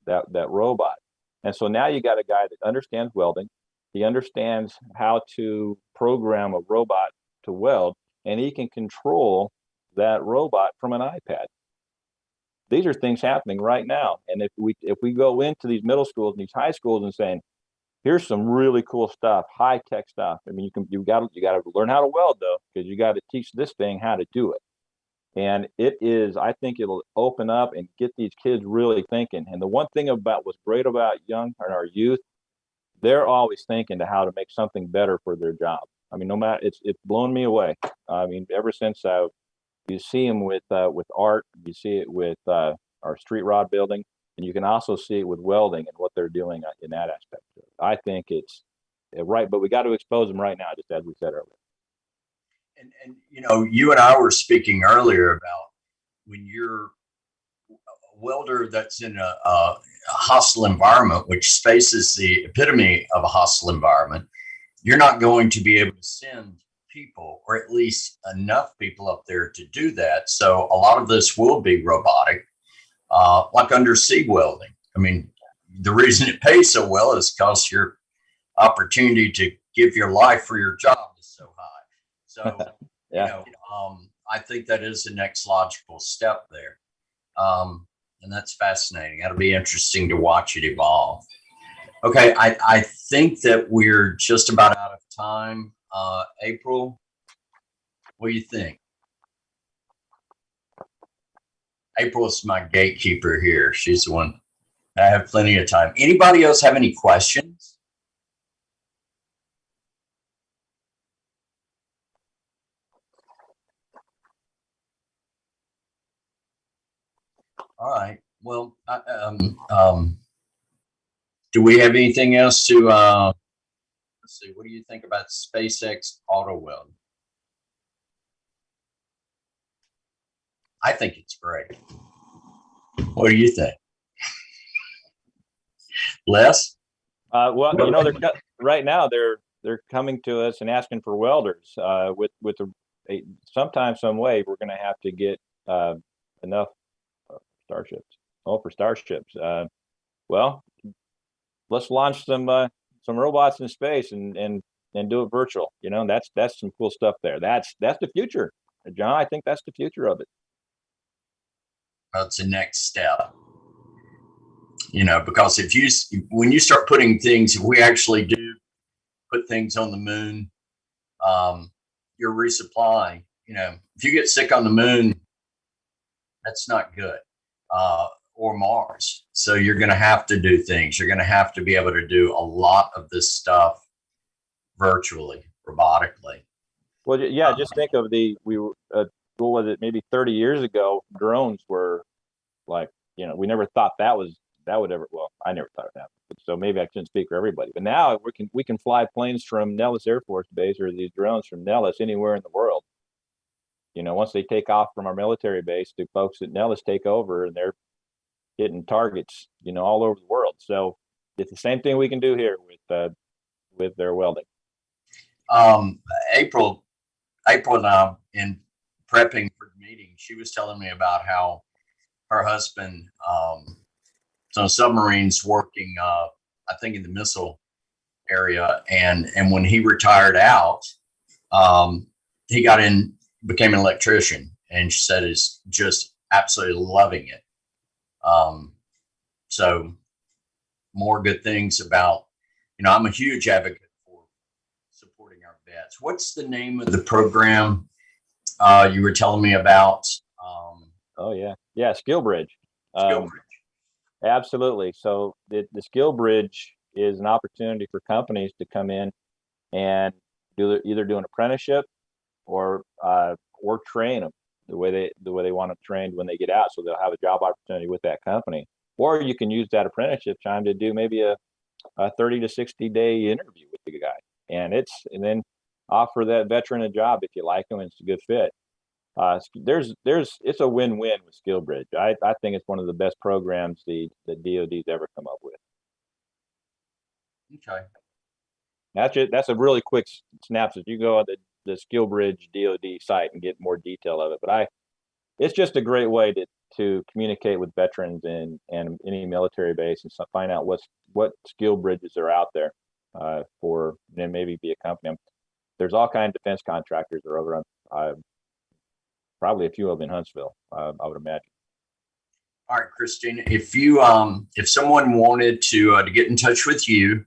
that robot. And so now you got a guy that understands welding. He understands how to program a robot to weld, and he can control that robot from an iPad. These are things happening right now. And if we go into these middle schools and these high schools and saying, here's some really cool stuff, high tech stuff. I mean, you got to learn how to weld though, because you got to teach this thing how to do it. And I think it'll open up and get these kids really thinking. And the one thing about what's great about our youth, they're always thinking to how to make something better for their job. I mean, no matter, it's blown me away. I mean, ever since you see them with art, you see it with our street rod building, and you can also see it with welding and what they're doing in that aspect. I think it's right, but we got to expose them right now, just as we said earlier. And you and I were speaking earlier about when you're a welder that's in a hostile environment, which space is the epitome of a hostile environment, you're not going to be able to send people, or at least enough people up there to do that. So a lot of this will be robotic, like undersea welding. I mean, the reason it pays so well is because your opportunity to give your life for your job is so high. So, yeah. I think that is the next logical step there. And that's fascinating. That'll be interesting to watch it evolve. Okay, I think that we're just about out of time. April, what do you think? April is my gatekeeper here. She's the one. I have plenty of time. Anybody else have any questions? All right. Well, do we have anything else to, let's see, what do you think about SpaceX AutoWeld? I think it's great. What do you think? Les? Well, right now they're coming to us and asking for welders. Sometime, some way, we're going to have to get enough starships. Oh, for starships. Well, let's launch some robots in space and do it virtual. That's some cool stuff there. That's the future, John. I think that's the future of it. That's the next step. Because when you start putting things, if we actually do put things on the moon, you're resupplying. If you get sick on the moon, that's not good. Or Mars. So you're going to have to do things. You're going to have to be able to do a lot of this stuff virtually, robotically. Well, yeah, just think of what was it, maybe 30 years ago, drones were like, we never thought that would ever, well, I never thought of that. But So maybe I shouldn't speak for everybody, but now we can fly planes from Nellis Air Force Base or these drones from Nellis anywhere in the world. You know, once they take off from our military base, the folks at Nellis take over and they're hitting targets, you know, all over the world. So it's the same thing we can do here with their welding. April and I, in prepping for the meeting, she was telling me about how her husband was on submarines working, I think in the missile area. And when he retired out, he got in, became an electrician, and she said is just absolutely loving it. So more good things about, you know, I'm a huge advocate for supporting our vets. What's the name of the program you were telling me about? Oh yeah, Skill Bridge. Skill Bridge. Absolutely. So the Skill Bridge is an opportunity for companies to come in and either do an apprenticeship or train them the way they want them trained when they get out, so they'll have a job opportunity with that company. Or you can use that apprenticeship time to do maybe a 30 to 60 day interview with the guy, and then offer that veteran a job if you like him and it's a good fit. It's a win-win with Skill Bridge. I think it's one of the best programs the DoD's ever come up with. Okay. That's a really quick synopsis. You go on the Skill Bridge DoD site and get more detail of it. But it's just a great way to communicate with veterans and any military base and find out what skill bridges are out there for, then maybe be a company. There's all kinds of defense contractors that are over on probably a few of them in Huntsville, I would imagine. All right, Christina, if someone wanted to get in touch with you,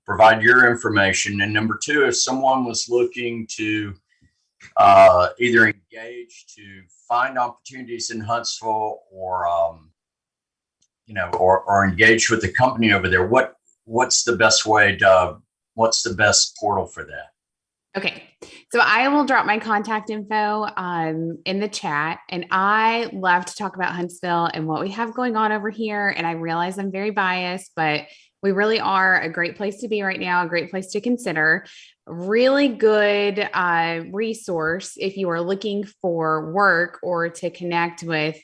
provide your information, and number two, if someone was looking to either engage to find opportunities in Huntsville or or engage with the company over there, what's the best what's the best portal for that? Okay, so I will drop my contact info in the chat, and I love to talk about Huntsville and what we have going on over here. And I realize I'm very biased, but we really are a great place to be right now, a great place to consider. Really good resource if you are looking for work or to connect with,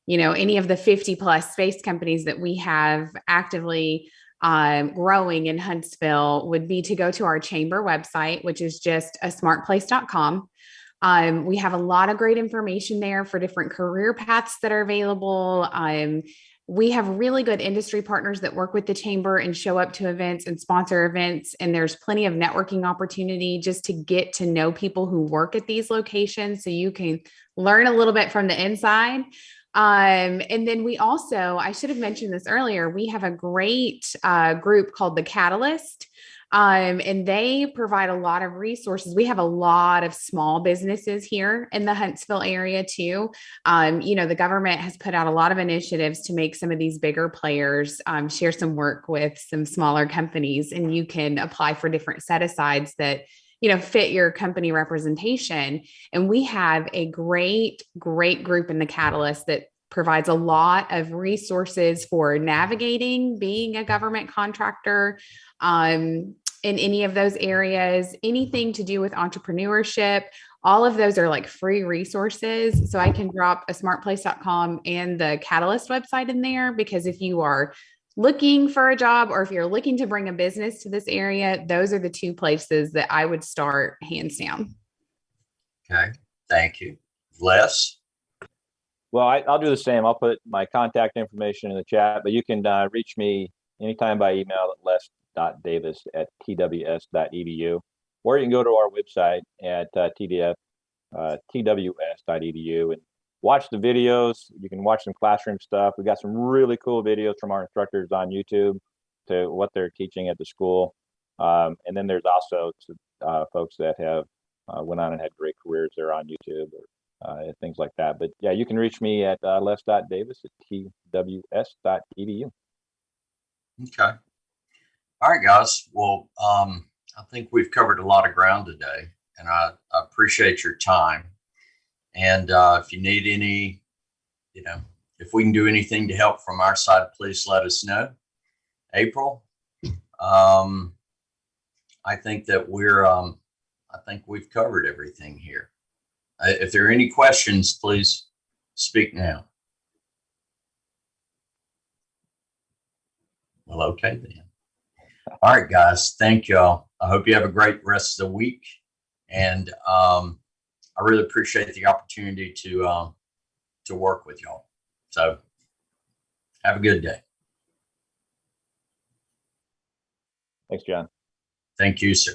any of the 50 plus space companies that we have actively growing in Huntsville, would be to go to our chamber website, which is just asmartplace.com. We have a lot of great information there for different career paths that are available. We have really good industry partners that work with the chamber and show up to events and sponsor events. And there's plenty of networking opportunity just to get to know people who work at these locations, so you can learn a little bit from the inside. And then we also, I should have mentioned this earlier, we have a great group called The Catalyst, and they provide a lot of resources. We have a lot of small businesses here in the Huntsville area too. The government has put out a lot of initiatives to make some of these bigger players share some work with some smaller companies, and you can apply for different set-asides that fit your company representation. And we have a great group in The Catalyst that provides a lot of resources for navigating being a government contractor in any of those areas, anything to do with entrepreneurship. All of those are like free resources. So I can drop asmartplace.com and the Catalyst website in there, because if you are looking for a job or if you're looking to bring a business to this area, those are the two places that I would start hands down. Okay, thank you. Les? Well, I'll do the same. I'll put my contact information in the chat, but you can reach me anytime by email at les.davis@tws.edu, or you can go to our website at tws.edu and watch the videos. You can watch some classroom stuff. We got some really cool videos from our instructors on YouTube to what they're teaching at the school. And then there's also folks that have went on and had great careers there on YouTube or things like that. But yeah, you can reach me at les.davis@tws.edu. Okay. All right, guys. Well, I think we've covered a lot of ground today, and I appreciate your time. And if you need any, if we can do anything to help from our side, please let us know. April. I think that I think we've covered everything here. If there are any questions, please speak now. Well, okay then. All right, guys. Thank y'all. I hope you have a great rest of the week. And I really appreciate the opportunity to work with y'all. So have a good day. Thanks, John. Thank you, sir.